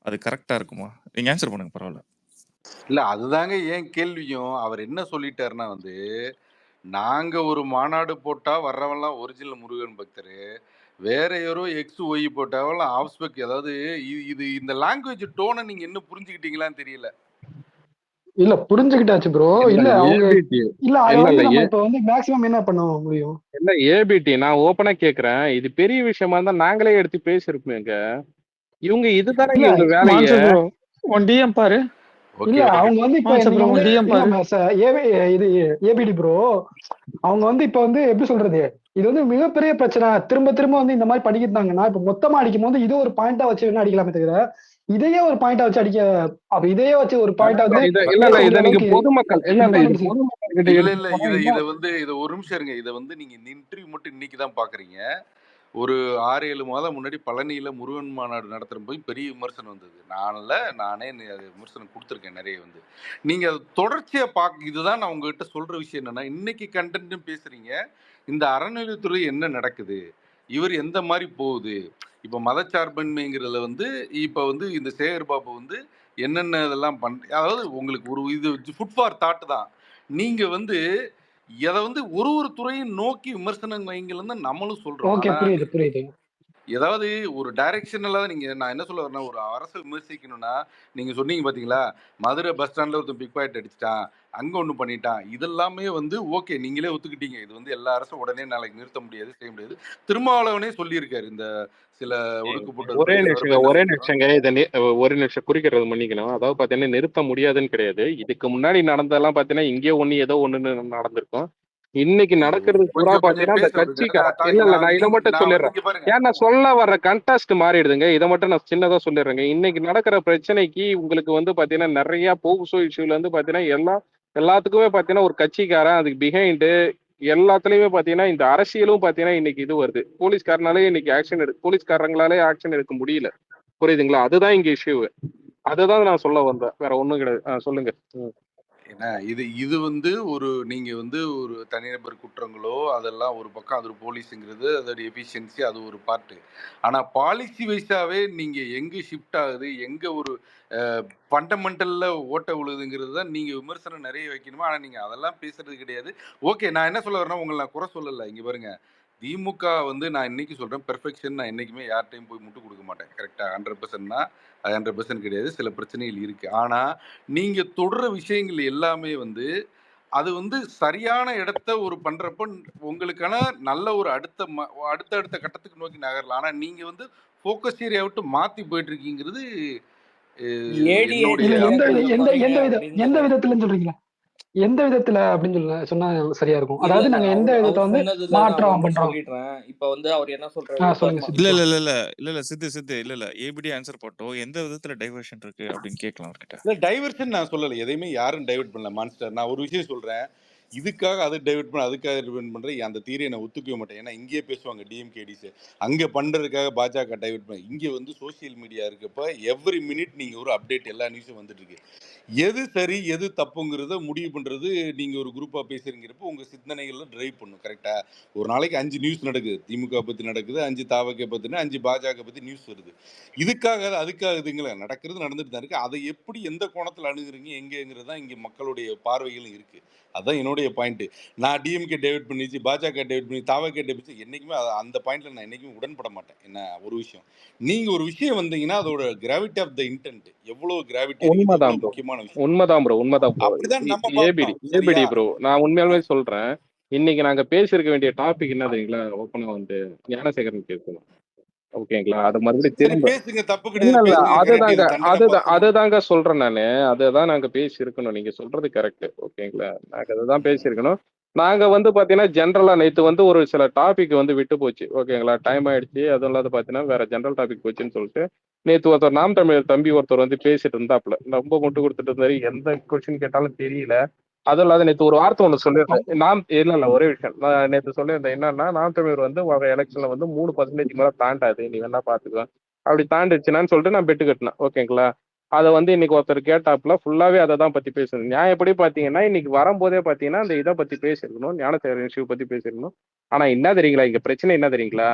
அது கரெக்டா இருக்குமா? நீங்க ஆன்சர் பண்ணுங்க பரவாயில்ல. இல்ல அதுதாங்க ஏன் கேள்வியும். அவர் என்ன சொல்லிட்டாருன்னா வந்து நாங்க ஒரு மாநாடு போட்டா வர்றவன்லாம் ஒரிஜினல் முருகன் பக்தரு, வேற யாரோ எக்ஸ் ஒய் போட்டாவெல்லாம் ஆஃப்ஸ்பெக். அதாவது இது இந்த லாங்குவேஜ் டோனை நீங்க இன்னும் புரிஞ்சுக்கிட்டீங்களான்னு தெரியல. இல்ல புரிஞ்சுக்கிட்டாச்சு ப்ரோ. இல்ல அவங்க இல்ல அதை வந்து நம்ம இப்ப வந்து மேக்ஸிமம் என்ன பண்ண முடியும்? இல்ல ஏபிடி நான் ஓப்பனா கேக்குறேன். இது பெரிய விஷயமா இருந்தா நாங்களே எடுத்து பேசிருப்போங்க. இவங்க இதுதானே இவங்க வேலையை ஒன் டிஎம் பாரு. இல்ல அவங்க வந்து இப்ப இது ஏபிடி ப்ரோ அவங்க வந்து இப்ப வந்து எப்படி சொல்றது இது வந்து மிகப்பெரிய பிரச்சனை. திரும்ப திரும்ப வந்து இந்த மாதிரி படிக்கிறாங்கன்னா இப்ப மொத்தமா அடிக்கும் போது இது ஒரு பாயிண்டா வச்சு வேணா அடிக்கலாமே தவிர இதையே ஒரு பாயிண்டா வச்சு அடிக்க அப்ப இதையே வச்சு ஒரு பாயிண்டா வந்து பொதுமக்கள் இத வந்து இத ஒரு நிமிஷம் இருங்க. இதை வந்து நீங்க இந்த இன்டர்வியூ மட்டும் இன்னைக்குதான் பாக்குறீங்க. ஒரு 6-7 மாதம் முன்னாடி பழனியில முருகன் மாநாடு நடத்துற போய் பெரிய விமர்சனம் வந்தது. நானே விமர்சனம் கொடுத்துருக்கேன் நிறைய வந்து. நீங்க அதை தொடர்ச்சியா இதுதான் நான் உங்ககிட்ட சொல்ற விஷயம் என்னன்னா இன்னைக்கு கண்டென்ட்டும் பேசுறீங்க. இந்த அறநிலையத்துறை என்ன நடக்குது, இவர் எந்த மாதிரி போகுது, இப்ப மதச்சார்பின்மைங்கிறதுல வந்து இப்ப வந்து இந்த சேகர் பாபு வந்து என்னென்ன இதெல்லாம் அதாவது உங்களுக்கு ஒரு இது ஃபுட் ஃபார் தாட் தான். நீங்க வந்து இதை வந்து ஒரு துறையும் நோக்கி விமர்சனம் வைங்கன்னு தான் நம்மளும் சொல்றோம். புரியுது. ஏதாவது ஒரு டைரக்ஷனலா நீங்க நான் என்ன சொல்ல வரேன்னா ஒரு அரசு விமர்சிக்கணும்னா நீங்க சொன்னீங்க பாத்தீங்களா மதுரை பஸ் ஸ்டாண்ட்ல ஒருத்தன் பிக் பாக்கெட் அடிச்சிட்டான் அங்க ஒண்ணு பண்ணிட்டான் இதெல்லாமே வந்து ஓகே நீங்களே ஒத்துக்கிட்டீங்க. இது வந்து எல்லா அரசும் உடனே நாளைக்கு நிறுத்த முடியாது செய்ய முடியாது. திருமாவளவனே சொல்லியிருக்காரு இந்த சில ஒடுக்கப்பட்ட ஒரே நிமிஷங்க இதை ஒரு நிமிஷம் குறிக்கிறது மன்னிக்கணும். அதாவது பாத்தீங்கன்னா நிறுத்த முடியாதுன்னு கிடையாது. இதுக்கு முன்னாடி நடந்ததெல்லாம் பாத்தீங்கன்னா இங்கே ஒண்ணு ஏதோ ஒண்ணு நடந்திருக்கும். இன்னைக்கு நடக்கிறது பூரா பாத்தீங்கன்னா அந்த கட்சிக்கார இல்ல நான் இதை மட்டும் சொல்லிடுறேன். ஏன்னா சொல்ல வர்ற கண்டாஸ்ட் மாறிடுதுங்க. இதை மட்டும் நான் சின்னதா சொல்லிடுறேங்க. இன்னைக்கு நடக்கிற பிரச்சனைக்கு உங்களுக்கு வந்து பாத்தீங்கன்னா நிறைய போக்சோ இஷ்யூல இருந்து பாத்தீங்கன்னா எல்லாத்துக்குமே பாத்தீங்கன்னா ஒரு கட்சிக்காரன் அதுக்கு பிஹைண்டு எல்லாத்துலயுமே பாத்தீங்கன்னா இந்த அரசியலும் பாத்தீங்கன்னா இன்னைக்கு இது வருது. போலீஸ்காரனாலே இன்னைக்கு போலீஸ்காரங்களாலே ஆக்ஷன் எடுக்க முடியல. புரியுதுங்களா? அதுதான் இங்க இஷ்யூ. அதுதான் நான் சொல்ல வந்தேன். வேற ஒண்ணும் கிடையாது. சொல்லுங்க. ஏன்னா இது வந்து ஒரு நீங்க வந்து ஒரு தனிநபர் குற்றங்களோ அதெல்லாம் ஒரு பக்கம் அது ஒரு போலீஸுங்கிறது அதோட எஃபிஷியன்சி அது ஒரு பார்ட்டு. ஆனா பாலிசி வைஸாவே நீங்க எங்க ஷிஃப்ட் ஆகுது எங்க ஒரு ஃபண்டமெண்டல்ல ஓட்ட விழுதுங்கிறது தான் நீங்க விமர்சனம் நிறைய வைக்கணுமா. ஆனா நீங்க அதெல்லாம் பேசுறது கிடையாது. ஓகே நான் என்ன சொல்ல வரேன்னா உங்களை நான் குறை சொல்லல. இங்க பாருங்க திமுக வந்து நான் இன்னைக்கு சொல்றேன் பெர்ஃபெக்ஷன் நான் என்னைக்குமே யார்ட்டையும் போய் முட்டு கொடுக்க மாட்டேன். கரெக்டா 100%னா அது 100% கிடையாது. சில பிரச்சனைகள் இருக்கு. ஆனா நீங்க தொடர விஷயங்கள் எல்லாமே வந்து அது வந்து சரியான இடத்த ஒரு பண்றப்ப உங்களுக்கான நல்ல ஒரு அடுத்த கட்டத்துக்கு நோக்கி நகரலாம். ஆனா நீங்க வந்து ஃபோக்கஸ் ஏரியா விட்டு மாத்தி போயிட்டு இருக்கீங்கிறது எந்த விதத்துல சொல்றீங்களா? எந்த விதத்துல அப்படின்னு சொன்னா சரியா இருக்கும். அதாவது நாங்க எந்த விதத்தை வந்து மாற்றம் பண்றோம். இப்ப வந்து அவர் என்ன சொல்றாரு இல்ல சித்து இல்ல ஏபிடி ஆன்சர் போட்டோம். எந்த விதத்துல டைவர்ஷன் இருக்கு அப்படின்னு கேட்கலாம் அவர்கிட்ட. இல்ல டைவர்ஷன் நான் சொல்லல. எதையுமே யாரும் டைவர்ட் பண்ணல மான்ஸ்டர். நான் ஒரு விஷயம் சொல்றேன். இதுக்காக அதை டைவெர்ட் பண்ண அதுக்காக டிபெண்ட் பண்ற அந்த தீரையை நான் ஒத்துக்கவே மாட்டேன். ஏன்னா இங்கேயே பேசுவாங்க டிஎம்கேடிஸ் அங்க பண்றதுக்காக பாஜக டைவெர்ட் பண்ண. இங்க வந்து சோசியல் மீடியா இருக்கப்ப எவ்ரி மினிட் நீங்க ஒரு அப்டேட் எல்லா நியூஸும் வந்துட்டு இருக்கு. எது சரி எது தப்புங்கிறத முடிவு பண்றது நீங்க ஒரு குரூப்பா பேசுறீங்கிறப்ப உங்க சிந்தனைகள்ல டிரைவ் பண்ணும். கரெக்டா? ஒரு நாளைக்கு 5 நியூஸ் நடக்குது, திமுக பத்தி நடக்குது, 5 தாவக பத்தின, 5 பாஜக பத்தி நியூஸ் வருது. இதுக்காக அதுக்காக இதுங்களா நடக்கிறது நடந்துட்டு தான் இருக்கு. அதை எப்படி எந்த கோணத்துல அணுகுறீங்க எங்கங்கிறது தான் இங்க மக்களுடைய பார்வைகளும் இருக்கு. அதான் என்னுடைய பாயிண்ட். நான் டிஎம்கே டேவிட் பண்ணிச்சு, பாஜக டேவிட் பண்ணி, தாவக டேவிட் என்னைக்குமே அந்த பாயிண்ட்ல நான் என்னைக்குமே உடன்பட மாட்டேன். என்ன ஒரு விஷயம், நீங்க ஒரு விஷயம் வந்தீங்கன்னா அதோட கிராவிட்டி ஆஃப் த இன்டென்ட் எவ்வளவு கிராவிட்டி இருக்கு, உண்மைதான் எவ்வளவு ப்ரோ, முக்கியமான விஷயம். உண்மைதான் ப்ரோ, உண்மைதான் ப்ரோ. அப்படிதான் நம்ம ஏபிடி பார்க்கணும். சரியா? ப்ரோ, நான் உண்மையாலுமே சொல்றேன். இன்னைக்கு நாங்க பேசியிருக்க வேண்டிய டாபிக் என்ன தெரியுங்களா? ஓப்பனா வந்து ஞானசேகரன் பேசணும். ஓகேங்களா? அது மறுபடியும் சரி திரும்ப பேசுங்க, தப்பு இல்ல கிடையாது, இல்ல பேசுங்க. கரெக்ட். அதுதாங்க இது தண்டனை பத்திரம். அதுதாங்க சொல்றேன் நானு. அதுதான் நாங்க பேசி இருக்கணும். நீங்க சொல்றது கரெக்ட். ஓகேங்களா? நாங்க அதுதான் பேசியிருக்கணும். நாங்க வந்து பாத்தீங்கன்னா ஜென்ரலா நேத்து வந்து ஒரு சில டாபிக் வந்து விட்டு போச்சு. ஓகேங்களா? டைம் ஆயிடுச்சு. அதுவும் இல்லாத பாத்தீங்கன்னா வேற ஜென்ரல் டாபிக் போச்சுன்னு சொல்லிட்டு நேத்து ஒருத்தர் நாம் தமிழர் தம்பி ஒருத்தர் வந்து பேசிட்டு இருந்தாப்புல. ரொம்ப முட்டு கொடுத்துட்டு இருந்தாரு. எந்த கொஸ்டின் கேட்டாலும் தெரியல. அதுவும் இல்லாத நேத்து ஒரு வார்த்தை ஒண்ணு சொல்லியிருந்தேன். நாம் இல்ல ஒரே விஷயம். நான் நேத்து சொல்லியிருந்தேன் என்னன்னா, நாம் தமிழர் வந்து வர எலெக்ஷன்ல வந்து 3% மேல தாண்டாது. நீ வேணா பாத்துக்கோ. அப்படி தாண்டிடுச்சுனான்னு சொல்லிட்டு நான் பெட்டு கட்டினேன். ஓகேங்களா? அதை வந்து இன்னைக்கு ஒருத்தர் கேட்டாப்புல ஃபுல்லாவே அதை தான் பத்தி பேசணும். நான் எப்படி பாத்தீங்கன்னா இன்னைக்கு வரும்போதே பாத்தீங்கன்னா அந்த இதை பத்தி பேசியிருக்கணும், ஞானசேகரன் இஷ்யூ பத்தி பேசியிருக்கணும். ஆனா என்ன தெரியுங்களா, இங்க பிரச்சனை என்ன தெரியுங்களா?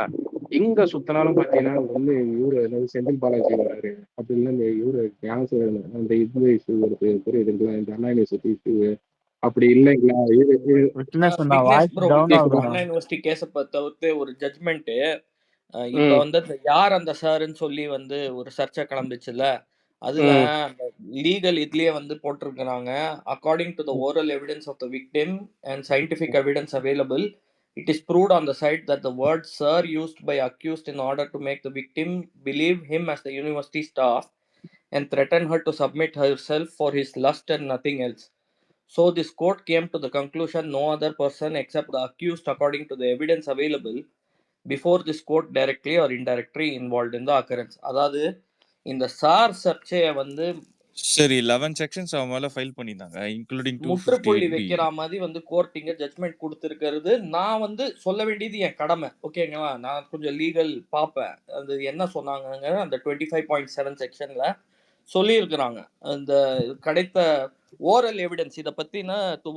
எங்க சுத்தினாலும் பாத்தீங்கன்னா ஒண்ணு இவரு அதாவது செந்தில் பாலாஜி வராரு, அப்படி இல்லை இந்த இவரு ஞானசேகரன் அந்த இது இஷ்யூ வருது, புரியுதுங்களா? இந்த அண்ணா யூனிவர்சிட்டி இஷ்யூ அப்படி இல்லைங்களா? விட்னஸ் நான் Vignesh voice bro, down Vignesh bro, ஆகுதுண்ணா. அண்ணா யூனிவர்சிட்டி கேஸை தவிர்த்து ஒரு ஜட்மெண்ட் இப்ப வந்து யார் அந்த சார்ன்னு சொல்லி வந்து ஒரு சர்ச்சை கிளம்பிச்சுல, அதுல லீகல் இதுலயே வந்து போட்டிருக்கிறாங்க. According to the oral evidence of the victim and scientific evidence available, it is proved on the site that the word sir used by accused in order to make the victim believe him as the university staff and threaten her to submit herself for his lust and nothing else. So this court came to the conclusion no other person except the accused, according to the evidence available before this court, directly or indirectly involved in the occurrence. அதாவது இந்த sir சர்ச்சையை வந்து சரி 11 sections அவன் மேல file பண்ணிருந்தாங்க including முற்றுப்புள்ளி 258B. வைக்கிற மாதிரி வந்து கோர்ட் இங்க ஜட்மெண்ட் கொடுத்திருக்கிறது. நான் வந்து சொல்ல வேண்டியது என் கடமை. ஓகேங்களா? நான் கொஞ்சம் லீகல் பார்ப்பேன். அது என்ன சொன்னாங்க அந்த 25.7 செக்ஷன்ல சொல்லியிருக்கிறாங்க. அந்த கிடைத்த ஓரல் எவிடன்ஸ் இதை பத்தின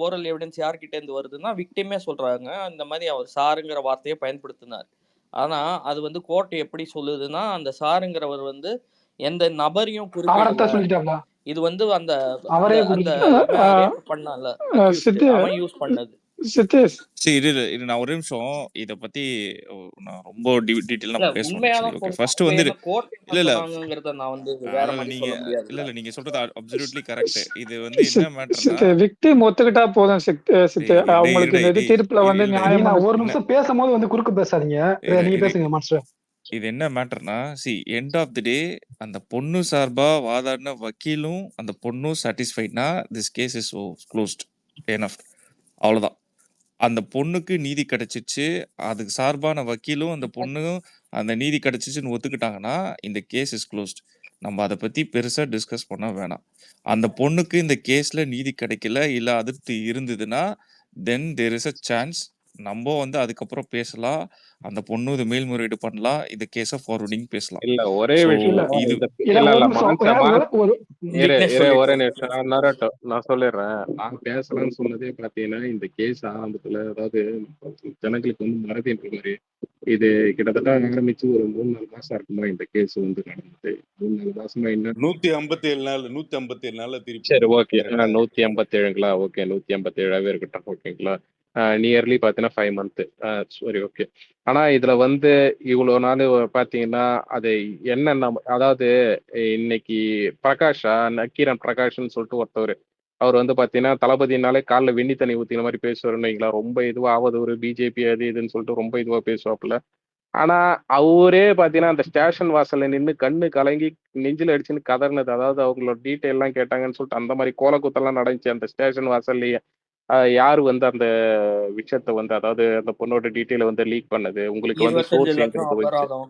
ஓரல் எவிடன்ஸ் யார்கிட்ட இருந்து வருதுன்னா விக்டிமே சொல்றாங்க. இந்த மாதிரி அவர் சாருங்கிற வார்த்தையை பயன்படுத்தினார். ஆனா அது வந்து கோர்ட் எப்படி சொல்லுதுன்னா அந்த சாருங்கிறவர் வந்து எந்த நபரையும் குறிப்பிடல. இது வந்து அந்த அவரே அந்த ரேப் பண்ணால அவன் யூஸ் பண்ணது. சரி இரு நான் ஒரு நிமிஷம் இத பத்தி நான் ரொம்ப டீடைலா பேசணும். ஓகே ஃபர்ஸ்ட் வந்து இல்ல நான் வந்து வேற மாதிரி சொல்ல முடியாது. இல்ல நீங்க சொல்றது அப்சல்யூட்லி கரெக்ட். இது வந்து என்ன மேட்டர்னா விக்டிம் ஒத்துக்கிட்டா போதும். அவங்களுக்கு இந்த தீர்ப்புல வந்து நியாயமா ஒரு நிமிஷம் பேசும்போது வந்து குறுக்கு பேசாதீங்க. நீங்க பேசுங்க மாஸ்டர். இது என்ன மேட்டர்னா எண்ட் ஆஃப் தி டே அந்த பொண்ணு சார்பா வாதாடின வக்கீலும் அந்த பொண்ணும் சாட்டிஸ்ஃபைட்னா this case is closed enough. அவ்வளவுதான். அந்த பொண்ணுக்கு நீதி கிடைச்சிச்சு, அதுக்கு சார்பான வக்கீலும் அந்த பொண்ணும் அந்த நீதி கிடைச்சிச்சுன்னு ஒத்துக்கிட்டாங்கன்னா இந்த கேஸ் இஸ் க்ளோஸ்ட். நம்ம அதை பத்தி பெருசா டிஸ்கஸ் பண்ண வேணாம். அந்த பொண்ணுக்கு இந்த கேஸ்ல நீதி கிடைக்கல இல்ல அதிருப்தி இருந்ததுன்னா தென் தேர் இஸ் அ சான்ஸ் நம்ம வந்து அதுக்கப்புறம் பேசலாம். அந்த பொண்ணு இது மேல்முறையீடு பண்ணலாம். இந்த கேஸ ஃபார்வர்டிங் பேசலாம். இல்ல ஒரே விஷயம் ஒரே நிமிஷம் நான் சொல்லிடுறேன். நான் பேசலாம்னு சொன்னதே பாத்தீங்கன்னா இந்த கேஸ் ஆரம்பத்துல அதாவது ஜனங்களுக்கு வந்து மறதின்ற மாதிரி இது கிட்டத்தட்ட ஆரம்பிச்சு ஒரு 3-4 மாசம் இருக்குமா இந்த கேஸ் வந்து நடந்தது. 3-4 மாசமா என்ன 157 நாள்ல திருப்பி. சரி ஓகே 157ங்களா? ஓகே 157 இருக்கட்டும். ஓகேங்களா? நியர்லி பாத்தீங்கன்னா 5 மந்த். சரி ஓகே. ஆனா இதுல வந்து இவ்வளவு நாள் பாத்தீங்கன்னா அது என்னென்ன அதாவது இன்னைக்கு பிரகாஷா நக்கீரன் பிரகாஷ்னு சொல்லிட்டு ஒருத்தவர் அவர் வந்து பாத்தீங்கன்னா தளபதினாலே காலில் வெண்ணி தண்ணி ஊத்தின மாதிரி பேசுவாருன்னு வைங்களா. ரொம்ப இதுவா ஆவது பிஜேபி அது இதுன்னு சொல்லிட்டு ரொம்ப இதுவா பேசுவாப்புல. ஆனா அவரே பாத்தீங்கன்னா அந்த ஸ்டேஷன் வாசல்ல நின்று கண்ணு கலங்கி நெஞ்சில் அடிச்சுன்னு கதறினது, அதாவது அவங்களோட டீட்டெயில் எல்லாம் கேட்டாங்கன்னு சொல்லிட்டு அந்த மாதிரி கோலக்கூத்தெல்லாம் நடந்துச்சு அந்த ஸ்டேஷன் வாசல்லையே. யாரு வந்து அந்த விஷயத்த வந்து அதாவது அந்த பொண்ணோட டீட்டெயில வந்து லீக் பண்ணது உங்களுக்கு வந்து 25 லட்சம் அபராதம்.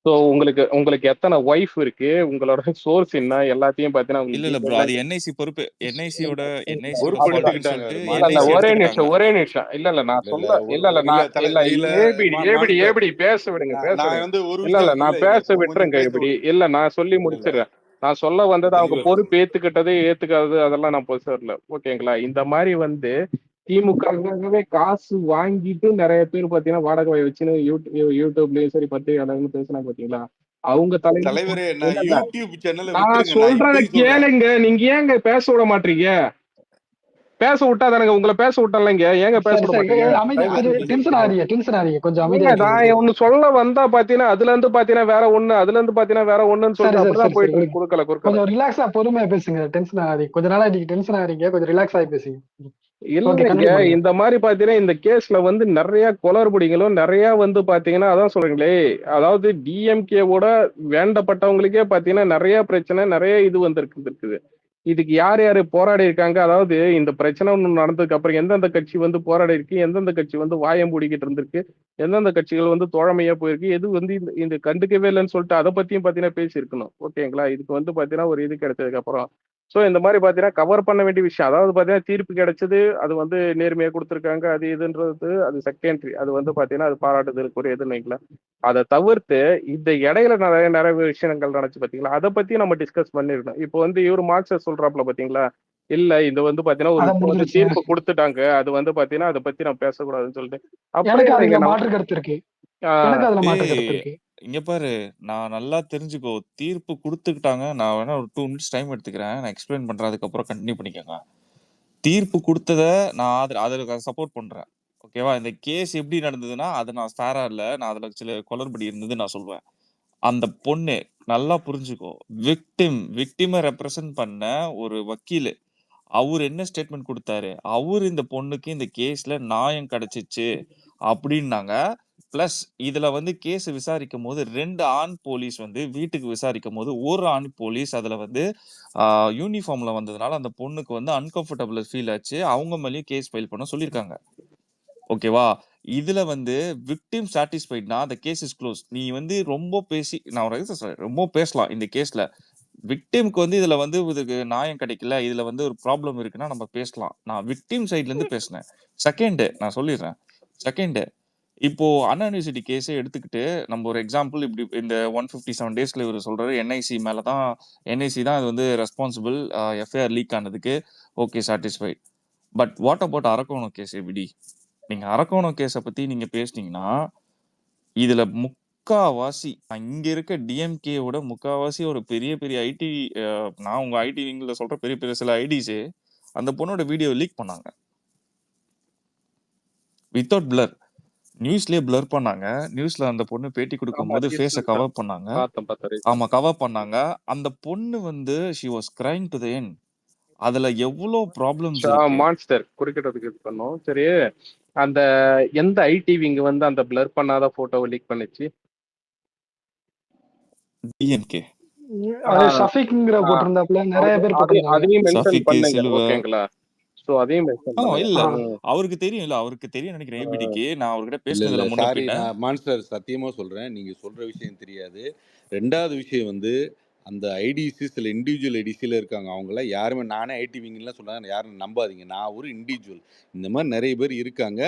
ஸோ உங்களுக்கு உங்களுக்கு எத்தனை ஒய்ஃப் இருக்கு, உங்களோட சோர்ஸ் என்ன, எல்லாத்தையும் பார்த்தீங்கன்னா இல்ல உங்களுக்கு இல்ல ப்ரோ, டீட்டெயிலா அது என்ஐசி பொறுப்பு. என்ஐசியோட ஃபால்ட்டுன்னு பொறுப்பெடுத்துக்கிட்டாங்க சொல்லிட்டு மார்க்ஸ் இல்ல என்ஐசி ஒரே எடுத்துக்கிட்டாங்க. நிமிஷம் ஒரே நிமிஷம். இல்ல நான் இல்ல சொல்ல இல்ல இல்ல இல்ல இல்ல ஏபிடி மான்ஸ்டர் ஏபிடி பேச விடுங்க பேச நான் விடுங்க. வந்து ஒரு இல்ல விஷயம் இல்ல நான் பேச கொஞ்சம் விட்டுறேங்க பேச இப்படி. விடுங்க. இல்ல நான் சொல்லி இல்ல முடிச்சிடுறேன். நான் சொல்ல வந்தது அவங்க தெளிவா பொறுப்பு ஏத்துக்கிட்டது ஏத்துக்காதது அதெல்லாம் நான் சொல்லல. ஓகேங்களா? இந்த மாதிரி திமுகவே காசு வாங்கிட்டு நிறைய பேர் பாத்தீங்கன்னா வாடகை வச்சுன்னு யூடியூப்லயும் சரி பத்திரிகையாளர்களும் பேசினா பாத்தீங்களா, அவங்க தலைவரே தலைவர் நான் இல்ல யூடியூப் சேனலை நான் விட்டுருங்க, நான் சொல்றத இப்பயும் சொல்றேன். கேளுங்க. நீங்க ஏங்க பேச விட மாட்டீங்க? பேச விட்டா தானங்க உங்களை பேச விட்டலங்க, ஏங்க பேச சரி விட சரி மாட்டீங்க? அமைதி, தலைவர் அது நீங்க டென்ஷன் ஆறீங்க கொஞ்சம் அமைதியா ஏங்க இருக்கீங்க நான் ஒண்ணு சொல்ல வந்தா பாத்தீங்கன்னா அதுல இருந்து பாத்தீங்கன்னா வேற ஒண்ணு, அதுல இருந்து பாத்தீங்கன்னா வேற ஒண்ணுன்னு சரி சொல்லிட்டு சரி அப்படிதான் சரி சரி போயிட்டு இருக்கு விடுங்க. குறுக்கல. கொஞ்சம் ரிலாக்ஸா பொறுமையா பேசுங்க, டென்ஷன் ஆகாதீங்க. கொஞ்ச நாளா இன்னைக்கு டென்ஷன் ஆகிறீங்க, கொஞ்சம் ரிலாக்ஸ் ஆகி பேசுங்க. ஓகே, இல்லைங்க, கண்டினியூ பண்ணுங்க. இந்த மாதிரி பாத்தீங்கன்னா இந்த கேஸ்ல நிறைய குளறுபடிகளும் நிறைய பாத்தீங்கன்னா அதான் சொல்றீங்களே, அதாவது டிஎம்கேவோட வேண்டப்பட்டவங்களுக்கே பாத்தீங்கன்னா நிறைய பிரச்சனை, நிறைய இது இருக்குது. இதுக்கு யார் யாரு போராடி இருக்காங்க, அதாவது இந்த பிரச்சனை ஒண்ணு நடந்ததுக்கு அப்புறம் எந்தெந்த கட்சி போராடி இருக்கு, எந்தெந்த கட்சி வாயம் மூடிக்கிட்டு இருந்திருக்கு, எந்தெந்த கட்சிகள் தோழமையா போயிருக்கு, எது இந்த கண்டுக்கவே இல்லைன்னு சொல்லிட்டு அதை பத்தியும் பாத்தீங்கன்னா பேசியிருக்கணும். ஓகேங்களா? இதுக்கு பாத்தீங்கன்னா ஒரு இது கிடைச்சதுக்கு அப்புறம் ஸோ இந்த மாதிரி பாத்தீங்கன்னா கவர் பண்ண வேண்டிய விஷயம், அதாவது பாத்தீங்கன்னா தீர்ப்பு கிடைச்சது, அது நேர்மையா கொடுத்துருக்காங்க, அது இதுன்றது அது செகண்டரி. அது பாத்தீங்கன்னா அது பாராட்டுதலுக்குரிய எதுன்னு வைங்களேன். அதை தவிர்த்து இந்த இடையில நிறைய நிறைய விஷயங்கள் நடந்துச்சு பாத்தீங்களா, அதை பத்தி நம்ம டிஸ்கஸ் பண்ணிருக்கோம். இப்போ இவரு மார்க்ஸ் சொல்றாப்ல பாத்தீங்களா, இல்ல இது பாத்தீங்கன்னா ஒரு அதான் இப்போ முடிஞ்சிருச்சு. தீர்ப்பு கொடுத்துட்டாங்க, அது பாத்தீங்கன்னா அதை பத்தி நான் பேசக்கூடாதுன்னு சொல்லிட்டு அப்படியே எனக்கு இல்லைங்க அதுல நம்ம மாற்று கருத்து இருக்கு. ஆஹ் எனக்கு அதுல மாற்று ஏய் கருத்து இருக்கு. இங்க பாரு, நான் நல்லா தெரிஞ்சுக்கோ. தீர்ப்பு கொடுத்துக்கிட்டாங்க. நான் வேணா ஒரு 2 மினிட்ஸ் டைம் எடுத்துக்கிறேன், நான் எக்ஸ்பிளைன் பண்றேன், அதுக்கப்புறம் கண்டினியூ பண்ணிக்கோங்க. தீர்ப்பு கொடுத்தத நான் அதுல சப்போர்ட் பண்றேன். ஓகேவா? இந்த கேஸ் எப்படி நடந்ததுன்னா அது நான் ஃபேரா இல்ல, நான் அதுல சில குளறுபடி இருந்தது நான் சொல்வேன். அந்த பொண்ணு நல்லா புரிஞ்சுக்கோ, விக்டிமை ரெப்ரசன்ட் பண்ண ஒரு வக்கீல், அவர் என்ன ஸ்டேட்மெண்ட் கொடுத்தாரு, அவர் இந்த பொண்ணுக்கு இந்த கேஸ்ல நியாயம் கிடைச்சிச்சு அப்படின்னாங்க. பிளஸ் இதுல கேஸ் விசாரிக்கும் போது 2 ஆண் போலீஸ் வீட்டுக்கு விசாரிக்கும் போது ஒரு ஆண் போலீஸ் அதுல யூனிஃபார்ம்ல வந்ததுனால அந்த பொண்ணுக்கு அன்கம்ஃபர்டபுள் ஃபீல் ஆச்சு, அவங்க மேலேயும் கேஸ் ஃபைல் பண்ண சொல்லியிருக்காங்க. ஓகேவா? இதுல விக்டிம் சாட்டிஸ்ஃபைட்னா அந்த கேஸ் இஸ் க்ளோஸ். நீ ரொம்ப பேசி, நான் ஒரு இது சொல்றேன், ரொம்ப பேசலாம் இந்த கேஸ்ல. விக்டிம்க்கு இதுல இதுக்கு நியாயம் கிடைக்கல, இதுல ஒரு ப்ராப்ளம் இருக்குன்னா நம்ம பேசலாம். நான் விக்டிம் சைட்ல இருந்து பேசினேன். செகண்ட் நான் சொல்லிடுறேன். செகண்ட், இப்போ அண்ணா யூனிவர்சிட்டி கேஸே எடுத்துக்கிட்டு நம்ம ஒரு எக்ஸாம்பிள், இப்படி இந்த 157 டேஸ்ல இவர் சொல்றாரு என்ஐசி மேல தான், என்ஐசி தான் இது ரெஸ்பான்சிபிள் எஃப்ஐஆர் லீக் ஆனதுக்கு. Okay, satisfied. But what about Arakkonam case எப்படி? நீங்க அரக்கோணம் கேஸை பத்தி நீங்க பேசுனீங்கன்னா இதுல முக்காவாசி இங்க இருக்க டிஎம்கேவோட முக்காவாசி ஒரு பெரிய பெரிய ஐடி, நான் உங்க ஐடி விங்ல சொல்ற பெரிய பெரிய சில ஐடிஸே அந்த பொண்ணோட வீடியோ லீக் பண்ணாங்க வித்தவுட் பிளர். நியூஸ்லயே பிளர் பண்ணாங்க. நியூஸ்ல அந்த பொண்ணு பேட்டி கொடுக்கும் போது ஃபேஸை கவர் பண்ணாங்க. ஆமா, கவர் பண்ணாங்க. அந்த பொண்ணு she was crying to the end. அதுல எவ்வளவு ப்ராப்ளம்ஸ் இருக்கு. மான்ஸ்டர் குறுக்கிட்டதுக்கு இது பண்ணோம். சரி, அந்த எந்த ஐடிவிங்க அந்த பிளர் பண்ணாத போட்டோவை லீக் பண்ணுச்சு? டிஎம்கே. அது ஷஃபிக்ங்கிற போட்டிருந்தாப்ல, நிறைய பேர் போட்டிருந்தாங்க. அதையும் மென்ஷன் ஷஃபிக், பண்ணுங்க. சிலுவை. ஓகேங்களா? சோ அதையும் மென்ஷன் பண்ணுங்க. இல்ல அவருக்கு தெரியும், இல்ல அவருக்கு தெரியும் நினைக்கிறேன் ஏபிடிக்கு. நான் அவர்கிட்ட இல்ல பேசினதுல முன்ன சாரி, பின்ன. நான் மான்ஸ்டர் சத்தியமா சொல்றேன், நீங்க சொல்ற விஷயம் தெரியாது. ரெண்டாவது விஷயம் அந்த ஐடிசி சில இண்டிவிஜுவல் ஐடிசியில் இருக்காங்க, அவங்களாம் யாருமே, நானே ஐடிவிங்கெலாம் சொன்னாங்க, யாரும் நம்பாதீங்க, நான் ஒரு இண்டிவிஜுவல். இந்த மாதிரி நிறைய பேர் இருக்காங்க.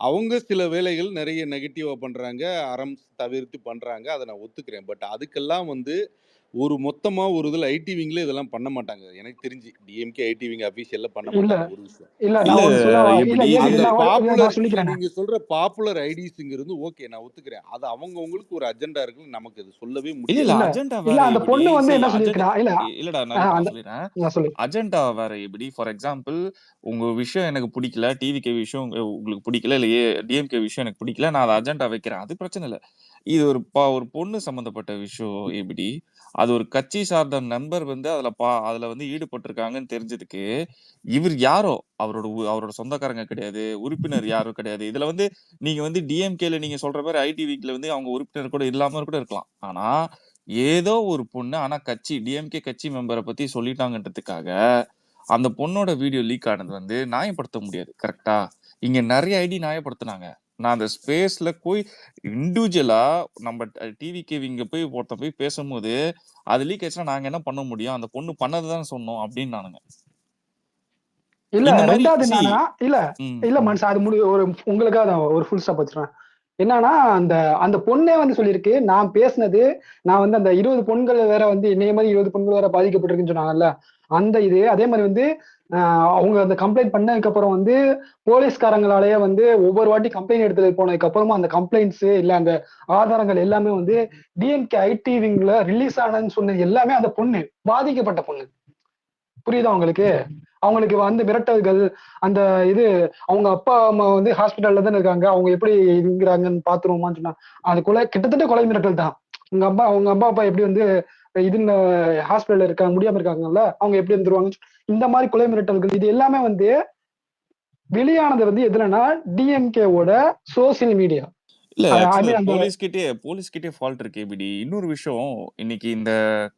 அவங்க சில வேலைகள் நிறைய நெகட்டிவாக பண்ணுறாங்க, அறம் தவிர்த்து பண்ணுறாங்க, அதை நான் ஒத்துக்கிறேன். பட் அதுக்கெல்லாம் ஒரு மொத்தமாக ஒரு இதில் ஐடிவிங்கில் இதெல்லாம் பண்ண மாட்டாங்க. எனக்கு தெரிஞ்சு டிஎம்கே ஐடிவிங் அஃபீஷியலில் பண்ண மாட்டாங்க. ஒரு விஷயம் இல்ல, நான் ஒண்ணு சொல்லவா? இல்ல, அந்த நான் பாப்புலர், சொல்லிக்கிறேன். நீங்க சொல்ற பாப்புலர் ஐடிஸ்ங்கிறது ஓகே, நான் ஒத்துக்கிறேன். அது அவங்களுக்கு ஒரு அஜெண்டா இருக்கு, நமக்கு அது சொல்லவே முடியாது. இல்ல அஜெண்டா இல்ல, வேற அந்த எப்படி? பொண்ணு என்ன சொல்லிருக்கா? இல்ல இல்லடா, நான் சொல்லிடுறேன். அஜெண்டா வேற எப்படி? ஃபார் எக்ஸாம்பிள், உங்க விஷயம் எனக்கு பிடிக்கல, டிவிகே விஷயம் உங்களுக்கு பிடிக்கல, இல்ல டிஎம்கே விஷயம் எனக்கு பிடிக்கல, நான் அதை அஜெண்டா வைக்கிறேன், அது பிரச்சனை இல்லை. இது ஒரு பொண்ணு சம்பந்தப்பட்ட விஷயம் எப்படி? அது ஒரு கட்சி சார்ந்த நம்பர் அதுல ஈடுபட்டிருக்காங்கன்னு தெரிஞ்சதுக்கு இவர் யாரோ, அவரோட சொந்தக்காரங்க கிடையாது, உறுப்பினர் யாரும் கிடையாது. இதுல நீங்க டிஎம்கேல நீங்க சொல்ற மாதிரி ஐடி வீக்ல அவங்க உறுப்பினர் கூட இல்லாம கூட இருக்கலாம். ஆனா ஏதோ ஒரு பொண்ணு, ஆனா டிஎம்கே கட்சி மெம்பரை பத்தி சொல்லிட்டாங்கன்றதுக்காக அந்த பொண்ணோட வீடியோ லீக் ஆனது நியாயப்படுத்த முடியாது. கரெக்டா? இங்க நிறைய ஐடி நியாயப்படுத்தினாங்க. நான் அந்த ஸ்பேஸ்ல போய் இண்டிவிஜுவலா நம்ம டிவி கேவிங்க போய் ஒருத்தன் போய் பேசும்போது அது லீக் ஆச்சுன்னா நாங்க என்ன பண்ண முடியும்? அந்த பொண்ணு பண்ணதுதான் சொன்னோம் அப்படின்னு நானுங்க. இல்ல இந்த மாதிரி ரெண்டாவது சி என்னன்னா இல்ல மனுஷன் அது ஒரு உங்களுக்காக தான் ஒரு ஃபுல் ஸ்டாப் வச்சுறேன். என்னன்னா அந்த அந்த பொண்ணே வந்து சொல்லியிருக்கு, நான் பேசினது நான் வந்து அந்த 20 பொண்கள் வேற வந்து என்னைய மாதிரி 20 பொண்கள் வேற பாதிக்கப்பட்டிருக்குன்னு சொன்னாங்கல்ல, அந்த இது அதே மாதிரி வந்து அவங்க அந்த கம்ப்ளைண்ட் பண்ணதுக்கு அப்புறம் வந்து போலீஸ்காரங்களாலேயே வந்து ஒவ்வொரு வாட்டி கம்ப்ளைண்ட் எடுத்துட்டு போனதுக்கு அப்புறமா அந்த கம்ப்ளைண்ட்ஸ் இல்ல அந்த ஆதாரங்கள் எல்லாமே வந்து டிஎம்கே ஐடி விங்ல ரிலீஸ் ஆனதுன்னு சொன்னது எல்லாமே அந்த பொண்ணு பாதிக்கப்பட்ட பொண்ணு. புரியுதா உங்களுக்கு? அவங்களுக்கு வந்து மிரட்டல்கள் அந்த இது அவங்க அப்பா அம்மா வந்து ஹாஸ்பிட்டல்ல தானே இருக்காங்க, அவங்க எப்படி இருக்கிறாங்கன்னு பாத்துருவோமான்னு சொன்னா அது கிட்டத்தட்ட கொலை மிரட்டல் தான். அவங்க அப்பா எப்படி வந்து இதுன்னு ஹாஸ்பிட்டல்ல இருக்காங்க முடியாம இருக்காங்கல்ல, அவங்க எப்படி இருந்துருவாங்க, இந்த மாதிரி கொலை மிரட்டல்கள் இது எல்லாமே வந்து வெளியானது வந்து எதுலன்னா டிஎம்கேவோட சோசியல் மீடியா. இல்ல ஆக்சுவலா போலீஸ் கிட்டே ஃபால்ட் இருக்கு இப்படி. இன்னொரு விஷயம், இன்னைக்கு இந்த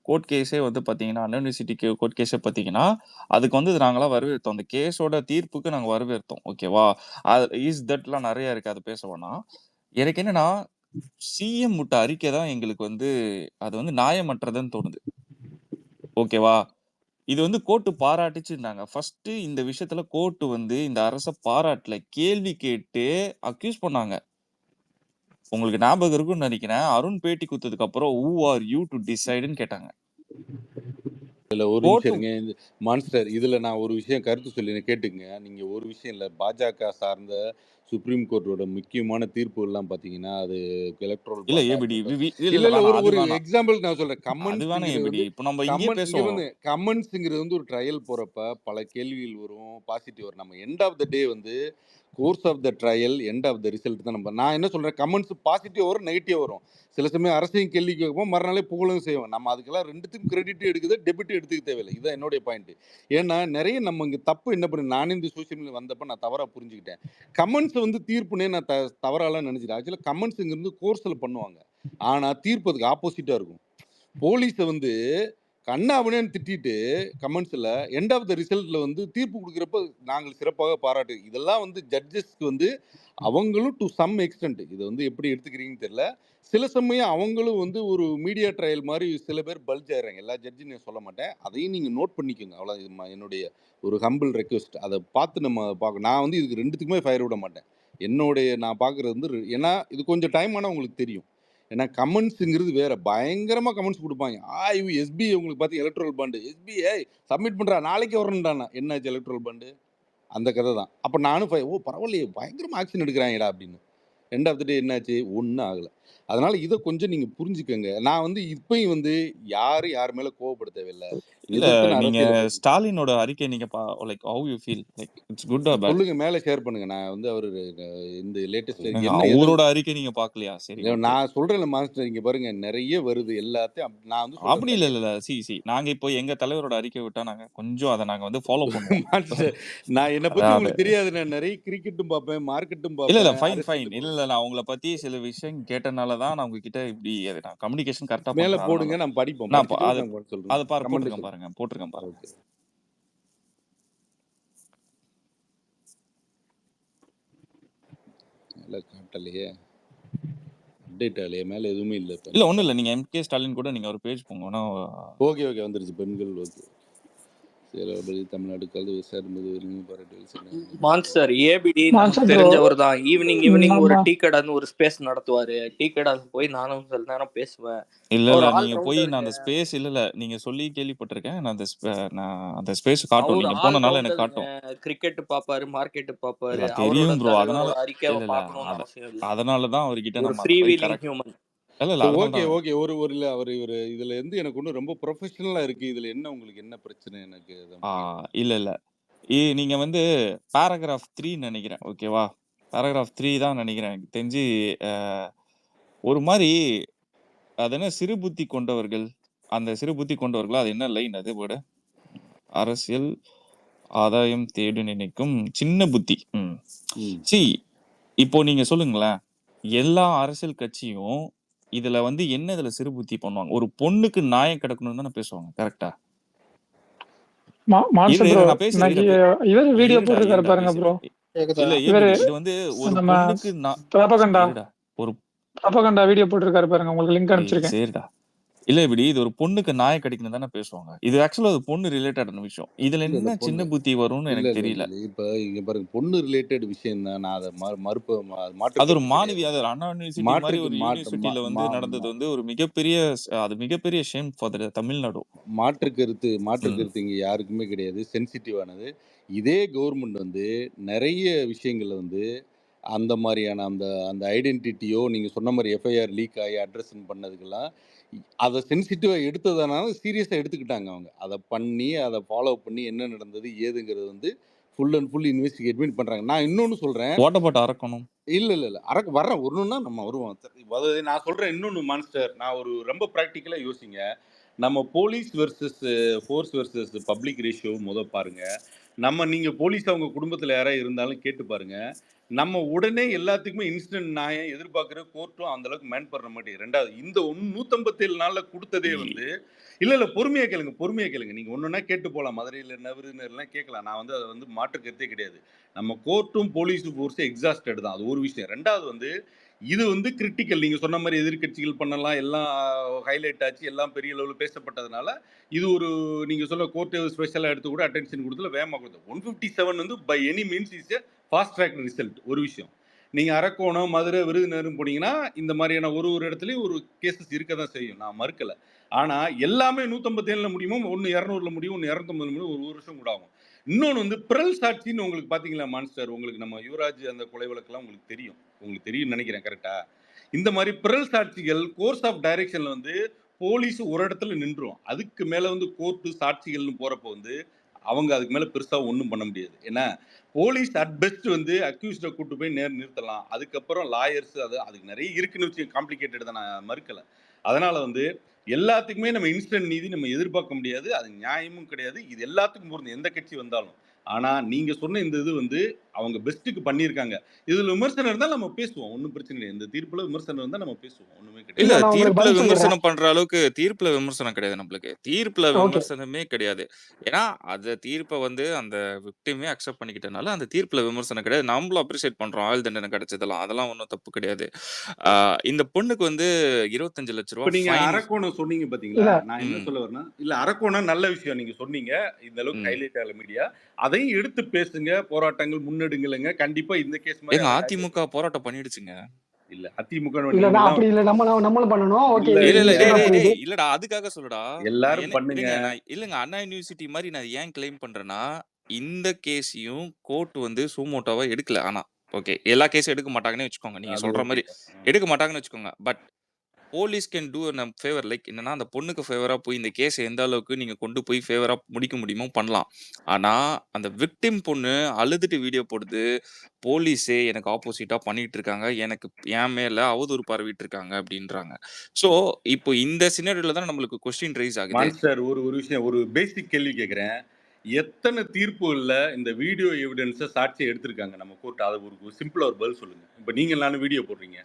கோர்ட் கேஸே வந்து பாத்தீங்கன்னா யூனிவர்சிட்டி கோர்ட் கேஸே பாத்தீங்கன்னா அதுக்கு வந்து நாங்களாம் வரவேற்றோம். அந்த கேஸோட தீர்ப்புக்கு நாங்க வரவேற்றோம். ஓகேவா? இஸ் தட்லாம் நிறைய இருக்கு, அது பேச வேணாம். எனக்கு என்னன்னா சிஎம் விட்ட அறிக்கை தான் எங்களுக்கு வந்து அது வந்து நியாயமற்றதுன்னு தோணுது. ஓகேவா? இது வந்து கோர்ட்டு பாராட்டுச்சுன்னாங்க. ஃபர்ஸ்ட் இந்த விஷயத்துல கோர்ட்டு வந்து இந்த அரச பாராட்டல, கேள்வி கேட்டு அக்யூஸ் பண்ணாங்க. உங்களுக்கு ஞாபகம் இருக்கும்னு நினைக்கிறேன், அருண் பேட்டி கொடுத்ததுக்கு அப்புறம் who are you to decideன்னு கேட்டாங்க. இல்ல ஒரு நிமிஷம் இருங்க மான்ஸ்டர், இதுல நான் ஒரு விஷயம் கருத்து சொல்லி கேட்டுங்க. நீங்க ஒரு விஷயம் இல்ல, பாஜக சார்ந்த சுப்ரீம் கோர்ட்டோட முக்கியமான தீர்ப்பு எல்லாம் பாத்தீங்கன்னா அது எலக்ட்ரல் இல்ல ஏபிடி இல்ல ஒரு எக்ஸாம்பிள் நான் சொல்றேன். கமெண்ட்ஸ்ங்கிறது வந்து ஒரு ட்ரையல் போறப்ப பல கேள்விகள் வரும், பாசிட்டிவ் வரும். நம்ம எண்ட் ஆஃப் த டே வந்து course of the trial end of the result தான். நான் என்ன சொல்றேன், கமெண்ட்ஸ் பாசிட்டிவ் வரும், நெகட்டிவ் வரும். சில சமயம் அரசியல் கேள்வி கேட்கும், மறுநாளே புகழும் செய்வோம். நம்ம அதுக்கெல்லாம் ரெண்டுத்துக்கும் கிரெடிட் எடுக்குது, டெபிட் எடுத்துக்க தேவையில்லை. இதுதான் என்னுடைய பாயிண்ட். ஏன்னா நிறைய நம்ம இங்கே தப்பு என்ன பண்ணி நானே இந்த சோசியல் மீடியா வந்தப்போ நான் தவறாக புரிஞ்சுக்கிட்டேன். கமெண்ட்ஸ் வந்து தீர்ப்புனே நான் தவறாலாம் நினைச்சிட்டேன். ஆக்சுவலாக கமெண்ட்ஸுங்கிறது கோர்ஸில் பண்ணுவாங்க, ஆனால் தீர்ப்பு அதுக்கு ஆப்போசிட்டாக இருக்கும். போலீஸை வந்து கண்ணாபுனேன்னு திட்டிட்டு கமெண்ட்ஸில் எண்ட் ஆஃப் த ரிசல்ட்டில் வந்து தீர்ப்பு கொடுக்குறப்ப நாங்கள் சிறப்பாக பாராட்டு. இதெல்லாம் வந்து ஜட்ஜஸ்க்கு வந்து அவங்களும் டு சம் எக்ஸ்டென்ட் இதை வந்து எப்படி எடுத்துக்கிறீங்கன்னு தெரியல. சில சமயம் அவங்களும் வந்து ஒரு மீடியா ட்ரையல் மாதிரி சில பேர் பல்ஜ் ஆயிடுறாங்க. எல்லா ஜட்ஜும் நான் சொல்ல மாட்டேன், அதையும் நீங்கள் நோட் பண்ணிக்கோங்க. அவ்வளோ என்னுடைய ஒரு ஹம்பிள் ரெக்வெஸ்ட். அதை பார்த்து நம்ம பார்க்க, நான் வந்து இதுக்கு ரெண்டுத்துக்குமே ஃபயர் விட மாட்டேன். நான் பார்க்குறது வந்து ஏன்னா இது கொஞ்சம் டைம் ஆனால் உங்களுக்கு தெரியும். ஏன்னா கமெண்ட்ஸுங்கிறது வேற, பயங்கரமாக கமெண்ட்ஸ் கொடுப்பாங்க. இவ எஸ்பி உங்களுக்கு பார்த்து எலக்ட்ரல் பாண்டு எஸ்பிஐ சப்மிட் பண்ணுறா நாளைக்கு வரணும்டானா, என்னாச்சு எலக்ட்ரல் பாண்டு, அந்த கதை தான். அப்போ நானும் பரவாயில்லையே பயங்கரமாக ஆக்ஷன் எடுக்கிறாங்கடா அப்படின்னு. எண்ட் ஆஃப் த டே என்னாச்சு, ஒன்றும் ஆகலை. அதனால இதை கொஞ்சம் நீங்க புரிஞ்சுக்கங்க. நான் வந்து இப்பயும் வந்து யாரு யார் மேல கோவப்பட தேவையில்லை. நீங்க ஸ்டாலினோட அறிக்கை நீங்க like how you feel, like it's good or bad? சொல்லுங்க, மேல ஷேர் பண்ணுங்க. நான் வந்து அவரு இந்த லேட்டஸ்ட் அவரோட அறிக்கை நீங்க பார்க்கலையா? சரி, நான் சொல்றேன் மாஸ்டர், இங்க பாருங்க நிறைய வருது எல்லாத்தையும். நான் வந்து அப்படி இல்ல சி நாங்க இப்போ எங்க தலைவரோட அறிக்கை விட்டா நாங்க கொஞ்சம் அதை நாங்க வந்து ஃபாலோ பண்ணுவோம். நான் என்ன பத்தி உங்களுக்கு தெரியாது, நான் நிறைய கிரிக்கெட்டும் பார்ப்பேன், மார்க்கெட்டும் பார்ப்பேன். இல்ல ஃபைன் இல்ல நான் உங்களை பத்தி சில விஷயம் கேட்டனால தான் நான் உங்ககிட்ட இப்படி நான் கம்யூனிகேஷன் கரெக்டா மேல போடுங்க, நான் படிப்போம். அது போட்டுருக்கேன் பாருங்க. காட்டலையே, அப்டேட் ஆகலையே, மேல எதுவுமே இல்ல. இல்ல ஒண்ணும் இல்ல, நீங்க எம்கே ஸ்டாலின் கூட நீங்க ஒரு பேஜ் போங்க. ஓகே வந்துருச்சு. பெண்கள் ஓகே. தமிழ்நாடு கல்வி மான்ஸ்டர் ஏபிடி நமக்கு தெரிஞ்சவர் தான். ஈவினிங் ஒரு டீ கடைன்னு ஒரு ஸ்பேஸ் நடத்துவாரு. டீ கடை போய் நானும் சில நேரம் பேசுவேன். இல்ல நீங்க போய் நான் அந்த ஸ்பேஸ் இல்ல நீங்க சொல்லி கேள்விப்பட்டிருக்கேன். நான் அந்த ஸ்பேஸ் காட்டும், நீங்க போனனால எனக்கு காட்டும். கிரிக்கெட் பாப்பாரு, மார்க்கெட் பாப்பாரு. தெரியும் ப்ரோ, அதனால அறிக்கையை பார்க்கணும்னு அவசியம் இல்லை. அதனால தான் அவர்கிட்ட நம்ம ஃப்ரீ வீலிங் ஹியூமன். ஓகே ஒரு அவர் இவர் இதுல இருந்து எனக்கு ஒன்றும் ரொம்ப ப்ரொஃபஷனலா இருக்கு. இதுல என்ன உங்களுக்கு என்ன பிரச்சனை எனக்கு? இல்ல நீங்க வந்து பேராகிராஃப் 3 நினைக்கிறேன். ஓகேவா? பேராகிராஃப் 3 தான் நினைக்கிறேன். எனக்கு தெரிஞ்சு ஒரு மாதிரி அது என்ன சிறு புத்தி கொண்டவர்கள், அந்த சிறு புத்தி கொண்டவர்கள் அது என்ன லைன், அது வேர்டு அரசியல் ஆதாயம் தேடு நினைக்கும் சின்ன புத்தி. இப்போ நீங்க சொல்லுங்களேன், எல்லா அரசியல் கட்சியும் இதுல வந்து என்ன இதுல சிறு புத்தி பண்ணுவாங்க? ஒரு பொண்ணுக்கு நியாயம் கிடைக்கணும்னு தானே பேசுவாங்க, கரெக்டா? வீடியோ போட்டுருக்காரு பாருங்க ப்ரோ. கேக்குதா? இல்ல இவரு ஏபிடி இது வந்து ஒரு நம்ம பொண்ணுக்கு நான் பிரபகண்டா இருடா ஒரு பிரபகண்டா வீடியோ போட்டிருக்காரு பாருங்க, உங்களுக்கு லிங்க் ஏய் அனுப்பிச்சிருக்கேன். சரிடா இல்ல இப்படி இது ஒரு பொண்ணுக்கு நாயை கடிக்கணும் தானே பேசுவாங்க. இது ஆக்சுவலா ஒரு பொண்ணு ரிலேட்டடான விஷயம். இதுல இல்ல இல்ல என்ன பொண்ணு சின்ன புத்தி வரும்னு இல்ல எனக்கு இல்ல தெரியல. இல்ல இப்ப இங்க பாருங்க, பொண்ணு ரிலேட்டட் விஷயம் தான். நான் அதை மாற்று அது ஒரு கருத்து மாணவி, கிடையாது. அது அண்ணா யூனிவர்சிட்டி மாதிரி மாற்றுக்கு ஒரு மாற்று யூனிவர்சிட்டியில வந்து நடந்தது வந்து ஒரு மிகப்பெரிய அது மிகப்பெரிய ஷேம் ஃபார் த தமிழ்நாடு. மாற்று ம். கருத்து இங்க யாருக்குமே கிடையாது. சென்சிட்டிவானது. இதே கவர்மெண்ட் வந்து நிறைய விஷயங்கள்ல வந்து அந்த மாதிரியான அந்த அந்த ஐடென்டிட்டியோ நீங்க சொன்ன மாதிரி எஃப்ஐஆர் லீக் ஆகி அட்ரஸ் பண்ணதுக்கெல்லாம் அதை சென்சிட்டிவா எடுத்ததுனால சீரியஸா எடுத்துக்கிட்டாங்க. அவங்க அதை பண்ணி அதை ஃபாலோ பண்ணி என்ன நடந்தது ஏதுங்கிறது வந்து ஃபுல் அண்ட் ஃபுல் இன்வெஸ்டிகேட் பண்றாங்க. நான் இன்னொன்னு சொல்றேன். ஓட்டப்பட்ட அரக்கணும். இல்ல இல்ல இல்ல அரக்கு வர்றேன், ஒண்ணுன்னா நம்ம வருவோம். அதாவது நான் சொல்றேன் இன்னொன்னு மான்ஸ்டர், நான் ஒரு ரொம்ப ப்ராக்டிக்கலா யோசிங்க. நம்ம police versus force versus public ratio பாருங்க. நீங்க போலீஸ் அவங்க குடும்பத்துல யாராவது இருந்தாலும் கேட்டு பாருங்க. நம்ம உடனே எல்லாத்துக்குமே இன்ஸ்டன்ட் நியாயம் எதிர்பார்க்கிற கோர்ட்டும் அந்த அளவுக்கு மேன் பண்ண மாட்டேங்குது. ரெண்டாவது இந்த 157 நாள்ல கொடுத்ததே வந்து இல்ல பொறுமையா கேளுங்க. நீங்க ஒன்னொன்னா கேட்டு போலாம். மதுரையில என்ன விருதுநெல்லாம் கேட்கலாம். நான் வந்து அதை வந்து மாற்று கருத்தே கிடையாது. நம்ம கோர்ட்டும் போலீஸ் ஃபோர்ஸும் எக்ஸாஸ்டட் தான். அது ஒரு விஷயம். ரெண்டாவது வந்து இது வந்து கிரிட்டிக்கல். நீங்க சொன்ன மாதிரி எதிர்க்கட்சிகள் பண்ணலாம், எல்லாம் ஹைலைட் ஆச்சு, எல்லாம் பெரிய லெவலில் பேசப்பட்டதுனால இது ஒரு நீங்க சொல்ல கோர்ட் ஸ்பெஷலாக எடுத்து கூட அட்டென்ஷன் கொடுத்துல வேகமாக கொடுத்து 157 வந்து by any means is a fast track result. ஒரு விஷயம். நீங்க அரக்கோணம், மதுரை, விருதுநகர் போனீங்கன்னா இந்த மாதிரியான ஒரு இடத்துலயும் ஒரு கேசஸ் இருக்க தான் செய்யும். நான் மறுக்கல. ஆனா எல்லாமே 157ல முடியுமோ, ஒன்னு 200ல முடியும், ஒன்னு 250 முடியும், ஒரு வருஷம் கூட ஆகும். இன்னொன்று வந்து பிறல் சாட்சின்னு உங்களுக்கு பார்த்தீங்களா மான்ஸ்டர், உங்களுக்கு நம்ம யுவராஜ் அந்த கொலை வழக்கெல்லாம் உங்களுக்கு தெரியும் நினைக்கிறேன். கரெக்டா? இந்த மாதிரி பிறல் சாட்சிகள் கோர்ஸ் ஆஃப் டைரக்ஷன்ல வந்து போலீஸ் ஒரு இடத்துல நின்றும். அதுக்கு மேல வந்து கோர்ட்டு சாட்சிகள்னு போறப்போ வந்து அவங்க அதுக்கு மேல பெருசா ஒன்றும் பண்ண முடியாது. ஏன்னா போலீஸ் அட் பெஸ்ட் வந்து அக்யூஸ்டை கூட்டு போய் நிறுத்தலாம். அதுக்கப்புறம் லாயர்ஸ் அதுக்கு நிறைய இருக்குன்னு வச்சு காம்ப்ளிகேட்டட் தான், நான் மறுக்கல. அதனால வந்து எல்லாத்துக்குமே நம்ம இன்ஸ்டன்ட் நீதி நம்ம எதிர்பார்க்க முடியாது. அது நியாயமும் கிடையாது. இது எல்லாத்துக்கும் பொருந்தும், எந்த கட்சி வந்தாலும். ஆனா நீங்க சொன்ன இந்த இது வந்து அவங்க பெஸ்ட்டுக்கு பண்ணியிருக்காங்க. இதுல விமர்சனம் இருந்தால் நம்ம பேசுவோம், ஒன்றும் பிரச்சனை இல்லை. இந்த தீர்ப்புல விமர்சனம் இருந்தால் நம்ம பேசுவோம், ஒண்ணுமே கிடையாது. இல்ல நான் உங்களுக்கு தீர்ப்புல பதில் சொல்லிடுறேன். விமர்சனம் பண்ற அளவுக்கு தீர்ப்புல விமர்சனம் கிடையாது நம்மளுக்கு. தீர்ப்புல ஓகே. விமர்சனமே கிடையாது. ஏன்னா அந்த தீர்ப்பை வந்து அந்த விக்டிமே அக்செப்ட் பண்ணிக்கிட்டனால அந்த தீர்ப்புல விமர்சனம் கிடையாது. நம்மளும் அப்ரிஷியேட் பண்றோம் ஆயுள் தண்டனை கிடைச்சதெல்லாம். அதெல்லாம் ஒன்றும் தப்பு கிடையாது. இந்த பொண்ணுக்கு வந்து 25 லட்ச இப்ப ரூபாய் நீங்க ஃபைன். அரக்கோணம் சொன்னீங்க பாத்தீங்களா, இல்ல நான் என்ன சொல்ல வரேன்னா, இல்ல அரக்கோணம் நல்ல விஷயம் நீங்க சொன்னீங்க. இந்த அளவுக்கு ஹைலைட் ஆகல மீடியா. அதையும் எடுத்து பேசுங்க, போராட்டங்கள் முன்னெடுங்களுங்க. கண்டிப்பா இந்த கேஸ் மாதிரி எங்க அதை அதிமுக போராட்டம் பண்ணிடுச்சுங்க. இல்ல அதிமுக இல்ல நான் அப்படி இல்ல, நம்மளும் பண்ணணும். ஓகே, இல்ல இல்ல நீங்க இல்ல சொல்ற புரியுது. இல்லடா அதுக்காக சொல்லுடா. எல்லாரும் பண்ணுங்க. இருங்க நான் இல்லங்க அண்ணா யூனிவர்சிட்டி மாதிரி நான் ஏன் கிளைம் பண்றேன்னா, இந்த கேஸையும் கோர்ட் வந்து சூமோட்டோவா எடுக்கல. ஆனா ஓகே எல்லா கேஸும் எடுக்க மாட்டாங்கன்னு வச்சுக்கோங்க. நீங்க அது சொல்ற ஓகே. மாதிரி எடுக்க மாட்டாங்கன்னு வச்சுக்கோங்க. But police can do a favour. Like என்னன்னா அந்த பொண்ணுக்கு ஃபேவரா போய் இந்த கேஸ் எந்த அளவுக்கு நீங்க கொண்டு போய் ஃபேவரா முடிக்க முடியுமோ பண்ணலாம். ஆனா அந்த விக்டிம் பொண்ணு அழுதுட்டு வீடியோ போடுது. போலீஸே எனக்கு ஆப்போசிட்டா பண்ணிட்டு இருக்காங்க. எனக்கு என் மேல அவதூறு பரவிட்டு இருக்காங்க அப்படின்றாங்க. சோ இப்போ இந்த சினாரியோல தான் நம்மளுக்கு கொஸ்டின் ரைஸ் ஆகுது. மான்ஸ்டர் ஒரு விஷயம், ஒரு பேசிக் கேள்வி கேட்கிறேன். எத்தனை தீர்ப்புகள்ல இந்த வீடியோ எவிடன்ஸ சாட்சியை எடுத்திருக்காங்க நம்ம கோர்ட்? அது ஒரு சிம்பிளா ஒரு பதில் சொல்லுங்க. இப்ப நீங்க எல்லாரும் வீடியோ போடுறீங்க.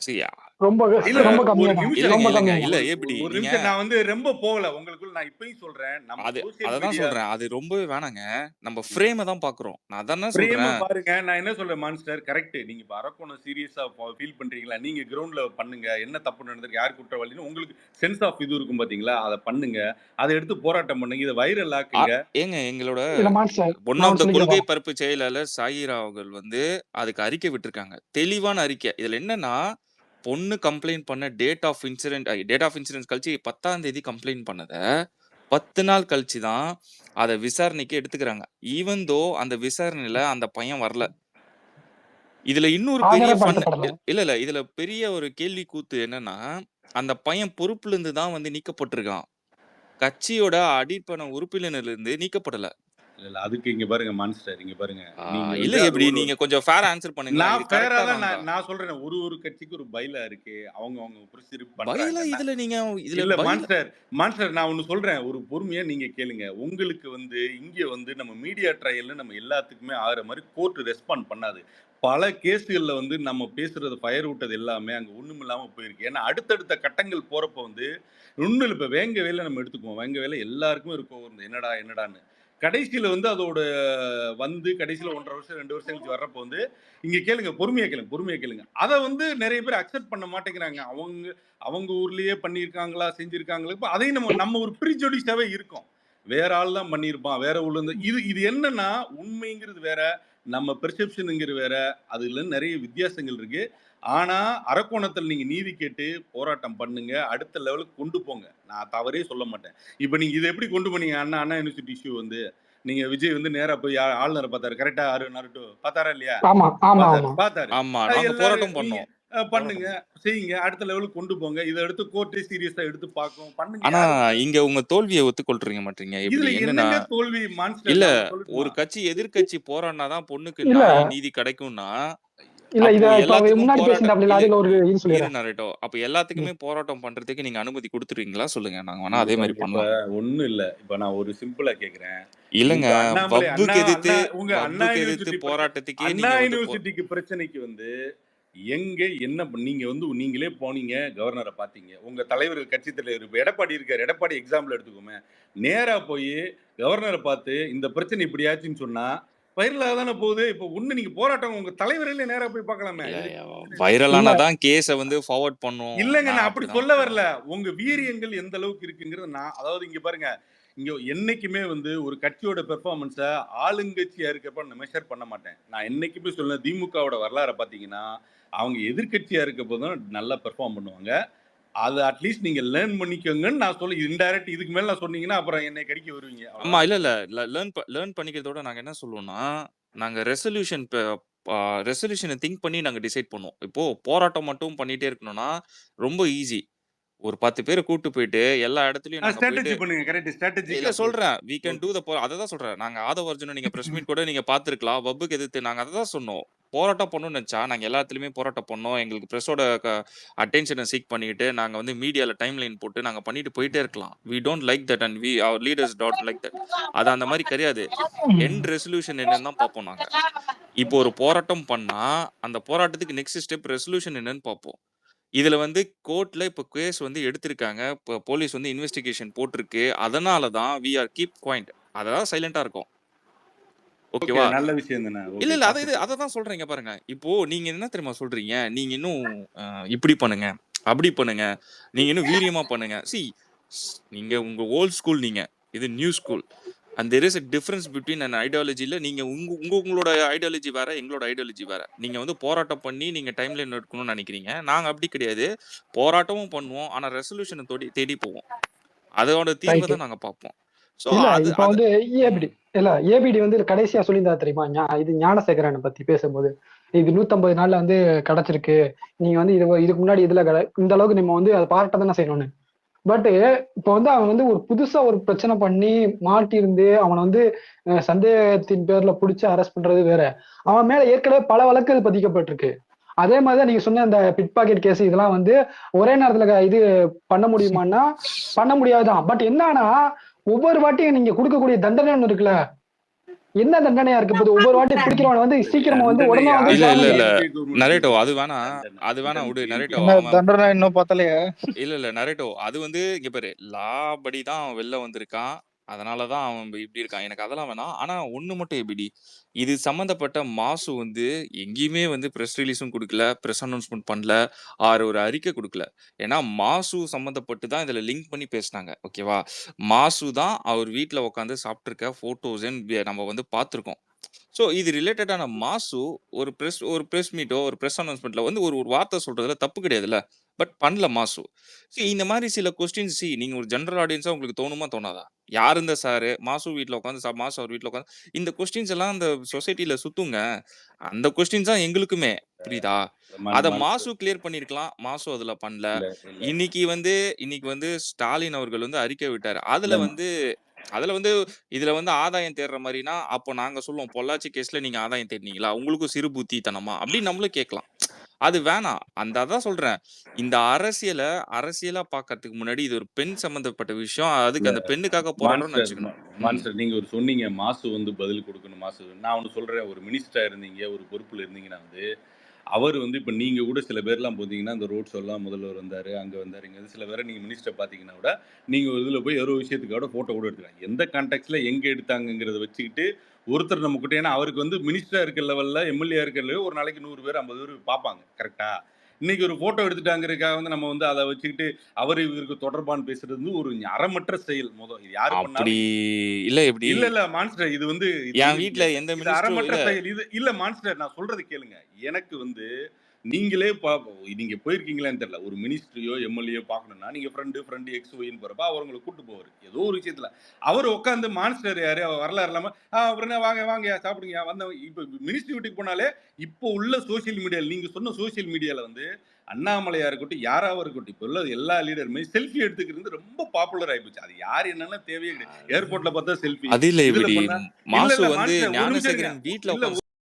ரொம்ப இல்ல ரொம்ப ஒரு கம்மியா தான். நிமிஷம் ரொம்ப இல்லங்க கம்மியா இல்ல தான். எப்படி ஒரு நீங்க நிமிஷம், நான் வந்து ரொம்ப போகல உங்களுக்குள்ள. நான் இப்பயும் சொல்றேன், நம்ம அது சோசியல் அததான் மீடியா சொல்றேன். அது ரொம்பவே வேணாங்க. நம்ம ஃப்ரேம தான் பாக்குறோம். நான் அதானே பிரேம சொல்றேன். பாருங்க. நான் என்ன சொல்றேன் மான்ஸ்டர், கரெக்ட். நீங்க இப்ப அரக்கோணம் சீரியஸா ஃபீல் பண்றீங்களா? நீங்க கிரவுண்ட்ல பண்ணுங்க. என்ன தப்பு நடந்திருக்கு, யார் குற்றவாளின்னு உங்களுக்கு சென்ஸ் ஆஃப் இது இருக்கும் பாத்தீங்களா? அதை பண்ணுங்க. அதை எடுத்து போராட்டம் பண்ணுங்க. இதை வைரல் ஆக்குங்க. ஏங்க எங்களோட இல்ல மான்ஸ்டர், ஒன் நான் ஆஃப் ஒண்ணு த கொள்கை சொல்லிக்கிறேன். பரப்பு செயலாளர் சாயிரா அவர்கள் வந்து அதுக்கு அறிக்கை விட்டிருக்காங்க. தெளிவான அறிக்கை. இதுல என்னன்னா பொண்ணு கம்ப்ளைண்ட் பண்ண டேட் ஆஃப் இன்சிடென்ட் கழிச்சு 10ஆம் தேதி கம்ப்ளைண்ட் பண்ணத 10 நாள் கழிச்சு தான் அதை விசாரணைக்கு எடுத்துக்கிறாங்க. ஈவன் தோ அந்த விசாரணையில அந்த பையன் வரல. இதுல இன்னொரு பெரிய ஃபன் ஆதாரப்படுத்தப்படல. இல்ல இதுல பெரிய ஒரு கேள்வி கூத்து என்னன்னா அந்த பையன் பொறுப்புல இருந்து தான் வந்து நீக்கப்பட்டிருக்கான். கட்சியோட அடிப்படை உறுப்பினர்ல இருந்து நீக்கப்படல. இல்ல அதுக்கு இங்க பாருங்க மான்ஸ்டர், இங்க பாருங்க. நீங்க இல்ல வந்து எப்படி நீங்க கொஞ்சம் ஃபேரா ஆன்சர் பண்ணுங்களேன். நான் இது ஃபேரா கரெக்ட்டா தான் ராங்கா? நான் சொல்றேன். ஒரு கட்சிக்கு ஒரு பைலா இருக்கு. அவங்க ப்ரொசீஜர் பைலா பண்றாங்க. இதுல நீங்க இதுல இல்ல பைலா மான்ஸ்டர் நான் ஒண்ணு சொல்றேன். ஒரு பொறுமையா நீங்க கேளுங்க. உங்களுக்கு வந்து இங்க வந்து நம்ம மீடியா ட்ரையல்ல நம்ம எல்லாத்துக்குமே ஆகுற மாதிரி கோர்ட் ரெஸ்பாண்ட் பண்ணாது. பல கேஸ்கள்ல வந்து நம்ம பேசுறது ஃபயர் விட்டது எல்லாமே அங்க ஒண்ணும் இல்லாம போயிருக்கு. ஏன்னா அடுத்தடுத்த கட்டங்கள் போறப்ப வந்து ஒண்ணும் இல்ல. இப்ப வேங்க வேலை நம்ம எடுத்துக்குவோம். வேங்க வேலை எல்லாருக்குமே இருக்கும், என்னடான்னு. கடைசியில வந்து அதோட வந்து கடைசியில 1.5 வருஷம் 2 வருஷம் கழிச்சு வர்றப்போ வந்து இங்க கேளுங்க, பொறுமையா கேளுங்க. அதை வந்து நிறைய பேர் அக்செப்ட் பண்ண மாட்டேங்கிறாங்க. அவங்க ஊர்லயே பண்ணியிருக்காங்களா, செஞ்சிருக்காங்களா, இப்போ அதையும் நம்ம ஒரு ப்ரீஜுடிஸாவே இருக்கோம். வேற ஆள் தான் பண்ணியிருப்பான், வேற ஊர்ல இருந்து. இது என்னன்னா உண்மைங்கிறது வேற, நம்ம பெர்செப்ஷனுங்கிறது வேற. அதுல நிறைய வித்தியாசங்கள் இருக்கு. ஆனா அரக்கோணத்தில் நீங்க நீதி கேட்டு போராட்டம் பண்ணுங்க, அடுத்த லெவலுக்கு கொண்டு போங்க. நான் தவறே சொல்ல மாட்டேன். இப்போ நீங்க இதை எப்படி கொண்டு போனீங்க? அண்ணா யூனிவர்சிட்டி இஷ்யூ வந்து நீங்க விஜய் வந்து நேரா போய் ஆளுநரை பார்த்தாரு. கரெக்டா? நருட்டோ பார்த்தாரா இல்லையா? ஆமா ஆமா ஆமா பார்த்தாரு. ஆமா நாங்க எல்லாரும் போராட்டம் நீங்க பண்ணோம். பண்ணுங்க, செய்யுங்க, அடுத்த லெவலுக்கு கொண்டு போங்க. இதை எடுத்து கோர்ட்டே சீரியஸா எடுத்து பார்க்கும், பண்ணுங்க. ஆனா இங்க உங்க தோல்வியை ஒத்துக்கொள்றீங்க மாட்டீங்க. இதுல எப்படி என்னன்னா என்னங்க தோல்வி? மான்ஸ்டர் இல்ல நான் சொல்லட்டுமா? ஒரு கட்சி எதிர்க்கட்சி போராடினாதான் பொண்ணுக்கு இல்ல நியாயம் நீதி கிடைக்கும்னா இல்ல இத அப்போ இப்ப அவர் எல்லாத்துக்கும் முன்னாடி போராட்டம் பேசியிருந்தாப்ல இல்ல அதுல ஒரு இது இரு சொல்லிடுறேன். நரேட்டோ அப்ப எல்லாத்துக்குமே போராட்டம் பண்றதுக்கு நீங்க அனுமதி கொடுத்துருவீங்களா சொல்லுங்க, நாங்க வேணா அதே மாதிரி இப்ப பண்ணலாம். ஒண்ணும் இல்ல. இப்ப நான் ஒரு சிம்பிளா கேக்குறேன். இல்லங்க உங்க அண்ணாமலை வப்புக்கு எதிர்த்து உங்க அண்ணா வப்புக்கு எதிர்த்து யூனிவர்சிட்டி போராட்டத்துக்கே அண்ணா நீங்க வந்து யூனிவர்சிட்டிக்கு பிரச்சனைக்கு வந்து எங்க என்ன நீங்க வந்து நீங்களே போனீங்க, கவர்னரை பாத்தீங்க, உங்க தலைவர் கட்சி தலைவர் இப்ப எடப்பாடி இருக்காரு. எடப்பாடி எக்ஸாம்பிள் எடுத்துக்கோமே, நேரா போய் கவர்னரை பார்த்து இந்த பிரச்சனை இப்படி ஆச்சுன்னு சொன்னா வைரலா தானே போகுது. இப்போ ஒண்ணு நீங்க போராட்டம் உங்க தலைவர்களே நேரா போய் பார்க்கலாமே. வைரலானதான் கேஸ வந்து ஃபார்வர்ட் பண்ணும். இல்லங்க, நான் அப்படி சொல்ல வரல. உங்க வீரியங்கள் எந்த அளவுக்கு இருக்குங்கிறது நான் அதாவது இங்க பாருங்க, இங்க என்னைக்குமே வந்து ஒரு கட்சியோட பெர்ஃபார்மன்ஸை ஆளுங்கட்சியா இருக்கப்ப நான் மெஷர் பண்ண மாட்டேன். நான் என்னைக்குமே சொல்ல திமுகவோட வரலாறை பார்த்தீங்கன்னா அவங்க எதிர்கட்சியா இருக்க போதும் நல்லா பெர்ஃபார்ம் பண்ணுவாங்க. அது அட்லீஸ்ட் நீங்க லேர்ன் பண்ணிக்கோங்கன்னு நான் சொல்ல. இன்டைரக்ட் இதுக்கு மேல நான் சொன்னீங்கன்னா அப்புறம் என்னை கடிக்க வருவீங்க. ஆமா இல்ல லேர்ன் பண்ணிக்கிறதோட நாங்க என்ன சொல்லுவோம்னா நாங்க ரெசல்யூஷனை திங்க் பண்ணி நாங்க டிசைட் பண்ணுவோம். இப்போ போராட்டம் மட்டும் பண்ணிட்டே இருக்கணும்னா ரொம்ப ஈஸி. ஒரு 10 பேரை கூட்டு போயிட்டு எல்லா இடத்துலயும் நாங்க போயிட்டு ஸ்ட்ராட்டஜி பண்ணுங்க. கரெக்ட், ஸ்ட்ராட்டஜி இல்ல சொல்றேன் we can do the அததான் சொல்றேன். நாங்க ஆதவ அர்ஜுன நீங்க பிரஸ் மீட் கூட நீங்க பாத்துருக்கலாம். வப்புக்கு எதிர்த்து நாங்க அததான் சொன்னோம். போராட்டம் பண்ணணும்னு நினைச்சா நாங்க எல்லா இடத்துலயுமே போராட்டம் பண்ணோம். எங்களுக்கு பிரஸோட அட்டென்ஷனை சீக் பண்ணிட்டு நாங்க வந்து மீடியால டைம் லைன் போட்டு நாங்க பண்ணிட்டு போயிட்டே இருக்கலாம். we don't like that and our leaders don't like that. அது அந்த மாதிரி கிடையாது. எண்ட் ரெசல்யூஷன் என்னன்னு தான் பார்ப்போம் நாங்க. இப்போ ஒரு போராட்டம் பண்ணா அந்த போராட்டத்துக்கு நெக்ஸ்ட் ஸ்டெப் ரெசல்யூஷன் என்னன்னு பார்ப்போம். இதுல வந்து கோர்ட்ல இப்ப கேஸ் வந்து எடுத்திருக்காங்க. இப்ப போலீஸ் வந்து இன்வெஸ்டிகேஷன் போட்டிருக்கு. அதனால தான் we are keep quiet. அதான் சைலண்டா இருக்கும். ஓகேவா? நல்ல விஷயம் தானே. இல்ல அததான் சொல்றீங்க பாருங்க. இப்போ நீங்க என்ன தெரியுமா சொல்றீங்க? நீங்க இன்னும் இப்படி பண்ணுங்க, அப்படி பண்ணுங்க, நீங்க இன்னும் வீரியமா பண்ணுங்க. நீங்க உங்க ஓல்ட் ஸ்கூல், நீங்க இது new school. and there is a difference between an ideology. நீங்க உங்களோட ஐடியாலஜி வேற, எங்களோட ஐடியாலஜி வேற. நீங்க வந்து போராட்டம் பண்ணி நீங்க டைம் லைன் எடுக்கணும்னு நினைக்கிறீங்க. நாங்க அப்படி கிடையாது. போராட்டமும் பண்ணுவோம், ஆனா ரெசல்யூஷனை தேடி போவோம். அதோட தீர்வை தான் நாங்க பார்ப்போம். இப்ப வந்து ஏபிடி வந்து கடைசியா சொல்லியிருந்தா தெரியுமா? இது ஞானசேகரனை பத்தி பேசும்போது இது 150 நாள்ல வந்து கிடைச்சிருக்கு. நீங்க வந்து இதுக்கு முன்னாடி இந்த அளவுக்கு நம்ம வந்து அதை பாராட்ட தானே செய்யணும்னு. பட் இப்ப வந்து அவன் வந்து ஒரு புதுசா ஒரு பிரச்சனை பண்ணி மாட்டிருந்து அவனை வந்து சந்தேகத்தின் பேர்ல புடிச்சு அரெஸ்ட் பண்றது வேற. அவன் மேல ஏற்கனவே பல வழக்குகள் பதிக்கப்பட்டிருக்கு. அதே மாதிரிதான் நீங்க சொன்ன அந்த பிட் பாக்கெட் கேஸ் இதெல்லாம் வந்து ஒரே நேரத்துல இது பண்ண முடியுமான்னா பண்ண முடியாதுதான். பட் என்னன்னா ஒவ்வொரு வாட்டியும் நீங்க கொடுக்கக்கூடிய தண்டனை ஒண்ணு இருக்குல்ல, என்ன தண்டனையா இருக்கு போது ஒவ்வொரு வாட்டி பிடிக்கிறவன் வந்து சீக்கிரமா வந்து உடனே வந்து இல்ல நரேட்டோ அது வேணா விடு நரேட்டோ. தண்டனை இன்னும் பார்த்தலையே. இல்ல நரேட்டோ அது வந்து இங்க பாரு லா படி தான் வெளில வந்திருக்கான். அதனாலதான் அவன் இப்படி இருக்கான். எனக்கு அதெல்லாம் வேணாம். ஆனா ஒண்ணு மட்டும் எப்படி இது சம்பந்தப்பட்ட மாசு வந்து எங்கேயுமே வந்து ப்ரெஸ் ரிலீஸும் கொடுக்கல, ப்ரெஸ் அனௌன்ஸ்மெண்ட் பண்ணல, ஒரு அறிக்கை கொடுக்கல. ஏன்னா மாசு சம்பந்தப்பட்டு தான் இதுல லிங்க் பண்ணி பேசினாங்க. ஓகேவா? மாசு தான் அவர் வீட்டுல உட்காந்து சாப்பிட்டுருக்க போட்டோஸ் நம்ம வந்து பார்த்துருக்கோம். ஸோ இது ரிலேட்டடான மாசு ஒரு ப்ரெஸ் மீட்டோ ஒரு ப்ரெஸ் அனௌன்ஸ்மெண்ட்ல வந்து ஒரு வார்த்தை சொல்றதுல தப்பு கிடையாதுல்ல. பட் பண்ணல மாசு. இந்த மாதிரி சில கொஸ்டின்ஸ் நீங்க ஒரு ஜெனரல் ஆடியன்ஸா உங்களுக்கு தோணுமா தோணாதா? யார் இந்த சாரு மாசு வீட்டுல உட்காந்து மாசு அவர் வீட்டுல உட்காந்து இந்த கொஸ்டின்ஸ் எல்லாம் அந்த சொசைட்டில சுத்துங்க. அந்த கொஸ்டின்ஸ் தான் எங்களுக்குமே புரியுதா? அத மாசு கிளியர் பண்ணிருக்கலாம். மாசு அதுல பண்ணல. இன்னைக்கு வந்து ஸ்டாலின் அவர்கள் வந்து அறிக்கை விட்டாரு. அதுல வந்து இதுல வந்து ஆதாயம் தேடுற மாதிரினா அப்போ நாங்க சொல்லுவோம் பொள்ளாச்சி கேஸ்ல நீங்க ஆதாயம் தேடினீங்களா, உங்களுக்கும் சிறு புத்தித்தனமா அப்படின்னு நம்மளும் கேட்கலாம். அது வேணாம். அதான் சொல்றேன். இந்த அரசியலா பாக்கிறதுக்கு முன்னாடி இது ஒரு பெண் சம்பந்தப்பட்ட விஷயம். அதுக்கு அந்த பெண்ணுக்காக போராடணும்னு வச்சுக்கணும். நீங்க ஒரு சொன்னீங்க மாசு வந்து பதில் கொடுக்கணும். மாசு நான் ஒண்ணு சொல்றேன். ஒரு மினிஸ்டரா இருந்தீங்க, ஒரு பொறுப்புல இருந்தீங்கன்னா வந்து அவர் வந்து இப்ப நீங்க கூட சில பேர்லாம் பார்த்தீங்கன்னா, அந்த ரோட் ஷோலாம் முதல்வர் வந்தாரு, அங்க வந்தாரு, இங்க சில பேர நீங்க மினிஸ்டர் பார்த்தீங்கன்னா கூட, நீங்க ஒரு இதுல போய் ஏதோ விஷயத்துக்காக ஃபோட்டோ கூட எடுத்துக்கலாம். எந்த கான்டெக்ஸ்ட்ல எங்க எடுத்தாங்கங்கிறத வச்சுக்கிட்டு, ஒருத்தர் நம்மகிட்ட ஏன்னா அவருக்கு வந்து மினிஸ்டரா இருக்க லெவல்ல, எம்எல்ஏ இருக்க லெவல்ல ஒரு நாளைக்கு 100 பேர், 50 பேர் பார்ப்பாங்க. கரெக்ட்டா? இன்னைக்கு ஒரு ஃபோட்டோ எடுத்துட்டாங்கிறதுக்காக வந்து நம்ம வந்து அத வச்சுக்கிட்டு, அவரு இவருக்கு தொடர்பான்னு பேசுறது வந்து ஒரு அறமற்ற செயல் இது யாரு அப்படி பண்ணாலும் இல்ல எப்படி இல்ல மான்ஸ்டர் இது வந்து என் வீட்ல எந்த இது மினிஸ்டரும் அறமற்ற இல்ல செயல். இது இல்ல மான்ஸ்டர் நான் சொல்றது கேளுங்க. எனக்கு வந்து நீங்களே நீங்க போயிருக்கீங்களான்னு தெரியல. ஒரு மினிஸ்ட்ரியோ, எம்எல்ஏ பார்க்கணும்னா, நீங்க ஃப்ரெண்ட் எக்ஸ், ஒய்ன்னு போறப்ப அவர் உங்கள கூட்டு போவாரு. ஏதோ ஒரு விஷயத்துல. அவர் உட்கார்ந்து மான்ஸ்டர் யாரு? வரலாறு இல்லாம, அப்புறம் வாங்கயா சாப்பிடுங்கயா வந்தவங்க இப்ப மினிஸ்ட்ரி வீட்டுக்கு போனாலே, இப்போ உள்ள சோசியல் மீடியால நீங்க சொன்ன சோசியல் மீடியால வந்து அண்ணாமலையா இருக்கட்டும், யாராவா இருக்கட்டும், இப்போ உள்ள எல்லா லீடருமே செல்ஃபி எடுத்துக்கிறது ரொம்ப பாப்புலர் ஆயிப்போச்சு. அது யார் என்னன்னா தேவையே கிடையாது. ஏர்போர்ட்ல பார்த்தா செல்ஃபி. அது இல்ல இதுல இப்படி பண்ணா மாசு இல்ல வந்து மான்ஸ்டர் ஒரு நிமிஷம் இருங்க. ஞானசேகரன் வீட்ல இல்ல உட்கார்ந்து